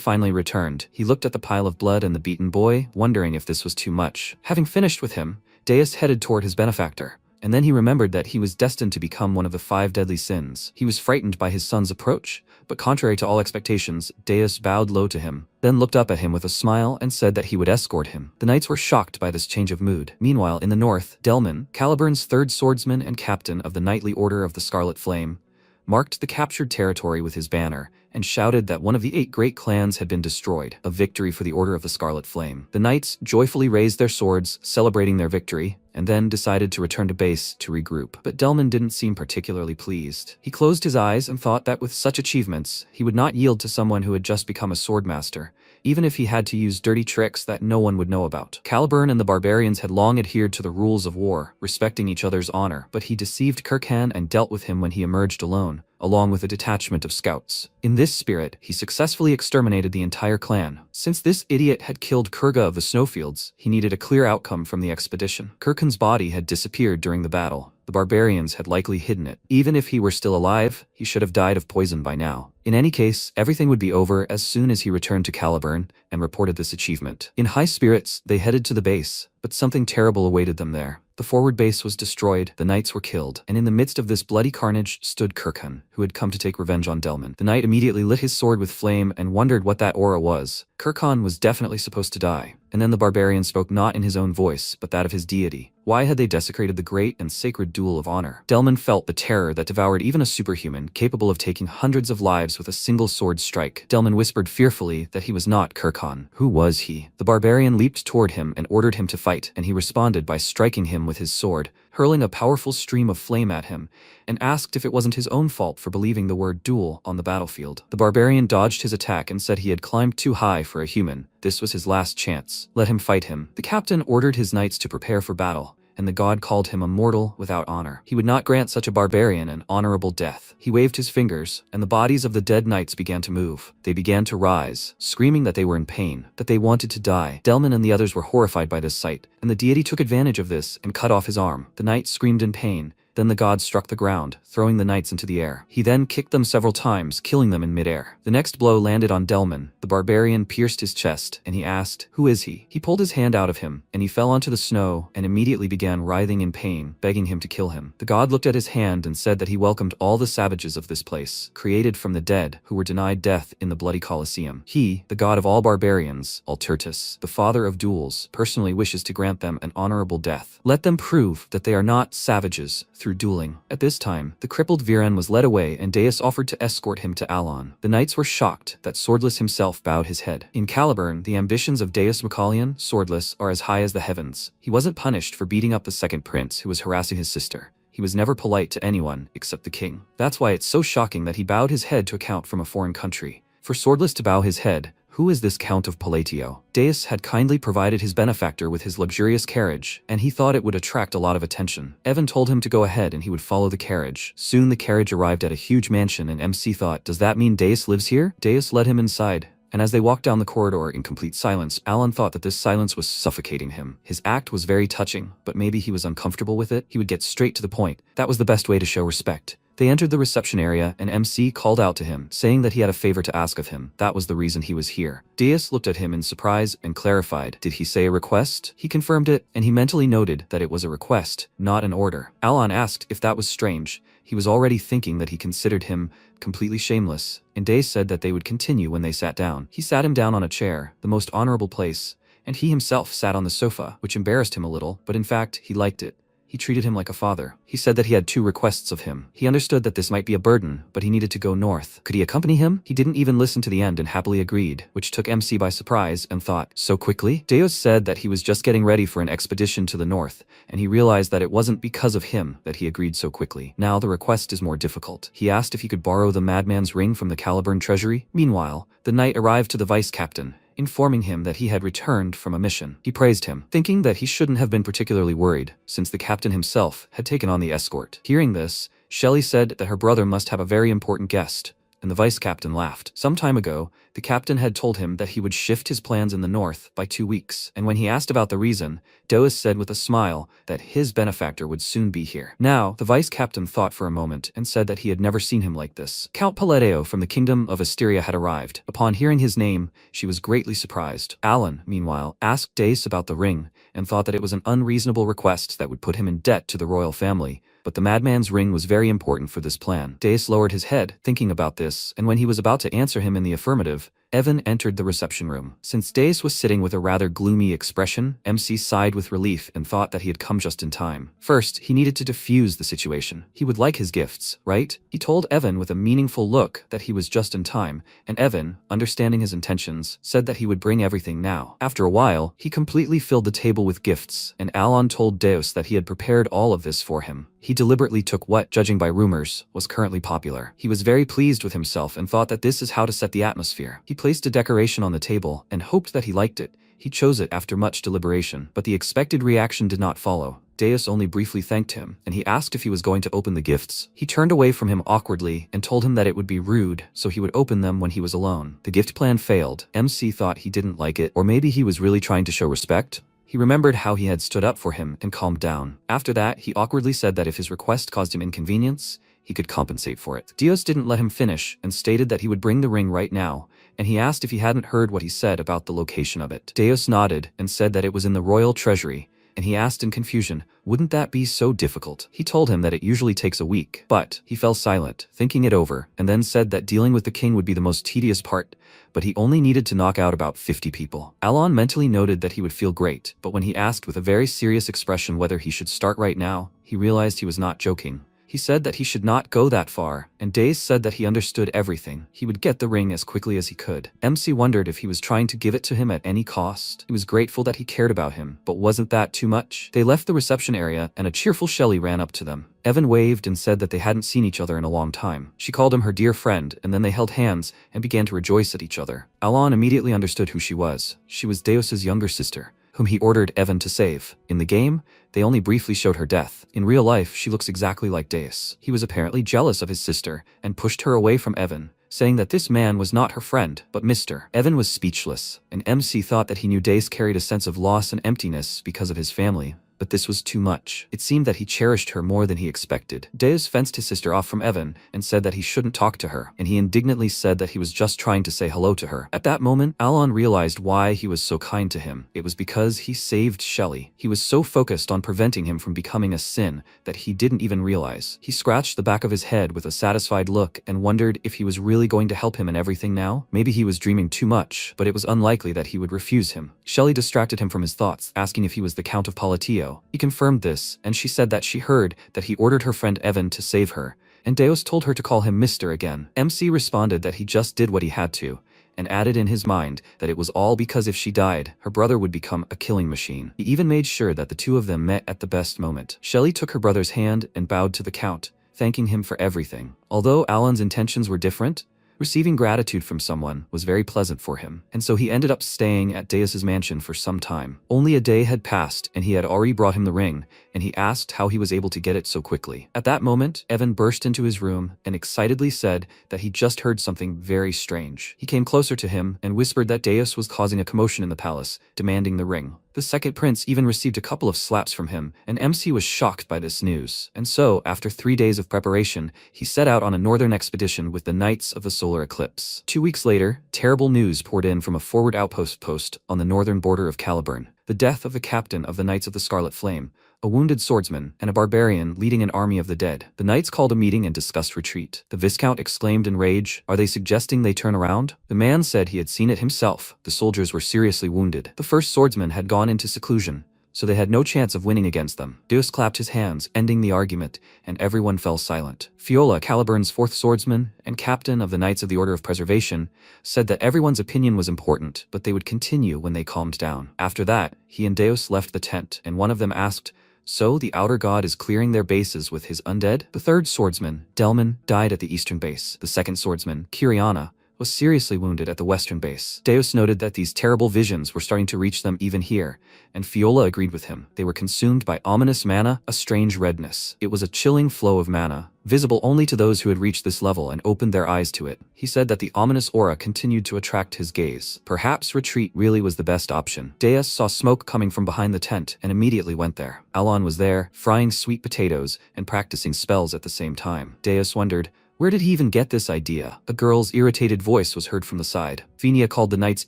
finally returned. He looked at the pile of blood and the beaten boy, wondering if this was too much. Having finished with him, Deus headed toward his benefactor. And then he remembered that he was destined to become one of the 5 deadly sins. He was frightened by his son's approach, but contrary to all expectations, Deus bowed low to him, then looked up at him with a smile and said that he would escort him. The knights were shocked by this change of mood. Meanwhile, in the north, Delman, Caliburn's 3rd swordsman and captain of the Knightly Order of the Scarlet Flame, marked the captured territory with his banner, and shouted that one of the 8 great clans had been destroyed, a victory for the Order of the Scarlet Flame. The knights joyfully raised their swords, celebrating their victory, and then decided to return to base to regroup. But Delman didn't seem particularly pleased. He closed his eyes and thought that with such achievements, he would not yield to someone who had just become a swordmaster, even if he had to use dirty tricks that no one would know about. Caliburn and the barbarians had long adhered to the rules of war, respecting each other's honor, but he deceived Kirkhan and dealt with him when he emerged alone, along with a detachment of scouts. In this spirit, he successfully exterminated the entire clan. Since this idiot had killed Kurga of the Snowfields, he needed a clear outcome from the expedition. Kirkhan's body had disappeared during the battle. The barbarians had likely hidden it. Even if he were still alive, he should have died of poison by now. In any case, everything would be over as soon as he returned to Caliburn and reported this achievement. In high spirits, they headed to the base, but something terrible awaited them there. The forward base was destroyed, the knights were killed, and in the midst of this bloody carnage stood Kirkhan, who had come to take revenge on Delman. The knight immediately lit his sword with flame and wondered what that aura was. Kirkhan was definitely supposed to die. And then the barbarian spoke not in his own voice, but that of his deity. Why had they desecrated the great and sacred duel of honor? Delman felt the terror that devoured even a superhuman, capable of taking hundreds of lives with a single sword strike. Delman whispered fearfully that he was not Kirkhan. Who was he? The barbarian leaped toward him and ordered him to fight, and he responded by striking him with his sword, hurling a powerful stream of flame at him, and asked if it wasn't his own fault for believing the word duel on the battlefield. The barbarian dodged his attack and said he had climbed too high for a human. This was his last chance. Let him fight him. The captain ordered his knights to prepare for battle, and the god called him a mortal without honor. He would not grant such a barbarian an honorable death. He waved his fingers, and the bodies of the dead knights began to move. They began to rise, screaming that they were in pain, that they wanted to die. Delman and the others were horrified by this sight, and the deity took advantage of this and cut off his arm. The knight screamed in pain. Then the god struck the ground, throwing the knights into the air. He then kicked them several times, killing them in midair. The next blow landed on Delman. The barbarian pierced his chest, and he asked, "Who is he?" He pulled his hand out of him, and he fell onto the snow and immediately began writhing in pain, begging him to kill him. The god looked at his hand and said that he welcomed all the savages of this place, created from the dead, who were denied death in the bloody Colosseum. He, the god of all barbarians, Altertus, the father of duels, personally wishes to grant them an honorable death. Let them prove that they are not savages through dueling. At this time, the crippled Viren was led away and Deus offered to escort him to Alon. The knights were shocked that Swordless himself bowed his head. In Caliburn, the ambitions of Deus Macallion, Swordless, are as high as the heavens. He wasn't punished for beating up the second prince who was harassing his sister. He was never polite to anyone except the king. That's why it's so shocking that he bowed his head to a count from a foreign country. For Swordless to bow his head, who is this Count of Palatio? Deus had kindly provided his benefactor with his luxurious carriage, and he thought it would attract a lot of attention. Evan told him to go ahead and he would follow the carriage. Soon the carriage arrived at a huge mansion and MC thought, does that mean Deus lives here? Deus led him inside, and as they walked down the corridor in complete silence, Alan thought that this silence was suffocating him. His act was very touching, but maybe he was uncomfortable with it. He would get straight to the point. That was the best way to show respect. They entered the reception area, and MC called out to him, saying that he had a favor to ask of him. That was the reason he was here. Deus looked at him in surprise and clarified. Did he say a request? He confirmed it, and he mentally noted that it was a request, not an order. Alon asked if that was strange. He was already thinking that he considered him completely shameless, and Deus said that they would continue when they sat down. He sat him down on a chair, the most honorable place, and he himself sat on the sofa, which embarrassed him a little, but in fact, he liked it. He treated him like a father. He said that he had 2 requests of him. He understood that this might be a burden, but he needed to go north. Could he accompany him? He didn't even listen to the end and happily agreed, which took MC by surprise and thought, so quickly? Deus said that he was just getting ready for an expedition to the north, and he realized that it wasn't because of him that he agreed so quickly. Now the request is more difficult. He asked if he could borrow the madman's ring from the Caliburn treasury. Meanwhile, the knight arrived to the vice captain, informing him that he had returned from a mission. He praised him, thinking that he shouldn't have been particularly worried, since the captain himself had taken on the escort. Hearing this, Shelley said that her brother must have a very important guest, and the vice captain laughed. Some time ago, the captain had told him that he would shift his plans in the north by 2 weeks, and when he asked about the reason, Deus said with a smile that his benefactor would soon be here. Now, the vice captain thought for a moment and said that he had never seen him like this. Count Paleteo from the kingdom of Asteria had arrived. Upon hearing his name, she was greatly surprised. Alan, meanwhile, asked Deus about the ring and thought that it was an unreasonable request that would put him in debt to the royal family, but the madman's ring was very important for this plan. Deus lowered his head, thinking about this, and when he was about to answer him in the affirmative, Evan entered the reception room. Since Deus was sitting with a rather gloomy expression, MC sighed with relief and thought that he had come just in time. First, he needed to defuse the situation. He would like his gifts, right? He told Evan with a meaningful look that he was just in time, and Evan, understanding his intentions, said that he would bring everything now. After a while, he completely filled the table with gifts, and Alon told Deus that he had prepared all of this for him. He deliberately took what, judging by rumors, was currently popular. He was very pleased with himself and thought that this is how to set the atmosphere. He placed a decoration on the table and hoped that he liked it. He chose it after much deliberation, but the expected reaction did not follow. Deus only briefly thanked him, and he asked if he was going to open the gifts. He turned away from him awkwardly and told him that it would be rude, so he would open them when he was alone. The gift plan failed. MC thought he didn't like it, or maybe he was really trying to show respect. He remembered how he had stood up for him and calmed down. After that, he awkwardly said that if his request caused him inconvenience, he could compensate for it. Deus didn't let him finish and stated that he would bring the ring right now, and he asked if he hadn't heard what he said about the location of it. Deus nodded and said that it was in the royal treasury, and he asked in confusion, wouldn't that be so difficult? He told him that it usually takes a week, but he fell silent, thinking it over, and then said that dealing with the king would be the most tedious part, but he only needed to knock out about 50 people. Alon mentally noted that he would feel great, but when he asked with a very serious expression whether he should start right now, he realized he was not joking. He said that he should not go that far, and Days said that he understood everything. He would get the ring as quickly as he could. MC wondered if he was trying to give it to him at any cost. He was grateful that he cared about him, but wasn't that too much? They left the reception area, and a cheerful Shelley ran up to them. Evan waved and said that they hadn't seen each other in a long time. She called him her dear friend, and then they held hands and began to rejoice at each other. Alon immediately understood who she was. She was Deus's younger sister, whom he ordered Evan to save. In the game, they only briefly showed her death. In real life, she looks exactly like Deus. He was apparently jealous of his sister and pushed her away from Evan, saying that this man was not her friend, but Mr. Evan was speechless, and MC thought that he knew Deus carried a sense of loss and emptiness because of his family. But this was too much. It seemed that he cherished her more than he expected. Deus fenced his sister off from Evan and said that he shouldn't talk to her, and he indignantly said that he was just trying to say hello to her. At that moment, Alon realized why he was so kind to him. It was because he saved Shelley. He was so focused on preventing him from becoming a sin that he didn't even realize. He scratched the back of his head with a satisfied look and wondered if he was really going to help him in everything now. Maybe he was dreaming too much, but it was unlikely that he would refuse him. Shelley distracted him from his thoughts, asking if he was the Count of Palatio. He confirmed this, and she said that she heard that he ordered her friend Evan to save her, and Deus told her to call him Mr. again. MC responded that he just did what he had to, and added in his mind that it was all because if she died, her brother would become a killing machine. He even made sure that the two of them met at the best moment. Shelley took her brother's hand and bowed to the Count, thanking him for everything. Although Alan's intentions were different, receiving gratitude from someone was very pleasant for him, and so he ended up staying at Deus's mansion for some time. Only a day had passed, and he had already brought him the ring, and he asked how he was able to get it so quickly. At that moment, Evan burst into his room and excitedly said that he just heard something very strange. He came closer to him and whispered that Deus was causing a commotion in the palace, demanding the ring. The second prince even received a couple of slaps from him, and MC was shocked by this news. And so, after 3 days of preparation, he set out on a northern expedition with the Knights of the Solar Eclipse. 2 weeks later, terrible news poured in from a forward outpost post on the northern border of Caliburn. The death of the captain of the Knights of the Scarlet Flame, a wounded swordsman, and a barbarian leading an army of the dead. The knights called a meeting and discussed retreat. The Viscount exclaimed in rage, "Are they suggesting they turn around?" The man said he had seen it himself. The soldiers were seriously wounded. The first swordsman had gone into seclusion, so they had no chance of winning against them. Deus clapped his hands, ending the argument, and everyone fell silent. Fiola, Caliburn's fourth swordsman and captain of the Knights of the Order of Preservation, said that everyone's opinion was important, but they would continue when they calmed down. After that, he and Deus left the tent, and one of them asked, "So the outer god is clearing their bases with his undead?" The third swordsman, Delman, died at the eastern base. The second swordsman, Kiriana, was seriously wounded at the western base. Deus noted that these terrible visions were starting to reach them even here, and Fiola agreed with him. They were consumed by ominous mana, a strange redness. It was a chilling flow of mana, visible only to those who had reached this level and opened their eyes to it. He said that the ominous aura continued to attract his gaze. Perhaps retreat really was the best option. Deus saw smoke coming from behind the tent and immediately went there. Alon was there, frying sweet potatoes and practicing spells at the same time. Deus wondered, where did he even get this idea? A girl's irritated voice was heard from the side. Phinia called the knights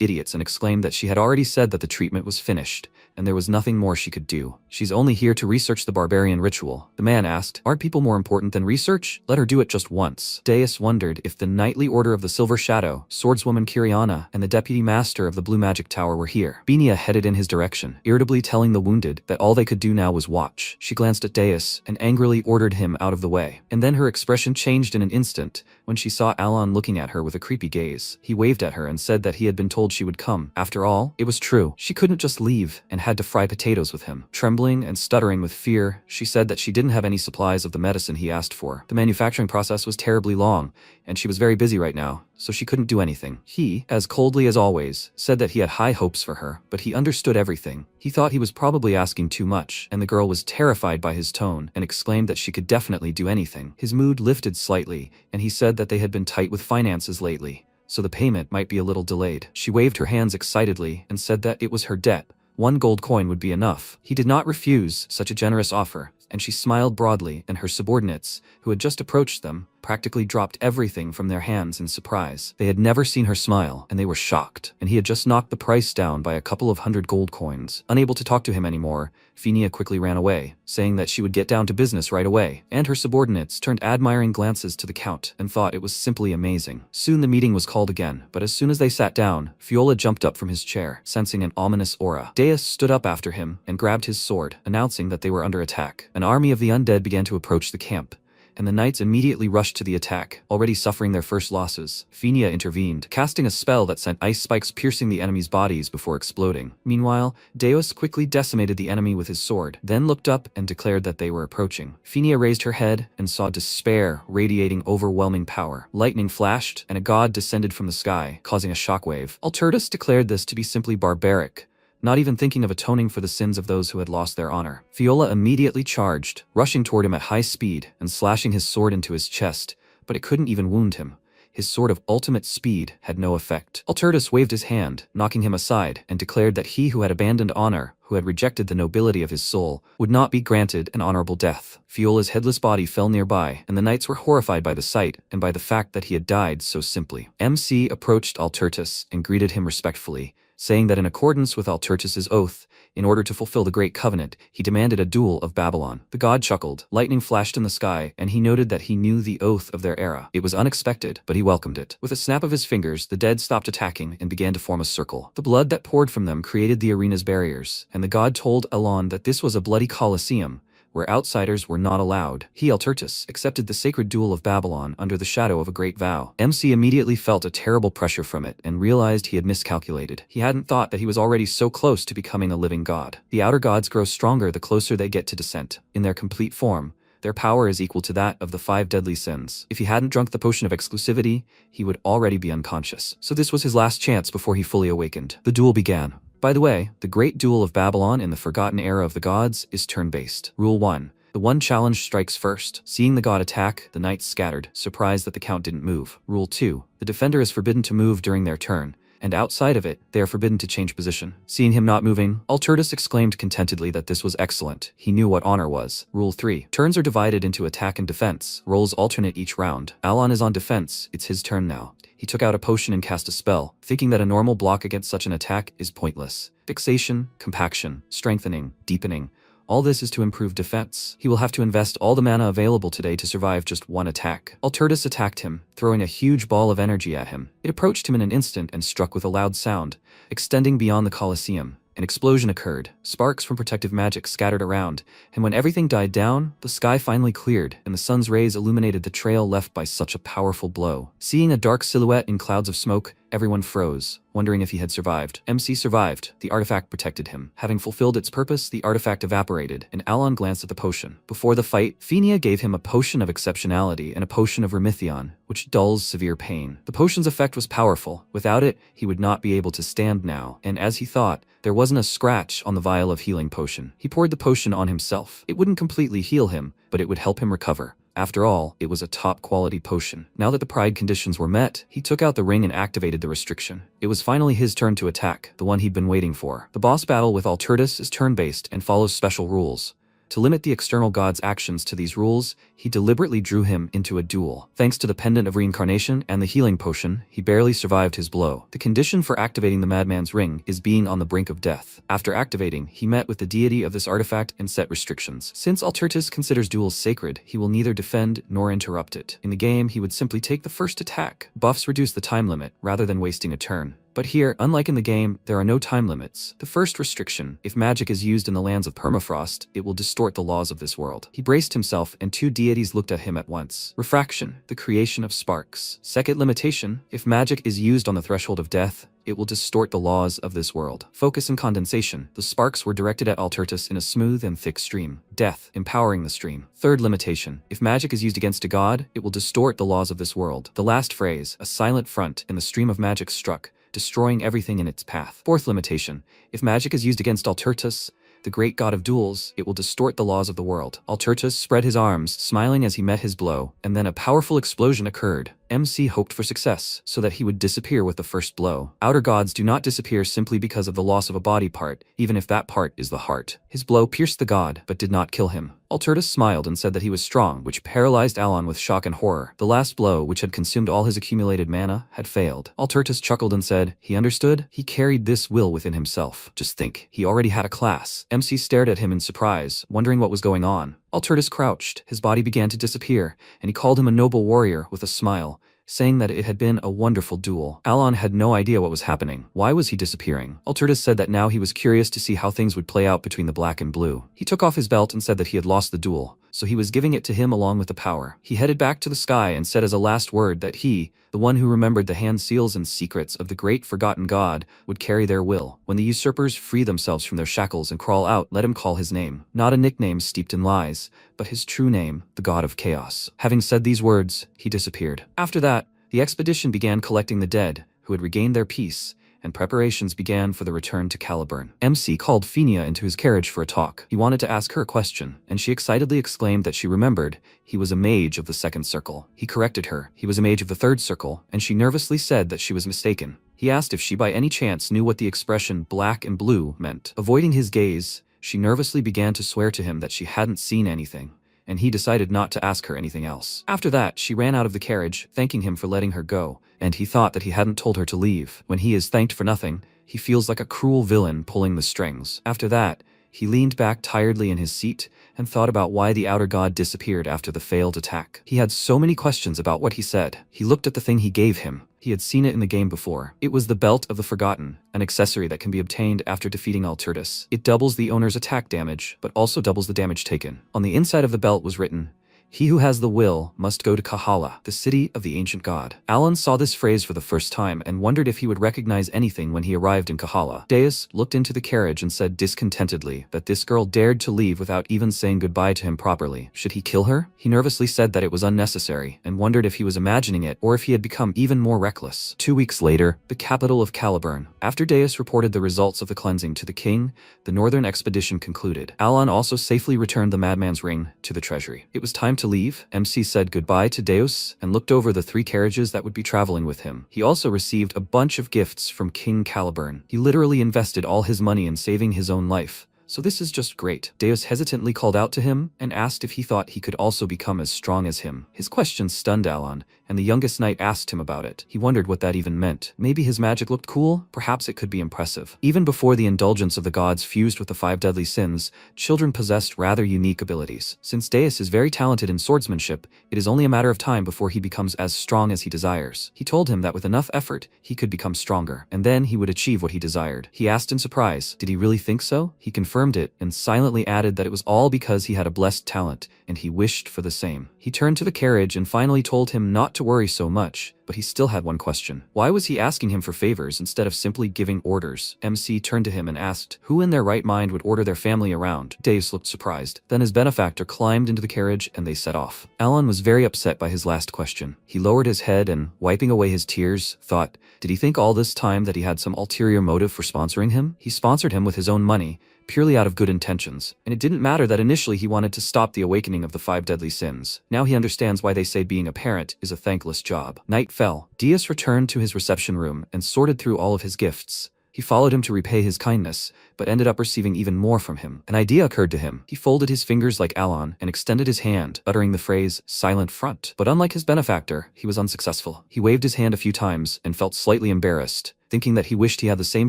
idiots and exclaimed that she had already said that the treatment was finished, and there was nothing more she could do. She's only here to research the barbarian ritual. The man asked, aren't people more important than research? Let her do it just once. Deus wondered if the Knightly Order of the Silver Shadow, swordswoman Kiriana, and the deputy master of the Blue Magic Tower were here. Phinia headed in his direction, irritably telling the wounded that all they could do now was watch. She glanced at Deus and angrily ordered him out of the way. And then her expression changed in an instant when she saw Alon looking at her with a creepy gaze. He waved at her and said that he had been told she would come. After all, it was true. She couldn't just leave and had to fry potatoes with him. Trembling and stuttering with fear, she said that she didn't have any supplies of the medicine he asked for. The manufacturing process was terribly long, and she was very busy right now, so she couldn't do anything. He, as coldly as always, said that he had high hopes for her, but he understood everything. He thought he was probably asking too much, and the girl was terrified by his tone and exclaimed that she could definitely do anything. His mood lifted slightly, and he said that they had been tight with finances lately, so the payment might be a little delayed. She waved her hands excitedly and said that it was her debt. 1 gold coin would be enough. He did not refuse such a generous offer, and she smiled broadly, and her subordinates, who had just approached them, practically dropped everything from their hands in surprise. They had never seen her smile, and they were shocked, and he had just knocked the price down by a couple of 100 gold coins. Unable to talk to him anymore, Phinia quickly ran away, saying that she would get down to business right away, and her subordinates turned admiring glances to the count and thought it was simply amazing. Soon the meeting was called again, but as soon as they sat down, Fiola jumped up from his chair, sensing an ominous aura. Deus stood up after him and grabbed his sword, announcing that they were under attack. An army of the undead began to approach the camp, and the knights immediately rushed to the attack, already suffering their first losses. Phinia intervened, casting a spell that sent ice spikes piercing the enemy's bodies before exploding. Meanwhile, Deus quickly decimated the enemy with his sword, then looked up and declared that they were approaching. Phinia raised her head and saw despair radiating overwhelming power. Lightning flashed, and a god descended from the sky, causing a shockwave. Alturtus declared this to be simply barbaric, not even thinking of atoning for the sins of those who had lost their honor. Fiola immediately charged, rushing toward him at high speed and slashing his sword into his chest, but it couldn't even wound him. His sword of ultimate speed had no effect. Alturtus waved his hand, knocking him aside, and declared that he who had abandoned honor, who had rejected the nobility of his soul, would not be granted an honorable death. Fiola's headless body fell nearby, and the knights were horrified by the sight and by the fact that he had died so simply. MC approached Alturtus and greeted him respectfully, saying that in accordance with Alturtus's oath, in order to fulfill the Great Covenant, he demanded a duel of Babylon. The god chuckled, lightning flashed in the sky, and he noted that he knew the oath of their era. It was unexpected, but he welcomed it. With a snap of his fingers, the dead stopped attacking and began to form a circle. The blood that poured from them created the arena's barriers, and the god told Elon that this was a bloody Colosseum, where outsiders were not allowed. He, Alturtus, accepted the sacred duel of Babylon under the shadow of a great vow. MC immediately felt a terrible pressure from it and realized he had miscalculated. He hadn't thought that he was already so close to becoming a living god. The outer gods grow stronger the closer they get to descent. In their complete form, their power is equal to that of the 5 deadly sins. If he hadn't drunk the potion of exclusivity, he would already be unconscious. So this was his last chance before he fully awakened. The duel began. By the way, the Great Duel of Babylon in the Forgotten Era of the Gods is turn-based. Rule 1. The one challenge strikes first. Seeing the god attack, the knights scattered, surprised that the count didn't move. Rule 2. The defender is forbidden to move during their turn, and outside of it, they are forbidden to change position. Seeing him not moving, Alturtus exclaimed contentedly that this was excellent. He knew what honor was. Rule 3. Turns are divided into attack and defense. Roles alternate each round. Alon is on defense. It's his turn now. He took out a potion and cast a spell, thinking that a normal block against such an attack is pointless. Fixation, compaction, strengthening, deepening. All this is to improve defense. He will have to invest all the mana available today to survive just one attack. Alturtus attacked him, throwing a huge ball of energy at him. It approached him in an instant and struck with a loud sound, extending beyond the Colosseum. An explosion occurred. Sparks from protective magic scattered around, and when everything died down, the sky finally cleared, and the sun's rays illuminated the trail left by such a powerful blow. Seeing a dark silhouette in clouds of smoke, everyone froze, wondering if he had survived. MC survived. The artifact protected him. Having fulfilled its purpose, the artifact evaporated, and Alon glanced at the potion. Before the fight, Phinia gave him a potion of exceptionality and a potion of remithion, which dulls severe pain. The potion's effect was powerful. Without it, he would not be able to stand now, and as he thought, there wasn't a scratch on the vial of healing potion. He poured the potion on himself. It wouldn't completely heal him, but it would help him recover. After all, it was a top-quality potion. Now that the pride conditions were met, he took out the ring and activated the restriction. It was finally his turn to attack, the one he'd been waiting for. The boss battle with Alturtus is turn-based and follows special rules. To limit the external god's actions to these rules, he deliberately drew him into a duel. Thanks to the Pendant of Reincarnation and the healing potion, he barely survived his blow. The condition for activating the Madman's Ring is being on the brink of death. After activating, he met with the deity of this artifact and set restrictions. Since Alturtus considers duels sacred, he will neither defend nor interrupt it. In the game, he would simply take the first attack. Buffs reduce the time limit, rather than wasting a turn. But here, unlike in the game, there are no time limits. The first restriction: if magic is used in the lands of permafrost, it will distort the laws of this world. He braced himself, and two deities looked at him at once. Refraction, the creation of sparks. Second limitation: if magic is used on the threshold of death, it will distort the laws of this world. Focus and condensation. The sparks were directed at Alturtus in a smooth and thick stream. Death, empowering the stream. Third limitation: if magic is used against a god, it will distort the laws of this world. The last phrase: a silent front, and the stream of magic struck, destroying everything in its path. Fourth limitation: if magic is used against Alturtus, the great god of duels, it will distort the laws of the world. Alturtus spread his arms, smiling as he met his blow, and then a powerful explosion occurred. MC hoped for success, so that he would disappear with the first blow. Outer gods do not disappear simply because of the loss of a body part, even if that part is the heart. His blow pierced the god, but did not kill him. Alturtus smiled and said that he was strong, which paralyzed Alon with shock and horror. The last blow, which had consumed all his accumulated mana, had failed. Alturtus chuckled and said, he understood? He carried this will within himself. Just think, he already had a class. MC stared at him in surprise, wondering what was going on. Alturtus crouched, his body began to disappear, and he called him a noble warrior with a smile, saying that it had been a wonderful duel. Alon had no idea what was happening. Why was he disappearing? Alturtus said that now he was curious to see how things would play out between the black and blue. He took off his belt and said that he had lost the duel, so he was giving it to him along with the power. He headed back to the sky and said as a last word that he, the one who remembered the hand seals and secrets of the great forgotten god, would carry their will. When the usurpers free themselves from their shackles and crawl out, let him call his name. Not a nickname steeped in lies, but his true name, the god of chaos. Having said these words, he disappeared. After that, the expedition began collecting the dead, who had regained their peace, and preparations began for the return to Caliburn. MC called Phinia into his carriage for a talk. He wanted to ask her a question, and she excitedly exclaimed that she remembered he was a mage of the second circle. He corrected her. He was a mage of the third circle, and she nervously said that she was mistaken. He asked if she by any chance knew what the expression black and blue meant. Avoiding his gaze, she nervously began to swear to him that she hadn't seen anything, and he decided not to ask her anything else. After that, she ran out of the carriage, thanking him for letting her go, and he thought that he hadn't told her to leave. When he is thanked for nothing, he feels like a cruel villain pulling the strings. After that, he leaned back tiredly in his seat and thought about why the outer god disappeared after the failed attack. He had so many questions about what he said. He looked at the thing he gave him. He had seen it in the game before. It was the Belt of the Forgotten, an accessory that can be obtained after defeating Alturtus. It doubles the owner's attack damage, but also doubles the damage taken. On the inside of the belt was written, "He who has the will must go to Kahala, the city of the ancient god." Alon saw this phrase for the first time and wondered if he would recognize anything when he arrived in Kahala. Deus looked into the carriage and said discontentedly that this girl dared to leave without even saying goodbye to him properly. Should he kill her? He nervously said that it was unnecessary and wondered if he was imagining it or if he had become even more reckless. 2 weeks later, the capital of Caliburn. After Deus reported the results of the cleansing to the king, the northern expedition concluded. Alon also safely returned the Madman's Ring to the treasury. It was time to leave. MC said goodbye to Deus and looked over the 3 carriages that would be traveling with him. He also received a bunch of gifts from King Caliburn. He literally invested all his money in saving his own life, so this is just great. Deus hesitantly called out to him and asked if he thought he could also become as strong as him. His question stunned Alon, and the youngest knight asked him about it. He wondered what that even meant. Maybe his magic looked cool, perhaps it could be impressive. Even before the indulgence of the gods fused with the 5 deadly sins, children possessed rather unique abilities. Since Deus is very talented in swordsmanship, it is only a matter of time before he becomes as strong as he desires. He told him that with enough effort, he could become stronger, and then he would achieve what he desired. He asked in surprise, did he really think so? He confirmed it, and silently added that it was all because he had a blessed talent, and he wished for the same. He turned to the carriage and finally told him not to worry so much, but he still had one question. Why was he asking him for favors instead of simply giving orders? MC turned to him and asked, who in their right mind would order their family around? Deus looked surprised. Then his benefactor climbed into the carriage and they set off. Alon was very upset by his last question. He lowered his head and, wiping away his tears, thought, did he think all this time that he had some ulterior motive for sponsoring him? He sponsored him with his own money, purely out of good intentions, and it didn't matter that initially he wanted to stop the awakening of the 5 deadly sins. Now he understands why they say being a parent is a thankless job. Night fell. Deus returned to his reception room and sorted through all of his gifts. He followed him to repay his kindness, but ended up receiving even more from him. An idea occurred to him. He folded his fingers like Alon and extended his hand, uttering the phrase, silent front. But unlike his benefactor, he was unsuccessful. He waved his hand a few times and felt slightly embarrassed, thinking that he wished he had the same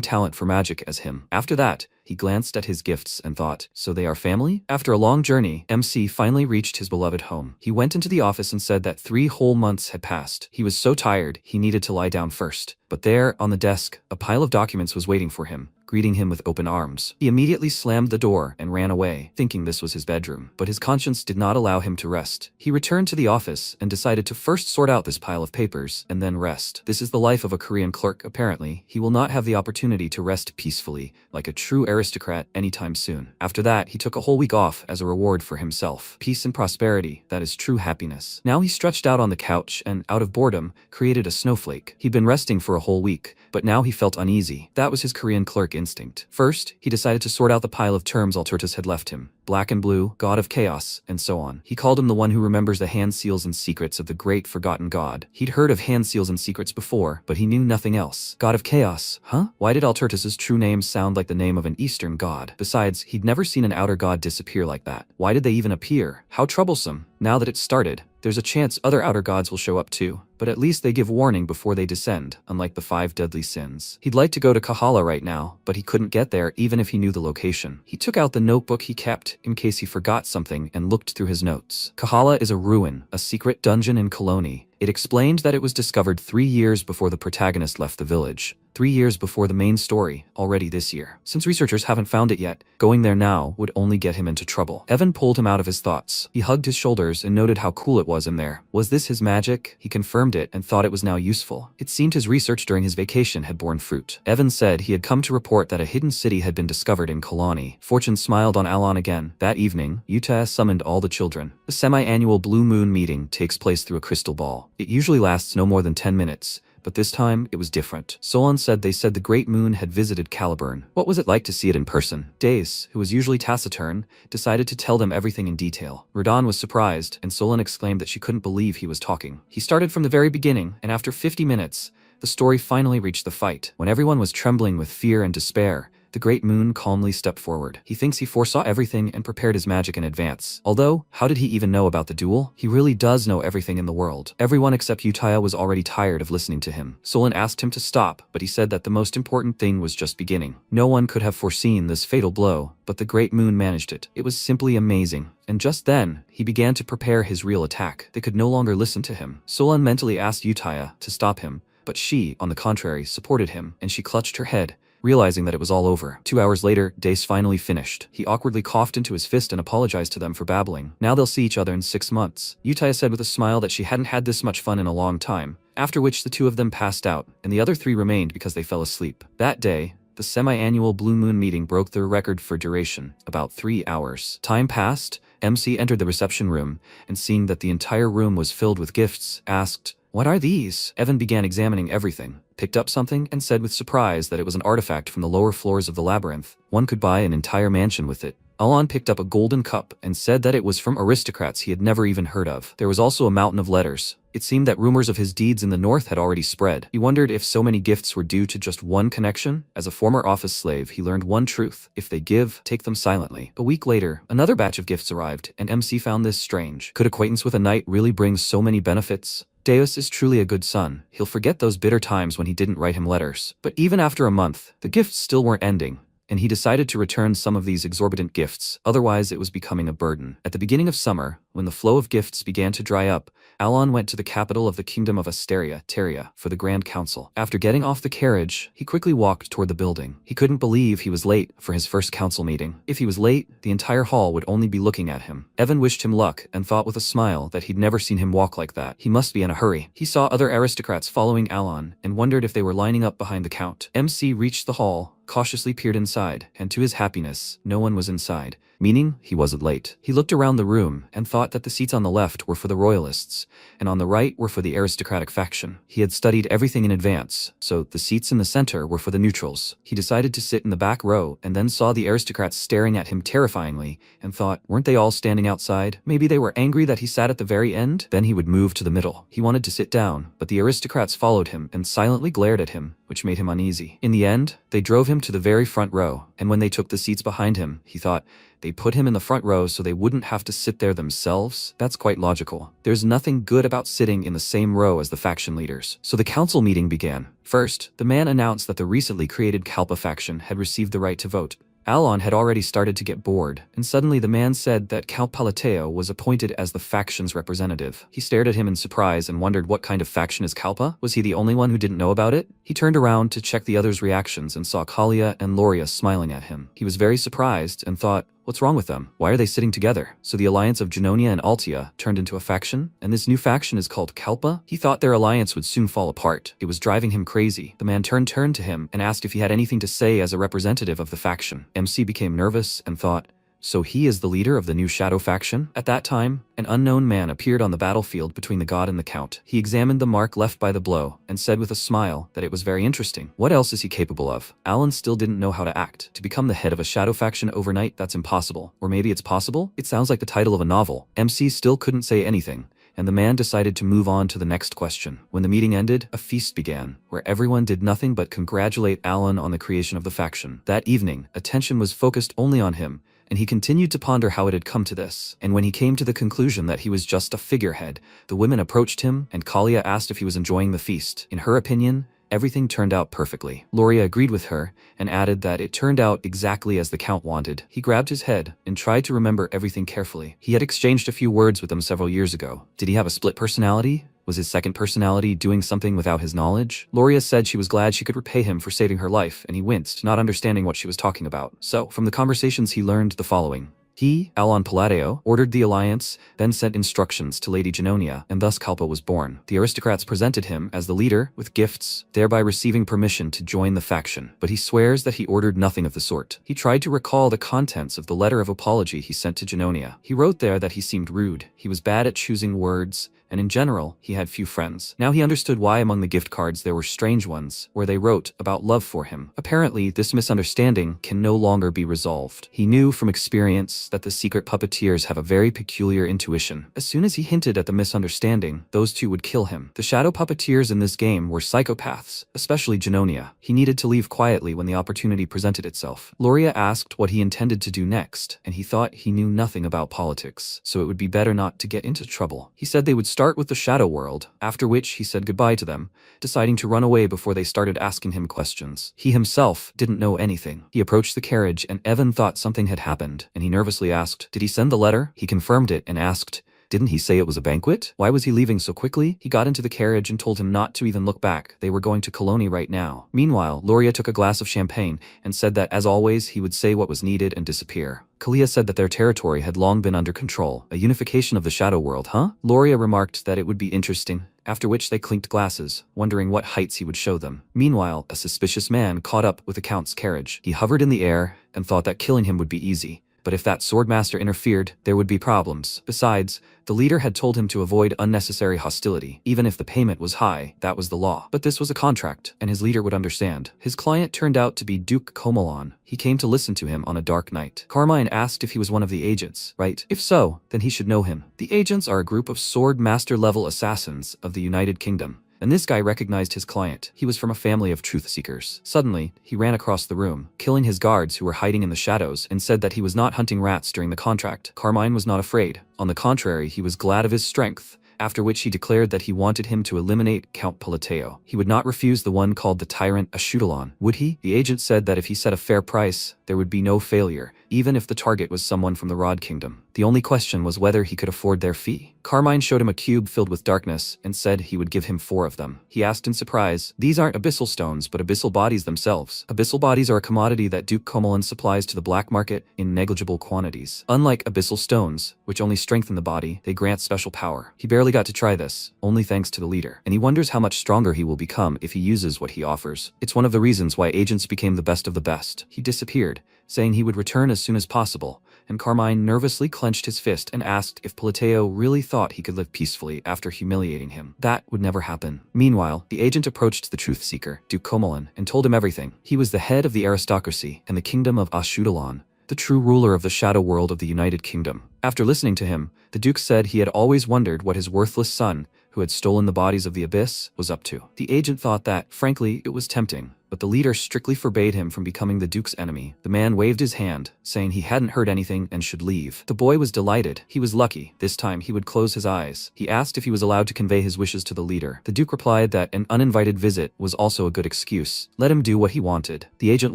talent for magic as him. After that, he glanced at his gifts and thought, so they are family? After a long journey, MC finally reached his beloved home. He went into the office and said that 3 whole months had passed. He was so tired, he needed to lie down first. But there, on the desk, a pile of documents was waiting for him, greeting him with open arms. He immediately slammed the door and ran away, thinking this was his bedroom. But his conscience did not allow him to rest. He returned to the office and decided to first sort out this pile of papers and then rest. This is the life of a Korean clerk, apparently. He will not have the opportunity to rest peacefully, like a true aristocrat, anytime soon. After that, he took a whole week off as a reward for himself. Peace and prosperity, that is true happiness. Now he stretched out on the couch and, out of boredom, created a snowflake. He'd been resting for a whole week, but now he felt uneasy. That was his Korean clerk instinct. First, he decided to sort out the pile of terms Alturtus had left him. Black and blue, god of chaos, and so on. He called him the one who remembers the hand seals and secrets of the great forgotten god. He'd heard of hand seals and secrets before, but he knew nothing else. God of chaos, huh? Why did Alturtus's true name sound like the name of an Eastern god? Besides, he'd never seen an outer god disappear like that. Why did they even appear? How troublesome. Now that it's started, there's a chance other outer gods will show up too, but at least they give warning before they descend, unlike the 5 deadly sins. He'd like to go to Kahala right now, but he couldn't get there even if he knew the location. He took out the notebook he kept in case he forgot something and looked through his notes. Kahala is a ruin, a secret dungeon in Koloni. It explained that it was discovered 3 years before the protagonist left the village. 3 years before the main story, already this year. Since researchers haven't found it yet, going there now would only get him into trouble. Evan pulled him out of his thoughts. He hugged his shoulders and noted how cool it was in there. Was this his magic? He confirmed it and thought it was now useful. It seemed his research during his vacation had borne fruit. Evan said he had come to report that a hidden city had been discovered in Kalani. Fortune smiled on Alon again. That evening, Yuta summoned all the children. The semi-annual Blue Moon meeting takes place through a crystal ball. It usually lasts no more than 10 minutes. But this time, it was different. Solon said they said the Great Moon had visited Caliburn. What was it like to see it in person? Deus, who was usually taciturn, decided to tell them everything in detail. Radon was surprised, and Solon exclaimed that she couldn't believe he was talking. He started from the very beginning, and after 50 minutes, the story finally reached the fight. When everyone was trembling with fear and despair, the Great Moon calmly stepped forward. He thinks he foresaw everything and prepared his magic in advance. Although, how did he even know about the duel? He really does know everything in the world. Everyone except Utaya was already tired of listening to him. Solon asked him to stop, but he said that the most important thing was just beginning. No one could have foreseen this fatal blow, but the Great Moon managed it. It was simply amazing. And just then, he began to prepare his real attack. They could no longer listen to him. Solon mentally asked Utaya to stop him, but she, on the contrary, supported him, and she clutched her head, realizing that it was all over. 2 hours later, Deus finally finished. He awkwardly coughed into his fist and apologized to them for babbling. Now they'll see each other in 6 months. Utaya said with a smile that she hadn't had this much fun in a long time, after which the 2 of them passed out, and the other 3 remained because they fell asleep. That day, the semi-annual Blue Moon meeting broke the record for duration, about 3 hours. Time passed, MC entered the reception room, and seeing that the entire room was filled with gifts, asked, "What are these?" Evan began examining everything, picked up something, and said with surprise that it was an artifact from the lower floors of the labyrinth. One could buy an entire mansion with it. Alon picked up a golden cup and said that it was from aristocrats he had never even heard of. There was also a mountain of letters. It seemed that rumors of his deeds in the north had already spread. He wondered if so many gifts were due to just one connection. As a former office slave, he learned one truth: if they give, take them silently. A week later, another batch of gifts arrived, and MC found this strange. Could acquaintance with a knight really bring so many benefits? Deus is truly a good son. He'll forget those bitter times when he didn't write him letters. But even after a month, the gifts still weren't ending, and he decided to return some of these exorbitant gifts, otherwise it was becoming a burden. At the beginning of summer, when the flow of gifts began to dry up, Alon went to the capital of the kingdom of Asteria, Teria, for the Grand Council. After getting off the carriage, he quickly walked toward the building. He couldn't believe he was late for his first council meeting. If he was late, the entire hall would only be looking at him. Evan wished him luck and thought with a smile that he'd never seen him walk like that. He must be in a hurry. He saw other aristocrats following Alon and wondered if they were lining up behind the count. MC reached the hall, cautiously peered inside, and to his happiness, no one was inside, meaning he wasn't late. He looked around the room and thought that the seats on the left were for the royalists, and on the right were for the aristocratic faction. He had studied everything in advance, so the seats in the center were for the neutrals. He decided to sit in the back row and then saw the aristocrats staring at him terrifyingly and thought, weren't they all standing outside? Maybe they were angry that he sat at the very end? Then he would move to the middle. He wanted to sit down, but the aristocrats followed him and silently glared at him, which made him uneasy. In the end, they drove him to the very front row, and when they took the seats behind him, he thought, they put him in the front row so they wouldn't have to sit there themselves? That's quite logical. There's nothing good about sitting in the same row as the faction leaders. So the council meeting began. First, the man announced that the recently created Kalpa faction had received the right to vote. Alon had already started to get bored, and suddenly the man said that Count Palateo was appointed as the faction's representative. He stared at him in surprise and wondered what kind of faction is Kalpa? Was he the only one who didn't know about it? He turned around to check the others' reactions and saw Kalia and Loria smiling at him. He was very surprised and thought, what's wrong with them? Why are they sitting together? So the alliance of Genonia and Altia turned into a faction, and this new faction is called Kalpa? He thought their alliance would soon fall apart. It was driving him crazy. The man turned to him and asked if he had anything to say as a representative of the faction. MC became nervous and thought, so he is the leader of the new shadow faction? At that time, an unknown man appeared on the battlefield between the god and the count. He examined the mark left by the blow and said with a smile that it was very interesting. What else is he capable of? Alon still didn't know how to act. To become the head of a shadow faction overnight, that's impossible. Or maybe it's possible? It sounds like the title of a novel. MC still couldn't say anything, and the man decided to move on to the next question. When the meeting ended, a feast began, where everyone did nothing but congratulate Alon on the creation of the faction. That evening, attention was focused only on him, and he continued to ponder how it had come to this. And when he came to the conclusion that he was just a figurehead, the women approached him, and Kalia asked if he was enjoying the feast. In her opinion, everything turned out perfectly. Loria agreed with her and added that it turned out exactly as the count wanted. He grabbed his head and tried to remember everything carefully. He had exchanged a few words with them several years ago. Did he have a split personality? Was his second personality doing something without his knowledge? Loria said she was glad she could repay him for saving her life, and he winced, not understanding what she was talking about. So, from the conversations he learned the following. He, Alon Palateo, ordered the alliance, then sent instructions to Lady Genonia, and thus Kalpa was born. The aristocrats presented him as the leader with gifts, thereby receiving permission to join the faction. But he swears that he ordered nothing of the sort. He tried to recall the contents of the letter of apology he sent to Genonia. He wrote there that he seemed rude, he was bad at choosing words, and in general, he had few friends. Now he understood why among the gift cards there were strange ones, where they wrote about love for him. Apparently, this misunderstanding can no longer be resolved. He knew from experience that the secret puppeteers have a very peculiar intuition. As soon as he hinted at the misunderstanding, those two would kill him. The shadow puppeteers in this game were psychopaths, especially Genonia. He needed to leave quietly when the opportunity presented itself. Loria asked what he intended to do next, and he thought he knew nothing about politics, so it would be better not to get into trouble. He said they would start with the shadow world, after which he said goodbye to them, deciding to run away before they started asking him questions. He himself didn't know anything. He approached the carriage and Evan thought something had happened, and he nervously asked, did he send the letter? He confirmed it and asked, didn't he say it was a banquet? Why was he leaving so quickly? He got into the carriage and told him not to even look back. They were going to Colony right now. Meanwhile, Loria took a glass of champagne and said that, as always, he would say what was needed and disappear. Kalia said that their territory had long been under control. A unification of the shadow world, huh? Loria remarked that it would be interesting, after which they clinked glasses, wondering what heights he would show them. Meanwhile, a suspicious man caught up with the Count's carriage. He hovered in the air and thought that killing him would be easy. But if that swordmaster interfered, there would be problems. Besides, the leader had told him to avoid unnecessary hostility. Even if the payment was high, that was the law. But this was a contract, and his leader would understand. His client turned out to be Duke Comelon. He came to listen to him on a dark night. Carmine asked if he was one of the agents, right? If so, then he should know him. The agents are a group of sword master level assassins of the United Kingdom. And this guy recognized his client. He was from a family of truth seekers. Suddenly, he ran across the room, killing his guards who were hiding in the shadows, and said that he was not hunting rats during the contract. Carmine was not afraid. On the contrary, he was glad of his strength, after which he declared that he wanted him to eliminate Count Politeo. He would not refuse the one called the tyrant Asura, would he? The agent said that if he set a fair price, there would be no failure, even if the target was someone from the Rod Kingdom. The only question was whether he could afford their fee. Carmine showed him a cube filled with darkness and said he would give him 4 of them. He asked in surprise, "These aren't abyssal stones but abyssal bodies themselves." Abyssal bodies are a commodity that Duke Comelon supplies to the black market in negligible quantities. Unlike abyssal stones, which only strengthen the body, they grant special power. He barely got to try this, only thanks to the leader, and he wonders how much stronger he will become if he uses what he offers. It's one of the reasons why agents became the best of the best. He disappeared, saying he would return as soon as possible, and Carmine nervously clenched his fist and asked if Politeo really thought he could live peacefully after humiliating him. That would never happen. Meanwhile, the agent approached the truth seeker, Duke Comelon, and told him everything. He was the head of the aristocracy and the kingdom of Asura, the true ruler of the shadow world of the United Kingdom. After listening to him, the Duke said he had always wondered what his worthless son, who had stolen the bodies of the abyss, was up to. The agent thought that, frankly, it was tempting, but the leader strictly forbade him from becoming the Duke's enemy. The man waved his hand, saying he hadn't heard anything and should leave. The boy was delighted. He was lucky. This time he would close his eyes. He asked if he was allowed to convey his wishes to the leader. The Duke replied that an uninvited visit was also a good excuse. Let him do what he wanted. The agent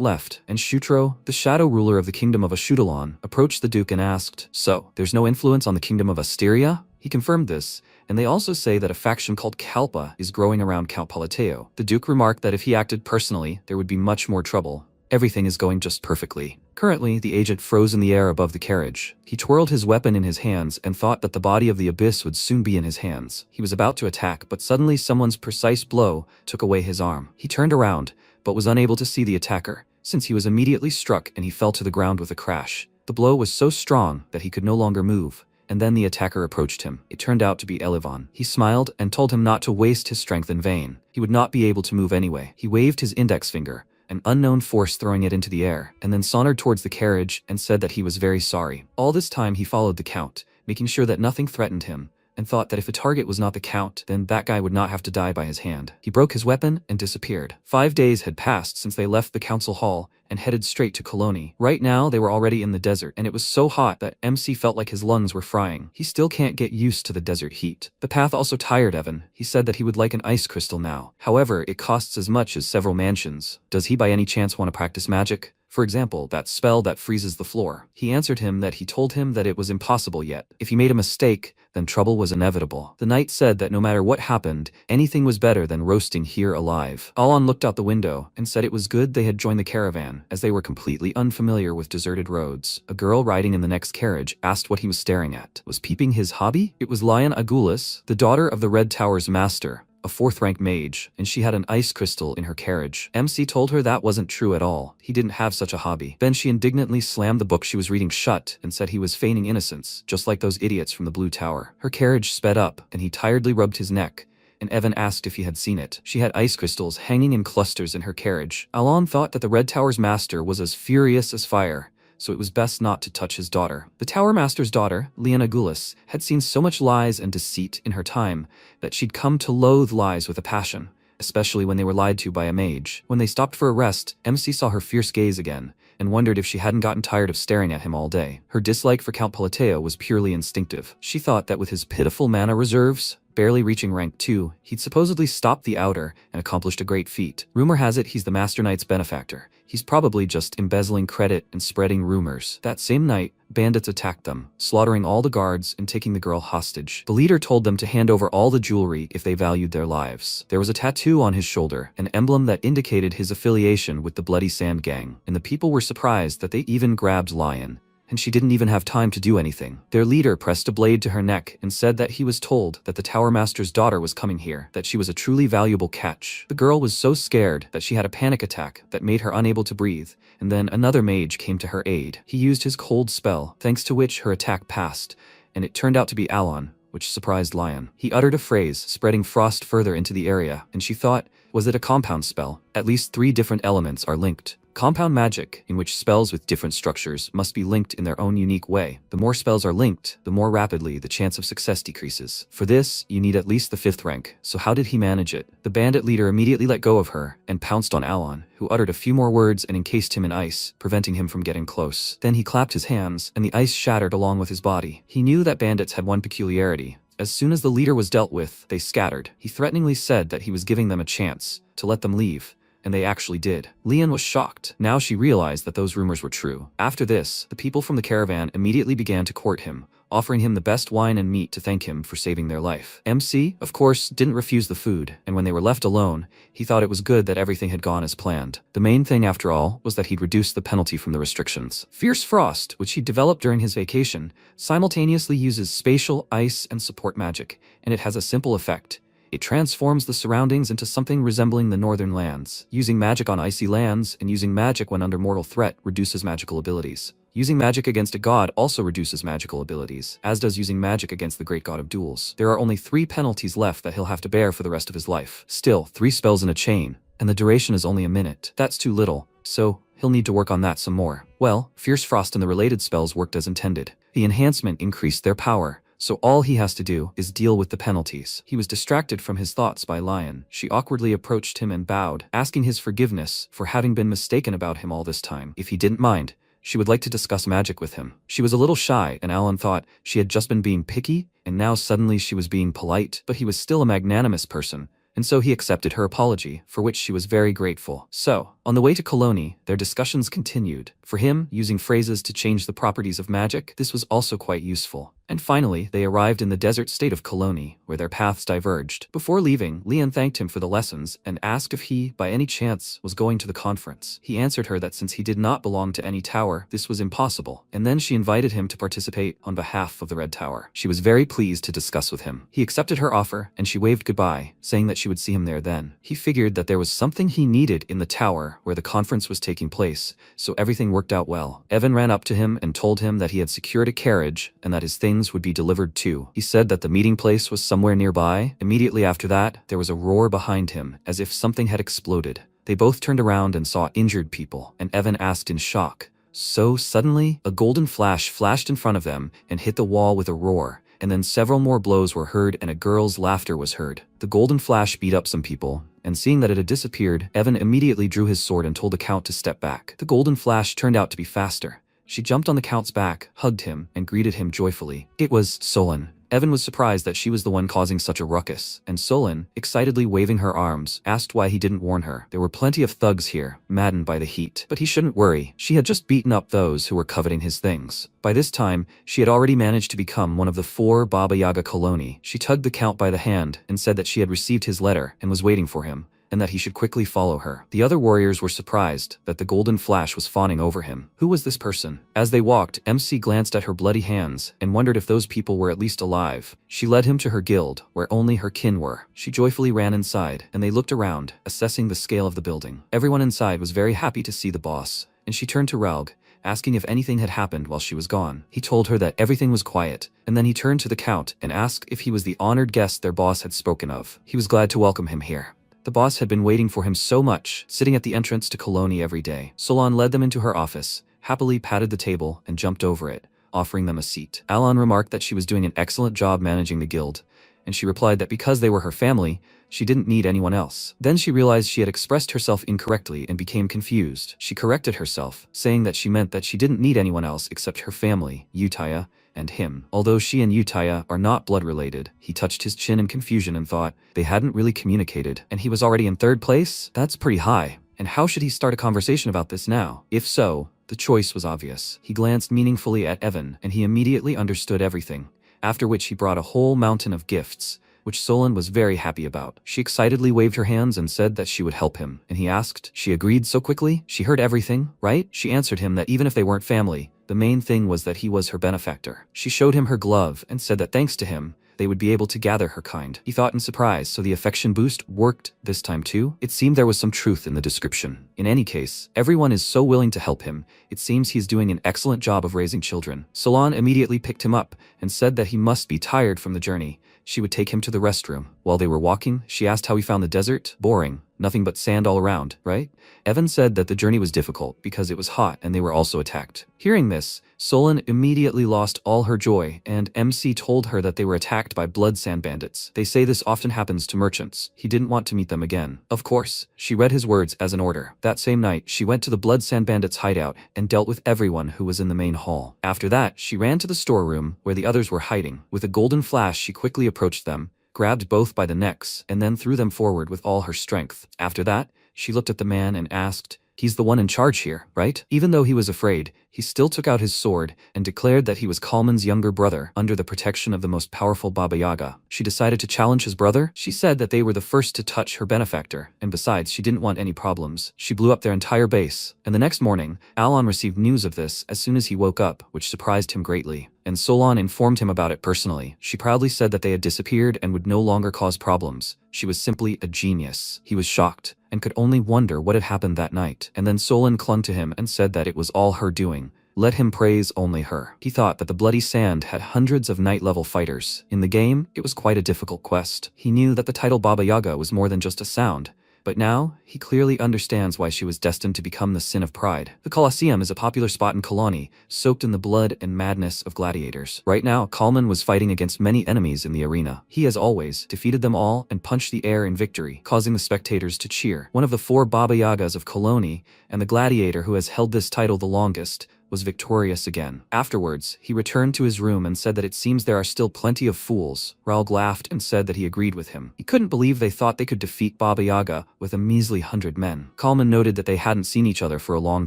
left, and Shutro, the shadow ruler of the kingdom of Ashudalan, approached the Duke and asked, "So, there's no influence on the kingdom of Asteria?" He confirmed this, and they also say that a faction called Kalpa is growing around Count Politeo. The Duke remarked that if he acted personally, there would be much more trouble. Everything is going just perfectly. Currently, the agent froze in the air above the carriage. He twirled his weapon in his hands and thought that the body of the abyss would soon be in his hands. He was about to attack, but suddenly someone's precise blow took away his arm. He turned around, but was unable to see the attacker, since he was immediately struck and he fell to the ground with a crash. The blow was so strong that he could no longer move. And then the attacker approached him. It turned out to be Elivan. He smiled and told him not to waste his strength in vain. He would not be able to move anyway. He waved his index finger, an unknown force throwing it into the air, and then sauntered towards the carriage and said that he was very sorry. All this time he followed the Count, making sure that nothing threatened him, and thought that if the target was not the Count, then that guy would not have to die by his hand. He broke his weapon and disappeared. 5 days had passed since they left the council hall and headed straight to Colony. Right now, they were already in the desert, and it was so hot that MC felt like his lungs were frying. He still can't get used to the desert heat. The path also tired Evan. He said that he would like an ice crystal now. However, it costs as much as several mansions. Does he by any chance want to practice magic? For example, that spell that freezes the floor. He answered him that he told him that it was impossible yet. If he made a mistake, then trouble was inevitable. The knight said that no matter what happened, anything was better than roasting here alive. Alon looked out the window and said it was good they had joined the caravan, as they were completely unfamiliar with deserted roads. A girl riding in the next carriage asked what he was staring at. Was peeping his hobby? It was Lion Agulis, the daughter of the Red Tower's master, a 4th-rank mage, and she had an ice crystal in her carriage. MC told her that wasn't true at all. He didn't have such a hobby. Then she indignantly slammed the book she was reading shut and said he was feigning innocence, just like those idiots from the Blue Tower. Her carriage sped up, and he tiredly rubbed his neck, and Evan asked if he had seen it. She had ice crystals hanging in clusters in her carriage. Alon thought that the Red Tower's master was as furious as fire, so it was best not to touch his daughter. The Tower Master's daughter, Leona Gulis, had seen so much lies and deceit in her time that she'd come to loathe lies with a passion, especially when they were lied to by a mage. When they stopped for a rest, MC saw her fierce gaze again, and wondered if she hadn't gotten tired of staring at him all day. Her dislike for Count Politeo was purely instinctive. She thought that with his pitiful mana reserves, barely reaching rank 2, he'd supposedly stopped the Outer and accomplished a great feat. Rumor has it he's the Master Knight's benefactor. He's probably just embezzling credit and spreading rumors. That same night, bandits attacked them, slaughtering all the guards and taking the girl hostage. The leader told them to hand over all the jewelry if they valued their lives. There was a tattoo on his shoulder, an emblem that indicated his affiliation with the Bloody Sand Gang, and the people were surprised that they even grabbed Lion and she didn't even have time to do anything. Their leader pressed a blade to her neck and said that he was told that the Tower Master's daughter was coming here, that she was a truly valuable catch. The girl was so scared that she had a panic attack that made her unable to breathe, and then another mage came to her aid. He used his cold spell, thanks to which her attack passed, and it turned out to be Alon, which surprised Lion. He uttered a phrase, spreading frost further into the area, and she thought, was it a compound spell? At least 3 different elements are linked. Compound magic, in which spells with different structures must be linked in their own unique way. The more spells are linked, the more rapidly the chance of success decreases. For this, you need at least the 5th rank, so how did he manage it? The bandit leader immediately let go of her and pounced on Alon, who uttered a few more words and encased him in ice, preventing him from getting close. Then he clapped his hands, and the ice shattered along with his body. He knew that bandits had one peculiarity. As soon as the leader was dealt with, they scattered. He threateningly said that he was giving them a chance to let them leave, and they actually did. Lian was shocked. Now she realized that those rumors were true. After this, the people from the caravan immediately began to court him, offering him the best wine and meat to thank him for saving their life. MC, of course, didn't refuse the food, and when they were left alone, he thought it was good that everything had gone as planned. The main thing, after all, was that he'd reduced the penalty from the restrictions. Fierce Frost, which he developed during his vacation, simultaneously uses spatial, ice, and support magic, and it has a simple effect. It transforms the surroundings into something resembling the northern lands. Using magic on icy lands and using magic when under mortal threat reduces magical abilities. Using magic against a god also reduces magical abilities, as does using magic against the great god of duels. There are only 3 penalties left that he'll have to bear for the rest of his life. Still, 3 spells in a chain, and the duration is only a minute. That's too little, so he'll need to work on that some more. Well, Fierce Frost and the related spells worked as intended. The enhancement increased their power, so all he has to do is deal with the penalties. He was distracted from his thoughts by Lion. She awkwardly approached him and bowed, asking his forgiveness for having been mistaken about him all this time. If he didn't mind, she would like to discuss magic with him. She was a little shy, and Alan thought she had just been being picky, and now suddenly she was being polite, but he was still a magnanimous person, and so he accepted her apology, for which she was very grateful. So, on the way to Colony, their discussions continued. For him, using phrases to change the properties of magic, this was also quite useful. And finally, they arrived in the desert state of Colony, where their paths diverged. Before leaving, Lian thanked him for the lessons and asked if he, by any chance, was going to the conference. He answered her that since he did not belong to any tower, this was impossible, and then she invited him to participate on behalf of the Red Tower. She was very pleased to discuss with him. He accepted her offer, and she waved goodbye, saying that she would see him there then. He figured that there was something he needed in the tower where the conference was taking place, so everything worked out well. Evan ran up to him and told him that he had secured a carriage and that his things would be delivered too. He said that the meeting place was somewhere nearby. Immediately after that, there was a roar behind him, as if something had exploded. They both turned around and saw injured people, and Evan asked in shock. So suddenly, a golden flash flashed in front of them and hit the wall with a roar, and then several more blows were heard and a girl's laughter was heard. The golden flash beat up some people, and seeing that it had disappeared, Evan immediately drew his sword and told the Count to step back. The golden flash turned out to be faster. She jumped on the Count's back, hugged him, and greeted him joyfully. It was Solon. Evan was surprised that she was the one causing such a ruckus, and Solon, excitedly waving her arms, asked why he didn't warn her. There were plenty of thugs here, maddened by the heat, but he shouldn't worry. She had just beaten up those who were coveting his things. By this time, she had already managed to become one of the 4 Baba Yaga Colony. She tugged the Count by the hand and said that she had received his letter and was waiting for him, and that he should quickly follow her. The other warriors were surprised that the golden flash was fawning over him. Who was this person? As they walked, MC glanced at her bloody hands and wondered if those people were at least alive. She led him to her guild, where only her kin were. She joyfully ran inside, and they looked around, assessing the scale of the building. Everyone inside was very happy to see the boss, and she turned to Raug, asking if anything had happened while she was gone. He told her that everything was quiet, and then he turned to the Count and asked if he was the honored guest their boss had spoken of. He was glad to welcome him here. The boss had been waiting for him so much, sitting at the entrance to Colony every day. Solon led them into her office, happily patted the table, and jumped over it, offering them a seat. Alon remarked that she was doing an excellent job managing the guild, and she replied that because they were her family, she didn't need anyone else. Then she realized she had expressed herself incorrectly and became confused. She corrected herself, saying that she meant that she didn't need anyone else except her family, Utaya, and him. Although she and Utaya are not blood related, he touched his chin in confusion and thought they hadn't really communicated, and he was already in 3rd place? That's pretty high. And how should he start a conversation about this now? If so, the choice was obvious. He glanced meaningfully at Evan, and he immediately understood everything, after which he brought a whole mountain of gifts, which Solon was very happy about. She excitedly waved her hands and said that she would help him, and he asked. She agreed so quickly. She heard everything, right? She answered him that even if they weren't family, The main thing was that he was her benefactor. She showed him her glove and said that thanks to him, they would be able to gather her kind. He thought in surprise, so the affection boost worked this time too? It seemed there was some truth in the description. In any case, everyone is so willing to help him. It seems he's doing an excellent job of raising children. Solon immediately picked him up and said that he must be tired from the journey. She would take him to the restroom. While they were walking, she asked how he found the desert. Boring. Nothing but sand all around, right? Evan said that the journey was difficult because it was hot and they were also attacked. Hearing this, Solon immediately lost all her joy, and MC told her that they were attacked by blood sand bandits. They say this often happens to merchants. He didn't want to meet them again. Of course, she read his words as an order. That same night, she went to the blood sand bandits' hideout and dealt with everyone who was in the main hall. After that, she ran to the storeroom where the others were hiding. With a golden flash, she quickly approached them, grabbed both by the necks, and then threw them forward with all her strength. After that, she looked at the man and asked, "He's the one in charge here, right?" Even though he was afraid, he still took out his sword and declared that he was Kalman's younger brother under the protection of the most powerful Baba Yaga. She decided to challenge his brother. She said that they were the first to touch her benefactor, and besides, she didn't want any problems. She blew up their entire base, and the next morning, Alon received news of this as soon as he woke up, which surprised him greatly, and Solon informed him about it personally. She proudly said that they had disappeared and would no longer cause problems. She was simply a genius. He was shocked and could only wonder what had happened that night. And then Solon clung to him and said that it was all her doing. Let him praise only her. He thought that the bloody sand had hundreds of night-level fighters. In the game, it was quite a difficult quest. He knew that the title Baba Yaga was more than just a sound, but now, he clearly understands why she was destined to become the sin of pride. The Colosseum is a popular spot in Kalani, soaked in the blood and madness of gladiators. Right now, Kalman was fighting against many enemies in the arena. He, as always, defeated them all and punched the air in victory, causing the spectators to cheer. One of the 4 Baba Yagas of Koloni, and the gladiator who has held this title the longest, was victorious again. Afterwards, he returned to his room and said that it seems there are still plenty of fools. Raoul laughed and said that he agreed with him. He couldn't believe they thought they could defeat Baba Yaga with a measly 100 men. Kalman noted that they hadn't seen each other for a long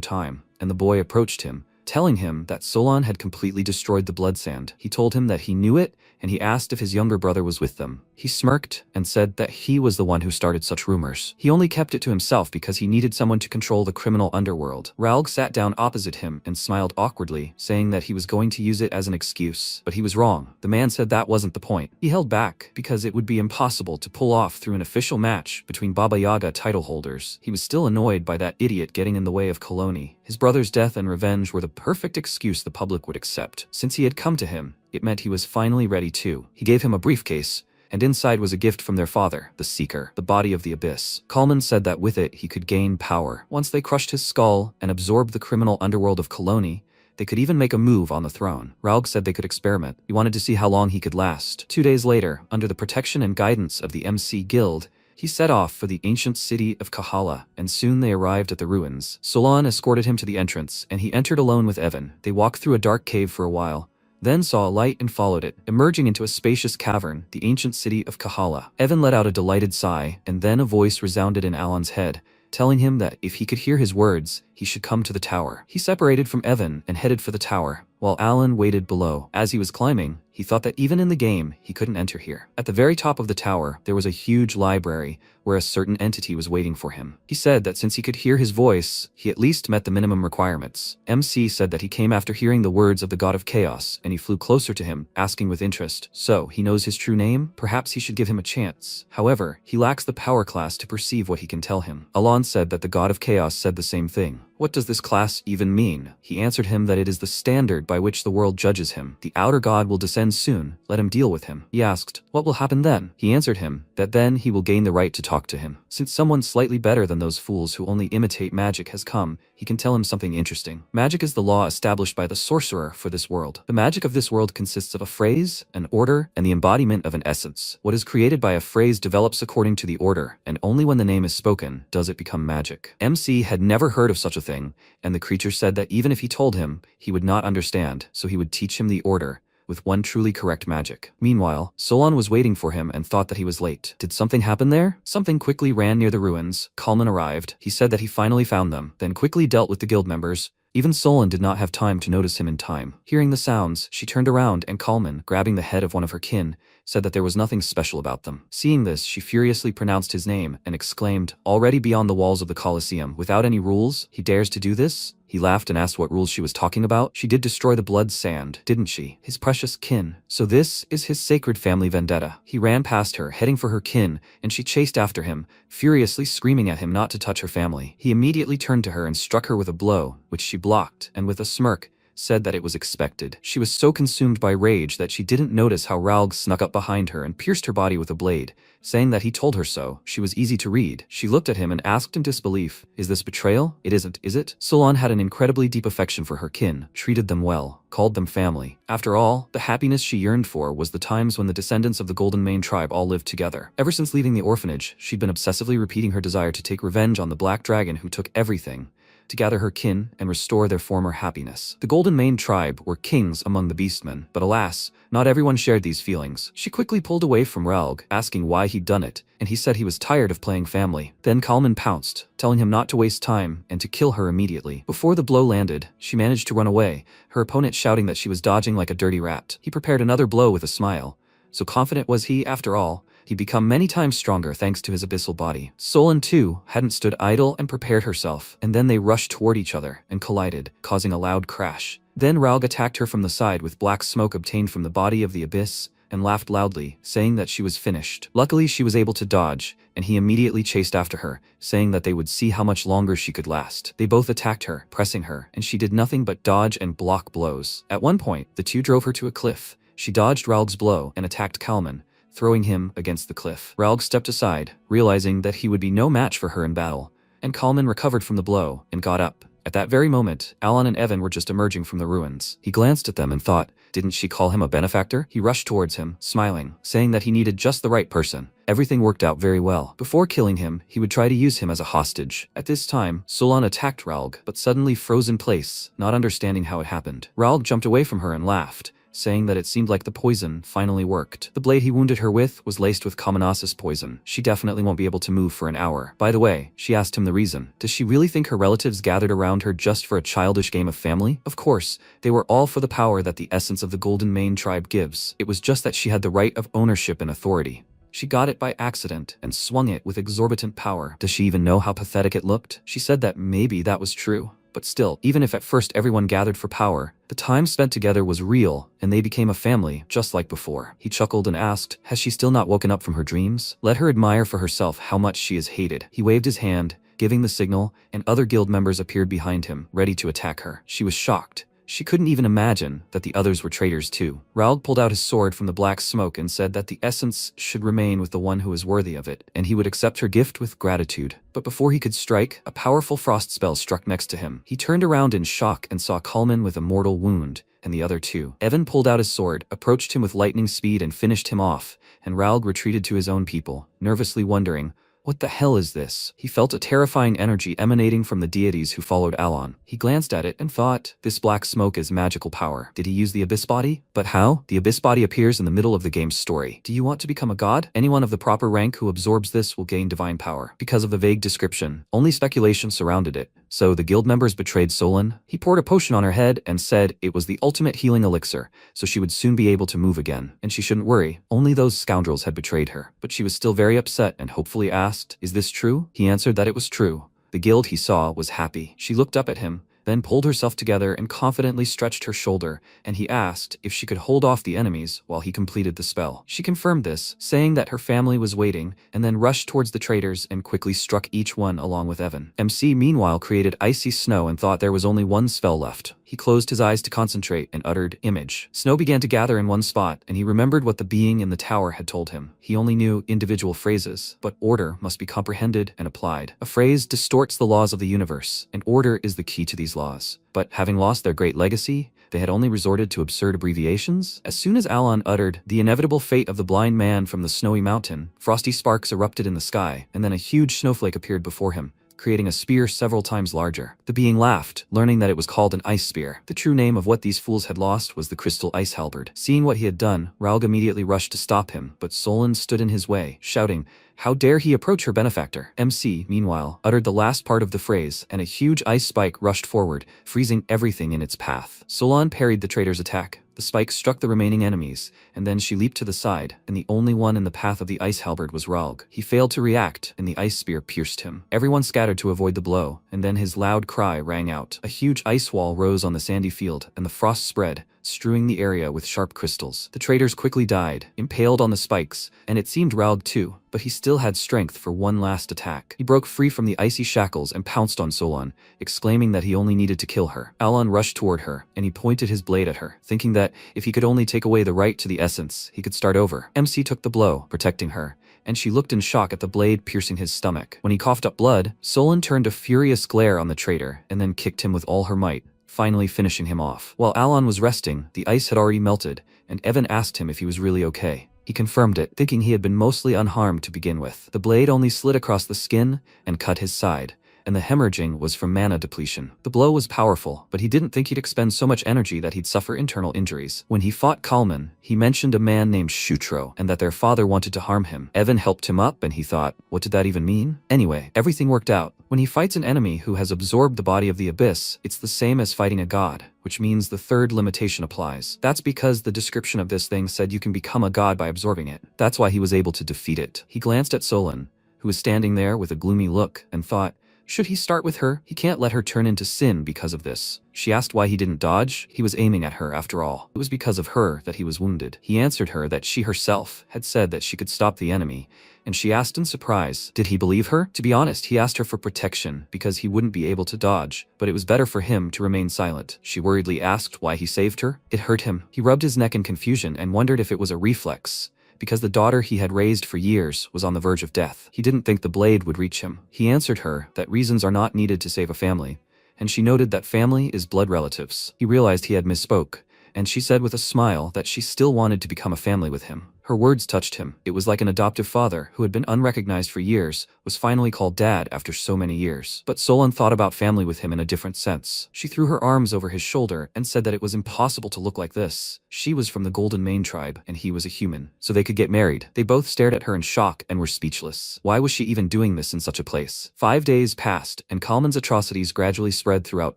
time, and the boy approached him, telling him that Solon had completely destroyed the blood sand. He told him that he knew it, and he asked if his younger brother was with them. He smirked and said that he was the one who started such rumors. He only kept it to himself because he needed someone to control the criminal underworld. Raoul sat down opposite him and smiled awkwardly, saying that he was going to use it as an excuse. But he was wrong. The man said that wasn't the point. He held back because it would be impossible to pull off through an official match between Baba Yaga title holders. He was still annoyed by that idiot getting in the way of Koloni. His brother's death and revenge were the perfect excuse the public would accept. Since he had come to him, it meant he was finally ready too. He gave him a briefcase, and inside was a gift from their father, the Seeker, the body of the Abyss. Kalman said that with it he could gain power. Once they crushed his skull and absorbed the criminal underworld of Koloni, they could even make a move on the throne. Raoul said they could experiment. He wanted to see how long he could last. 2 days later, under the protection and guidance of the MC Guild, he set off for the ancient city of Kahala, and soon they arrived at the ruins. Solon escorted him to the entrance, and he entered alone with Evan. They walked through a dark cave for a while, then saw a light and followed it, emerging into a spacious cavern, the ancient city of Kahala. Evan let out a delighted sigh, and then a voice resounded in Alan's head, telling him that if he could hear his words, he should come to the tower. He separated from Evan and headed for the tower, while Alan waited below. As he was climbing, he thought that even in the game, he couldn't enter here. At the very top of the tower, there was a huge library where a certain entity was waiting for him. He said that since he could hear his voice, he at least met the minimum requirements. MC said that he came after hearing the words of the god of chaos, and he flew closer to him, asking with interest, "So, he knows his true name? Perhaps he should give him a chance." However, he lacks the power class to perceive what he can tell him. Alon said that the god of chaos said the same thing. What does this class even mean? He answered him that it is the standard by which the world judges him. The outer god will descend soon, let him deal with him. He asked, what will happen then? He answered him that then he will gain the right to talk to him. Since someone slightly better than those fools who only imitate magic has come, he can tell him something interesting. Magic is the law established by the sorcerer for this world. The magic of this world consists of a phrase, an order, and the embodiment of an essence. What is created by a phrase develops according to the order, and only when the name is spoken does it become magic. MC had never heard of such a thing, and the creature said that even if he told him, he would not understand, so he would teach him the order, with one truly correct magic. Meanwhile, Solon was waiting for him and thought that he was late. Did something happen there? Something quickly ran near the ruins. Kalman arrived. He said that he finally found them, then quickly dealt with the guild members. Even Solon did not have time to notice him in time. Hearing the sounds, she turned around and Kalman, grabbing the head of one of her kin, said that there was nothing special about them. Seeing this, she furiously pronounced his name and exclaimed, already beyond the walls of the Colosseum, without any rules, he dares to do this? He laughed and asked what rules she was talking about. She did destroy the blood sand, didn't she? His precious kin. So this is his sacred family vendetta. He ran past her, heading for her kin, and she chased after him, furiously screaming at him not to touch her family. He immediately turned to her and struck her with a blow, which she blocked, and with a smirk, said that it was expected. She was so consumed by rage that she didn't notice how Raug snuck up behind her and pierced her body with a blade, saying that he told her so. She was easy to read. She looked at him and asked in disbelief, "Is this betrayal? It isn't, is it?" Solon had an incredibly deep affection for her kin, treated them well, called them family. After all, the happiness she yearned for was the times when the descendants of the Golden Mane tribe all lived together. Ever since leaving the orphanage, she'd been obsessively repeating her desire to take revenge on the Black Dragon who took everything, to gather her kin and restore their former happiness. The Golden Mane tribe were kings among the beastmen, but alas, not everyone shared these feelings. She quickly pulled away from Raug, asking why he'd done it, and he said he was tired of playing family. Then Kalman pounced, telling him not to waste time and to kill her immediately. Before the blow landed, she managed to run away, her opponent shouting that she was dodging like a dirty rat. He prepared another blow with a smile. So confident was he, after all, he'd become many times stronger thanks to his abyssal body. Solon, too, hadn't stood idle and prepared herself, and then they rushed toward each other and collided, causing a loud crash. Then Raug attacked her from the side with black smoke obtained from the body of the abyss, and laughed loudly, saying that she was finished. Luckily, she was able to dodge, and he immediately chased after her, saying that they would see how much longer she could last. They both attacked her, pressing her, and she did nothing but dodge and block blows. At one point, the two drove her to a cliff. She dodged Raug's blow and attacked Kalman, throwing him against the cliff. Raug stepped aside, realizing that he would be no match for her in battle, and Kalman recovered from the blow and got up. At that very moment, Alan and Evan were just emerging from the ruins. He glanced at them and thought, didn't she call him a benefactor? He rushed towards him, smiling, saying that he needed just the right person. Everything worked out very well. Before killing him, he would try to use him as a hostage. At this time, Solon attacked Raug, but suddenly froze in place, not understanding how it happened. Raug jumped away from her and laughed, saying that it seemed like the poison finally worked. The blade he wounded her with was laced with Kamanasis poison. She definitely won't be able to move for an hour. By the way, she asked him the reason. Does she really think her relatives gathered around her just for a childish game of family? Of course, they were all for the power that the essence of the Golden Mane tribe gives. It was just that she had the right of ownership and authority. She got it by accident and swung it with exorbitant power. Does she even know how pathetic it looked? She said that maybe that was true. But still, even if at first everyone gathered for power, the time spent together was real, and they became a family, just like before. He chuckled and asked, has she still not woken up from her dreams? Let her admire for herself how much she is hated. He waved his hand, giving the signal, and other guild members appeared behind him, ready to attack her. She was shocked. She couldn't even imagine that the others were traitors too. Raug pulled out his sword from the black smoke and said that the essence should remain with the one who is worthy of it, and he would accept her gift with gratitude. But before he could strike, a powerful frost spell struck next to him. He turned around in shock and saw Kalman with a mortal wound, and the other two. Evan pulled out his sword, approached him with lightning speed and finished him off, and Raug retreated to his own people, nervously wondering, what the hell is this? He felt a terrifying energy emanating from the deities who followed Alon. He glanced at it and thought, this black smoke is magical power. Did he use the Abyss Body? But how? The Abyss Body appears in the middle of the game's story. Do you want to become a god? Anyone of the proper rank who absorbs this will gain divine power. Because of the vague description, only speculation surrounded it. So the guild members betrayed Solon. He poured a potion on her head and said it was the ultimate healing elixir, so she would soon be able to move again. And she shouldn't worry, only those scoundrels had betrayed her. But she was still very upset and hopefully asked, is this true? He answered that it was true. The guild he saw was happy. She looked up at him, then pulled herself together and confidently stretched her shoulder, and he asked if she could hold off the enemies while he completed the spell. She confirmed this, saying that her family was waiting, and then rushed towards the traitors and quickly struck each one along with Evan. MC meanwhile created icy snow and thought there was only one spell left. He closed his eyes to concentrate and uttered, image. Snow began to gather in one spot, and he remembered what the being in the tower had told him. He only knew individual phrases, but order must be comprehended and applied. A phrase distorts the laws of the universe, and order is the key to these laws. But having lost their great legacy, they had only resorted to absurd abbreviations. As soon as Alon uttered the inevitable fate of the blind man from the snowy mountain, frosty sparks erupted in the sky, and then a huge snowflake appeared before him, creating a spear several times larger. The being laughed, learning that it was called an ice spear. The true name of what these fools had lost was the crystal ice halberd. Seeing what he had done, Raug immediately rushed to stop him, but Solon stood in his way, shouting, How dare he approach her benefactor? MC, meanwhile, uttered the last part of the phrase, and a huge ice spike rushed forward, freezing everything in its path. Solon parried the traitor's attack. The spike struck the remaining enemies, and then she leaped to the side, and the only one in the path of the ice halberd was Ralg. He failed to react, and the ice spear pierced him. Everyone scattered to avoid the blow, and then his loud cry rang out. A huge ice wall rose on the sandy field, and the frost spread, strewing the area with sharp crystals. The traitors quickly died, impaled on the spikes, and it seemed Ralg too, but he still had strength for one last attack. He broke free from the icy shackles and pounced on Solon, exclaiming that he only needed to kill her. Alon rushed toward her, and he pointed his blade at her, thinking that if he could only take away the right to the essence, he could start over. MC took the blow, protecting her, and she looked in shock at the blade piercing his stomach. When he coughed up blood, Solon turned a furious glare on the traitor, and then kicked him with all her might, finally finishing him off. While Alon was resting, the ice had already melted, and Evan asked him if he was really okay. He confirmed it, thinking he had been mostly unharmed to begin with. The blade only slid across the skin and cut his side, and the hemorrhaging was from mana depletion. The blow was powerful, but he didn't think he'd expend so much energy that he'd suffer internal injuries. When he fought Kalman, he mentioned a man named Shutro, and that their father wanted to harm him. Evan helped him up, and he thought, what did that even mean? Anyway, everything worked out. When he fights an enemy who has absorbed the body of the abyss, it's the same as fighting a god, which means the third limitation applies. That's because the description of this thing said you can become a god by absorbing it. That's why he was able to defeat it. He glanced at Solon, who was standing there with a gloomy look, and thought, should he start with her? He can't let her turn into sin because of this. She asked why he didn't dodge. He was aiming at her after all. It was because of her that he was wounded. He answered her that she herself had said that she could stop the enemy, and she asked in surprise, did he believe her? To be honest, he asked her for protection because he wouldn't be able to dodge, but it was better for him to remain silent. She worriedly asked why he saved her. It hurt him. He rubbed his neck in confusion and wondered if it was a reflex, because the daughter he had raised for years was on the verge of death. He didn't think the blade would reach him. He answered her that reasons are not needed to save a family, and she noted that family is blood relatives. He realized he had misspoke, and she said with a smile that she still wanted to become a family with him. Her words touched him. It was like an adoptive father who had been unrecognized for years was finally called dad after so many years. But Solon thought about family with him in a different sense. She threw her arms over his shoulder and said that it was impossible to look like this. She was from the Golden Mane tribe, and he was a human, so they could get married. They both stared at her in shock and were speechless. Why was she even doing this in such a place? 5 days passed, and Kalman's atrocities gradually spread throughout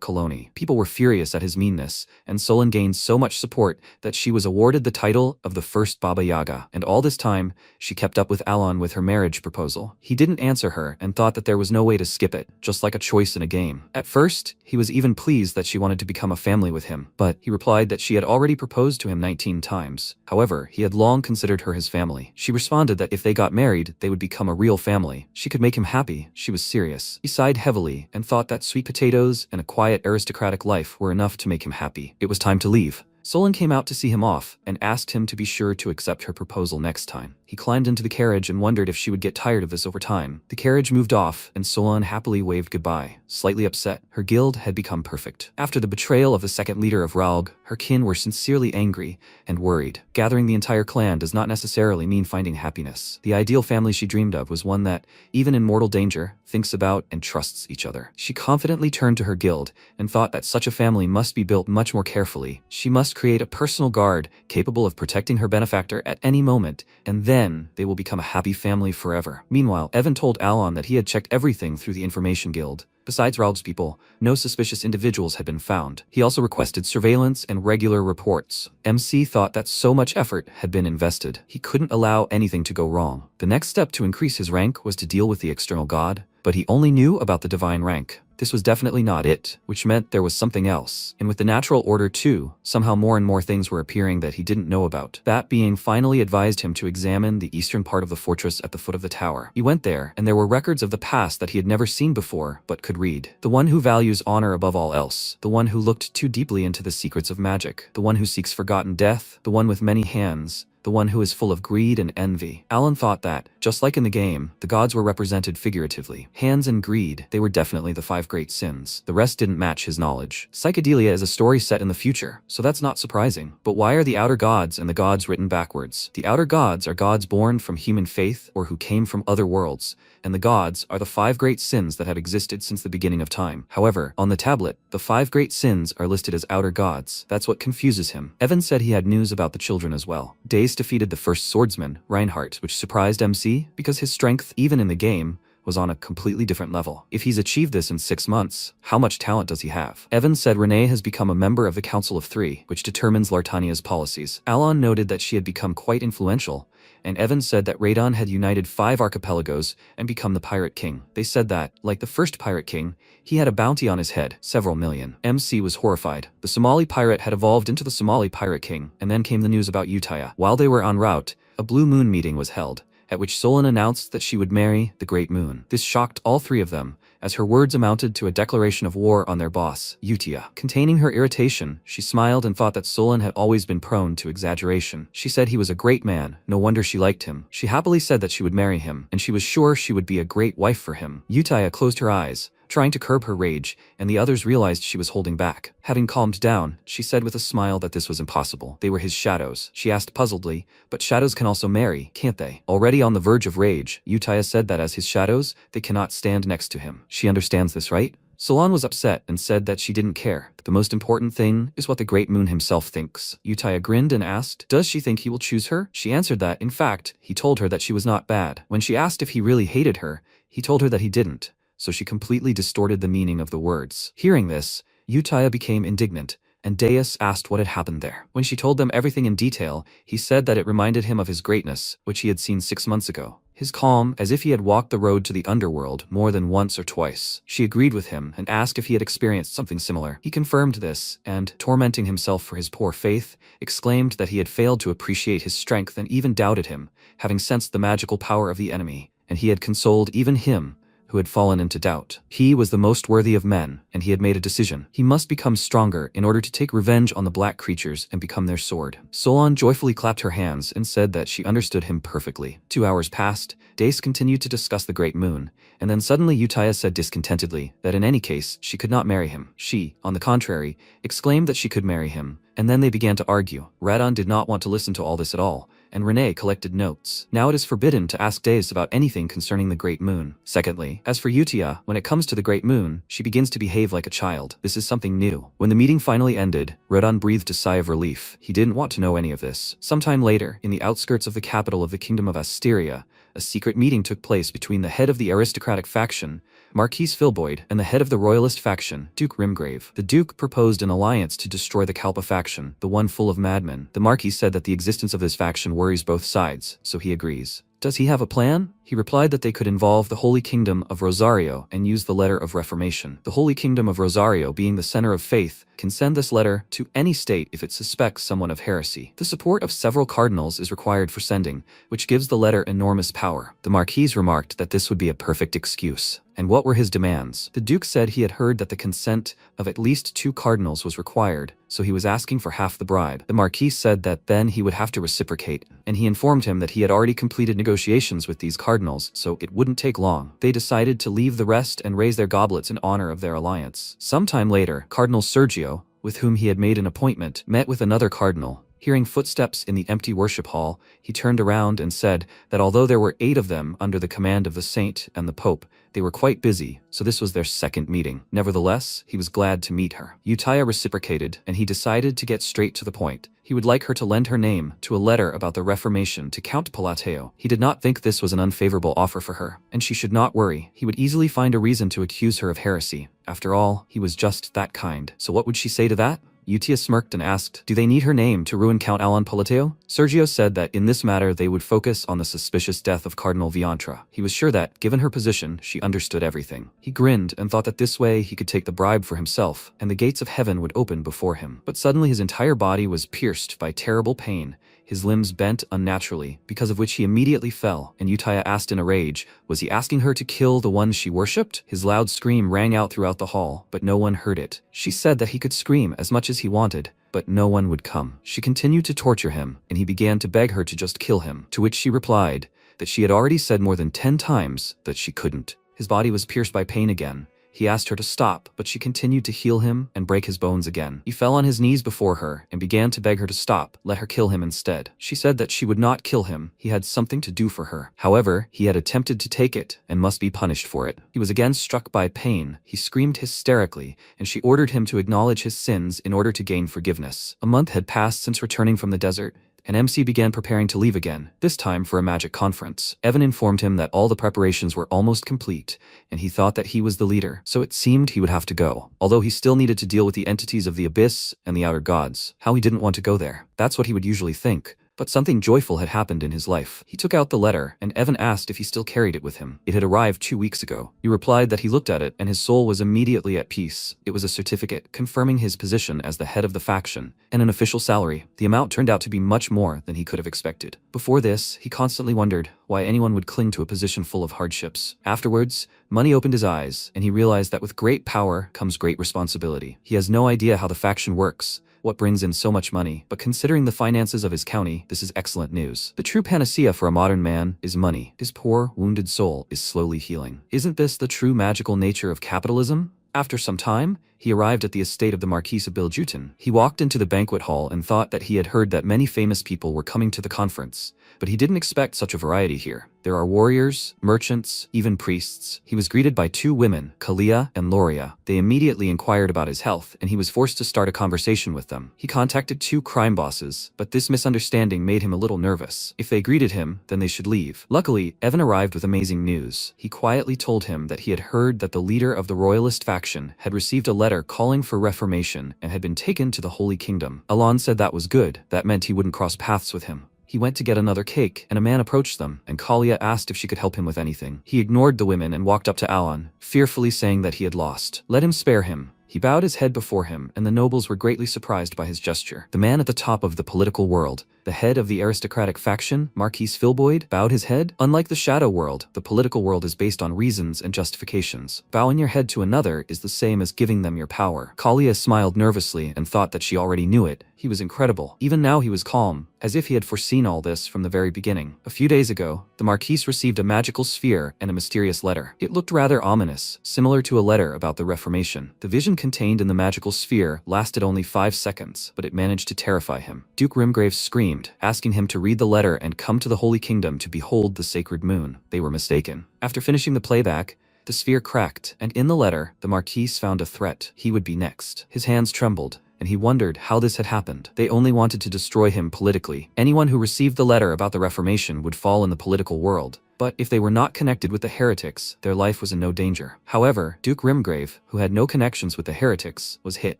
Koloni. People were furious at his meanness, and Solon gained so much support that she was awarded the title of the first Baba Yaga. And all this time, she kept up with Alon with her marriage proposal. He didn't answer her and thought that there was no way to skip it, just like a choice in a game. At first, he was even pleased that she wanted to become a family with him, but he replied that she had already proposed to him 19 times. However, he had long considered her his family. She responded that if they got married, they would become a real family. She could make him happy. She was serious. He sighed heavily and thought that sweet potatoes and a quiet aristocratic life were enough to make him happy. It was time to leave. Solon came out to see him off and asked him to be sure to accept her proposal next time. He climbed into the carriage and wondered if she would get tired of this over time. The carriage moved off, and Solon happily waved goodbye, slightly upset. Her guild had become perfect. After the betrayal of the second leader of Ralg, her kin were sincerely angry and worried. Gathering the entire clan does not necessarily mean finding happiness. The ideal family she dreamed of was one that, even in mortal danger, thinks about and trusts each other. She confidently turned to her guild and thought that such a family must be built much more carefully. She must create a personal guard capable of protecting her benefactor at any moment, and then they will become a happy family forever. Meanwhile, Evan told Alon that he had checked everything through the information guild. Besides Ralg's people, no suspicious individuals had been found. He also requested surveillance and regular reports. MC thought that so much effort had been invested. He couldn't allow anything to go wrong. The next step to increase his rank was to deal with the external god, but he only knew about the divine rank. This was definitely not it, which meant there was something else. And with the natural order too, somehow more and more things were appearing that he didn't know about. That being finally advised him to examine the eastern part of the fortress at the foot of the tower. He went there, and there were records of the past that he had never seen before, but could read. The one who values honor above all else. The one who looked too deeply into the secrets of magic. The one who seeks forgotten death. The one with many hands. The one who is full of greed and envy. Alon thought that, just like in the game, the gods were represented figuratively. Hands and greed, they were definitely the 5 great sins. The rest didn't match his knowledge. Psychedelia is a story set in the future, so that's not surprising. But why are the outer gods and the gods written backwards? The outer gods are gods born from human faith or who came from other worlds, and the gods are the 5 great sins that have existed since the beginning of time. However, on the tablet, the 5 great sins are listed as outer gods. That's what confuses him. Evan said he had news about the children as well. Days defeated the first swordsman, Reinhardt, which surprised MC because his strength, even in the game, was on a completely different level. If he's achieved this in 6 months, how much talent does he have? Evan said Renee has become a member of the Council of Three, which determines Lartania's policies. Alon noted that she had become quite influential, and Evan said that Radon had united 5 archipelagos and become the Pirate King. They said that, like the first Pirate King, he had a bounty on his head, several million. MC was horrified. The Somali pirate had evolved into the Somali Pirate King, and then came the news about Uttaya. While they were en route, a Blue Moon meeting was held, at which Solon announced that she would marry the Great Moon. This shocked all 3 of them, as her words amounted to a declaration of war on their boss, Utia. Containing her irritation, she smiled and thought that Solon had always been prone to exaggeration. She said he was a great man, no wonder she liked him. She happily said that she would marry him, and she was sure she would be a great wife for him. Utia closed her eyes, trying to curb her rage, and the others realized she was holding back. Having calmed down, she said with a smile that this was impossible. They were his shadows. She asked puzzledly, but shadows can also marry, can't they? Already on the verge of rage, Utia said that as his shadows, they cannot stand next to him. She understands this, right? Solon was upset and said that she didn't care. The most important thing is what the Great Moon himself thinks. Utia grinned and asked, does she think he will choose her? She answered that, in fact, he told her that she was not bad. When she asked if he really hated her, he told her that he didn't. So she completely distorted the meaning of the words. Hearing this, Utia became indignant, and Deus asked what had happened there. When she told them everything in detail, he said that it reminded him of his greatness, which he had seen 6 months ago. His calm, as if he had walked the road to the underworld more than once or twice. She agreed with him and asked if he had experienced something similar. He confirmed this, and, tormenting himself for his poor faith, exclaimed that he had failed to appreciate his strength and even doubted him, having sensed the magical power of the enemy, and he had consoled even him, who had fallen into doubt. He was the most worthy of men, and he had made a decision. He must become stronger in order to take revenge on the black creatures and become their sword. Solon joyfully clapped her hands and said that she understood him perfectly. 2 hours passed. Dace continued to discuss the Great Moon, and then suddenly Utia said discontentedly that in any case she could not marry him. She, on the contrary, exclaimed that she could marry him, and then they began to argue. Radon did not want to listen to all this at all, and Renee collected notes. Now it is forbidden to ask Dace about anything concerning the Great Moon. Secondly, as for Utia, when it comes to the Great Moon, she begins to behave like a child. This is something new. When the meeting finally ended, Radon breathed a sigh of relief. He didn't want to know any of this. Sometime later, in the outskirts of the capital of the Kingdom of Asteria, a secret meeting took place between the head of the aristocratic faction, Marquis Filboid, and the head of the royalist faction, Duke Rimgrave. The Duke proposed an alliance to destroy the Kalpa faction, the one full of madmen. The Marquis said that the existence of this faction worries both sides, so he agrees. Does he have a plan? He replied that they could involve the Holy Kingdom of Rosario and use the letter of Reformation. The Holy Kingdom of Rosario, being the center of faith, can send this letter to any state if it suspects someone of heresy. The support of several cardinals is required for sending, which gives the letter enormous power. The Marquis remarked that this would be a perfect excuse. And what were his demands? The Duke said he had heard that the consent of at least 2 cardinals was required, so he was asking for half the bribe. The Marquis said that then he would have to reciprocate, and he informed him that he had already completed negotiations with these cardinals, so it wouldn't take long. They decided to leave the rest and raise their goblets in honor of their alliance. Sometime later, Cardinal Sergio, with whom he had made an appointment, met with another cardinal. Hearing footsteps in the empty worship hall, he turned around and said that although there were 8 of them under the command of the saint and the pope, they were quite busy, so this was their second meeting. Nevertheless, he was glad to meet her. Utia reciprocated, and he decided to get straight to the point. He would like her to lend her name to a letter about the Reformation to Count Palateo. He did not think this was an unfavorable offer for her, and she should not worry. He would easily find a reason to accuse her of heresy. After all, he was just that kind. So what would she say to that? Utia smirked and asked, do they need her name to ruin Count Alon Palateo? Sergio said that in this matter they would focus on the suspicious death of Cardinal Viantra. He was sure that, given her position, she understood everything. He grinned and thought that this way he could take the bribe for himself, and the gates of heaven would open before him. But suddenly his entire body was pierced by terrible pain. His limbs bent unnaturally, because of which he immediately fell, and Utia asked in a rage, was he asking her to kill the one she worshipped? His loud scream rang out throughout the hall, but no one heard it. She said that he could scream as much as he wanted, but no one would come. She continued to torture him, and he began to beg her to just kill him, to which she replied that she had already said more than 10 times that she couldn't. His body was pierced by pain again. He asked her to stop, but she continued to heal him and break his bones again. He fell on his knees before her and began to beg her to stop, let her kill him instead. She said that she would not kill him, he had something to do for her. However, he had attempted to take it and must be punished for it. He was again struck by pain. He screamed hysterically, and she ordered him to acknowledge his sins in order to gain forgiveness. A month had passed since returning from the desert, and MC began preparing to leave again, this time for a magic conference. Evan informed him that all the preparations were almost complete, and he thought that he was the leader, so it seemed he would have to go, although he still needed to deal with the entities of the abyss and the outer gods. How he didn't want to go there. That's what he would usually think. But something joyful had happened in his life. He took out the letter, and Evan asked if he still carried it with him. It had arrived 2 weeks ago. He replied that he looked at it, and his soul was immediately at peace. It was a certificate confirming his position as the head of the faction, and an official salary. The amount turned out to be much more than he could have expected. Before this, he constantly wondered why anyone would cling to a position full of hardships. Afterwards, money opened his eyes, and he realized that with great power comes great responsibility. He has no idea how the faction works, what brings in so much money, but considering the finances of his county, this is excellent news. The true panacea for a modern man is money. His poor, wounded soul is slowly healing. Isn't this the true magical nature of capitalism? After some time, he arrived at the estate of the Marquis of Biljutin. He walked into the banquet hall and thought that he had heard that many famous people were coming to the conference, but he didn't expect such a variety here. There are warriors, merchants, even priests. He was greeted by 2 women, Kalia and Loria. They immediately inquired about his health, and he was forced to start a conversation with them. He contacted 2 crime bosses, but this misunderstanding made him a little nervous. If they greeted him, then they should leave. Luckily, Evan arrived with amazing news. He quietly told him that he had heard that the leader of the royalist faction had received a letter calling for reformation and had been taken to the Holy Kingdom. Alon said that was good. That meant he wouldn't cross paths with him. He went to get another cake, and a man approached them, and Kalia asked if she could help him with anything. He ignored the women and walked up to Alon, fearfully saying that he had lost. Let him spare him. He bowed his head before him, and the nobles were greatly surprised by his gesture. The man at the top of the political world, the head of the aristocratic faction, Marquis Filboid, bowed his head. Unlike the shadow world, the political world is based on reasons and justifications. Bowing your head to another is the same as giving them your power. Kalia smiled nervously and thought that she already knew it. He was incredible. Even now he was calm, as if he had foreseen all this from the very beginning. A few days ago, the Marquis received a magical sphere and a mysterious letter. It looked rather ominous, similar to a letter about the Reformation. The vision contained in the magical sphere lasted only 5 seconds, but it managed to terrify him. Duke Rimgrave screamed, asking him to read the letter and come to the Holy Kingdom to behold the sacred moon. They were mistaken. After finishing the playback, the sphere cracked, and in the letter, the Marquis found a threat. He would be next. His hands trembled, and he wondered how this had happened. They only wanted to destroy him politically. Anyone who received the letter about the Reformation would fall in the political world. But if they were not connected with the heretics, their life was in no danger. However, Duke Rimgrave, who had no connections with the heretics, was hit.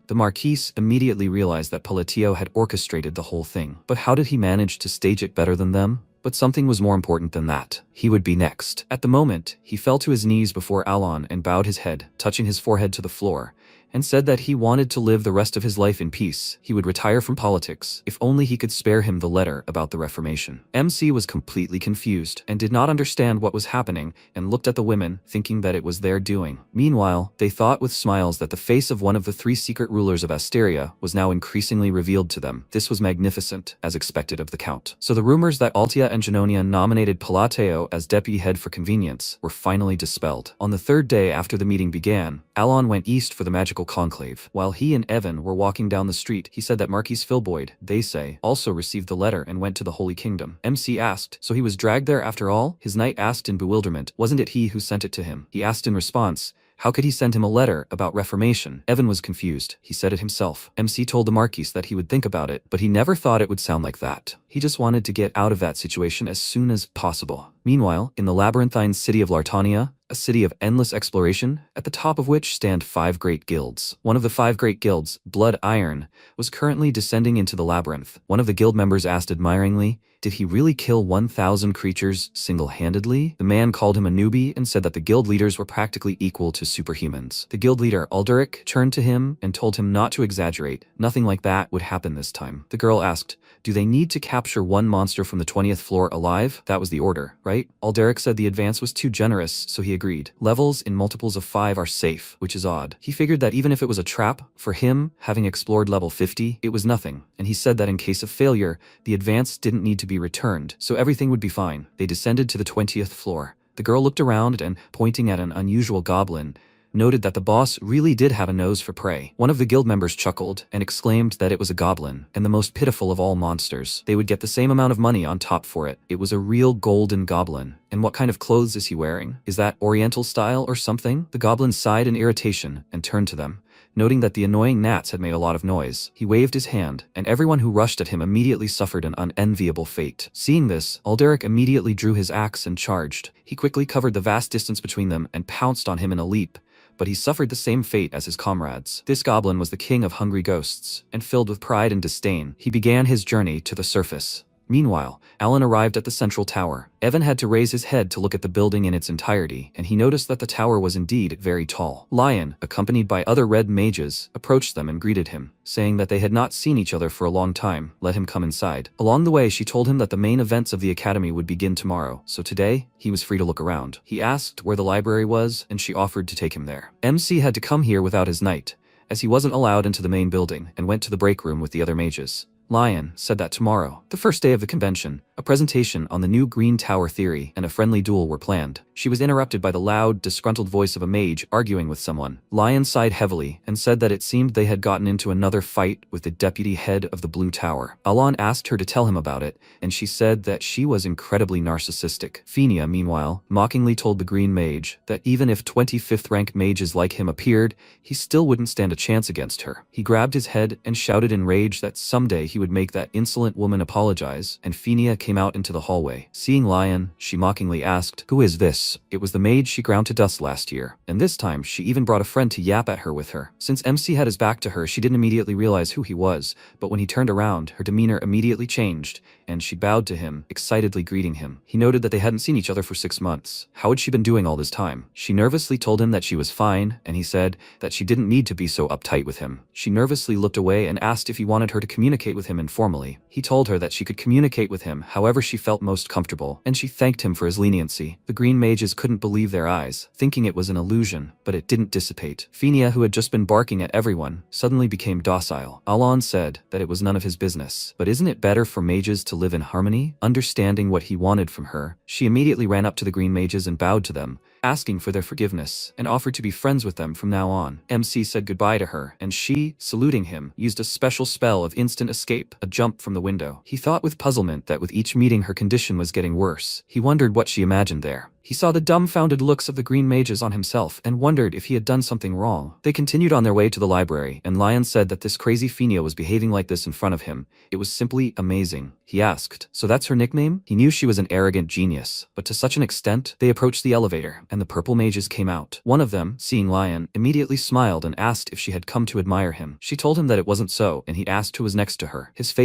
The Marquis immediately realized that Palatio had orchestrated the whole thing. But how did he manage to stage it better than them? But something was more important than that. He would be next. At the moment, he fell to his knees before Alon and bowed his head, touching his forehead to the floor, and said that he wanted to live the rest of his life in peace. He would retire from politics, if only he could spare him the letter about the Reformation. MC was completely confused, and did not understand what was happening, and looked at the women, thinking that it was their doing. Meanwhile, they thought with smiles that the face of one of the 3 secret rulers of Asteria was now increasingly revealed to them. This was magnificent, as expected of the Count. So the rumors that Altia and Genonia nominated Palateo as deputy head for convenience were finally dispelled. On the 3rd day after the meeting began, Alon went east for the magical conclave. While he and Evan were walking down the street, he said that Marquis Filboid, they say, also received the letter and went to the Holy Kingdom. MC asked, so he was dragged there after all? His knight asked in bewilderment, wasn't it he who sent it to him? He asked in response, how could he send him a letter about Reformation? Evan was confused. He said it himself. MC told the Marquis that he would think about it, but he never thought it would sound like that. He just wanted to get out of that situation as soon as possible. Meanwhile, in the labyrinthine city of Lartania, a city of endless exploration, at the top of which stand 5 great guilds. One of the 5 great guilds, Blood Iron, was currently descending into the labyrinth. One of the guild members asked admiringly, did he really kill 1,000 creatures single-handedly? The man called him a newbie and said that the guild leaders were practically equal to superhumans. The guild leader, Alderic, turned to him and told him not to exaggerate. Nothing like that would happen this time. The girl asked, do they need to capture 1 monster from the 20th floor alive? That was the order, right? Alderic said the advance was too generous, so he agreed. Levels in multiples of 5 are safe, which is odd. He figured that even if it was a trap, for him, having explored level 50, it was nothing, and he said that in case of failure, the advance didn't need to be returned, so everything would be fine. They descended to the 20th floor. The girl looked around and, pointing at an unusual goblin, noted that the boss really did have a nose for prey. One of the guild members chuckled and exclaimed that it was a goblin, and the most pitiful of all monsters. They would get the same amount of money on top for it. It was a real golden goblin. And what kind of clothes is he wearing? Is that Oriental style or something? The goblin sighed in irritation and turned to them. Noting that the annoying gnats had made a lot of noise, he waved his hand, and everyone who rushed at him immediately suffered an unenviable fate. Seeing this, Alderic immediately drew his axe and charged. He quickly covered the vast distance between them and pounced on him in a leap, but he suffered the same fate as his comrades. This goblin was the king of hungry ghosts, and filled with pride and disdain, he began his journey to the surface. Meanwhile, Alan arrived at the central tower. Evan had to raise his head to look at the building in its entirety, and he noticed that the tower was indeed very tall. Lion, accompanied by other red mages, approached them and greeted him, saying that they had not seen each other for a long time. Let him come inside. Along the way, she told him that the main events of the academy would begin tomorrow, so today, he was free to look around. He asked where the library was, and she offered to take him there. MC had to come here without his knight, as he wasn't allowed into the main building, and went to the break room with the other mages. Lion said that tomorrow, the first day of the convention, a presentation on the new Green Tower theory and a friendly duel were planned. She was interrupted by the loud, disgruntled voice of a mage arguing with someone. Lion sighed heavily and said that it seemed they had gotten into another fight with the deputy head of the Blue Tower. Alon asked her to tell him about it, and she said that she was incredibly narcissistic. Fenia, meanwhile, mockingly told the Green Mage that even if 25th rank mages like him appeared, he still wouldn't stand a chance against her. He grabbed his head and shouted in rage that someday he would make that insolent woman apologize, and Fenia came out into the hallway. Seeing Lion, she mockingly asked, "Who is this?" It was the mage she ground to dust last year, and this time she even brought a friend to yap at her with her. Since MC had his back to her, she didn't immediately realize who he was, but when he turned around, her demeanor immediately changed, and she bowed to him, excitedly greeting him. He noted that they hadn't seen each other for 6 months. How had she been doing all this time? She nervously told him that she was fine, and he said that she didn't need to be so uptight with him. She nervously looked away and asked if he wanted her to communicate with him informally. He told her that she could communicate with him however she felt most comfortable, and she thanked him for his leniency. The Green Mages couldn't believe their eyes, thinking it was an illusion, but it didn't dissipate. Fenia, who had just been barking at everyone, suddenly became docile. Alon said that it was none of his business. But isn't it better for mages to live in harmony? Understanding what he wanted from her, she immediately ran up to the Green Mages and bowed to them, asking for their forgiveness, and offered to be friends with them from now on. MC said goodbye to her, and she, saluting him, used a special spell of instant escape, a jump from the window. He thought with puzzlement that with each meeting her condition was getting worse. He wondered what she imagined there. He saw the dumbfounded looks of the Green Mages on himself and wondered if he had done something wrong. They continued on their way to the library, and Lion said that this crazy Fenia was behaving like this in front of him. It was simply amazing. He asked, "So that's her nickname?" He knew she was an arrogant genius, but to such an extent, they approached the elevator, and the purple mages came out. One of them, seeing Lion, immediately smiled and asked if she had come to admire him. She told him that it wasn't so, and he asked who was next to her. His face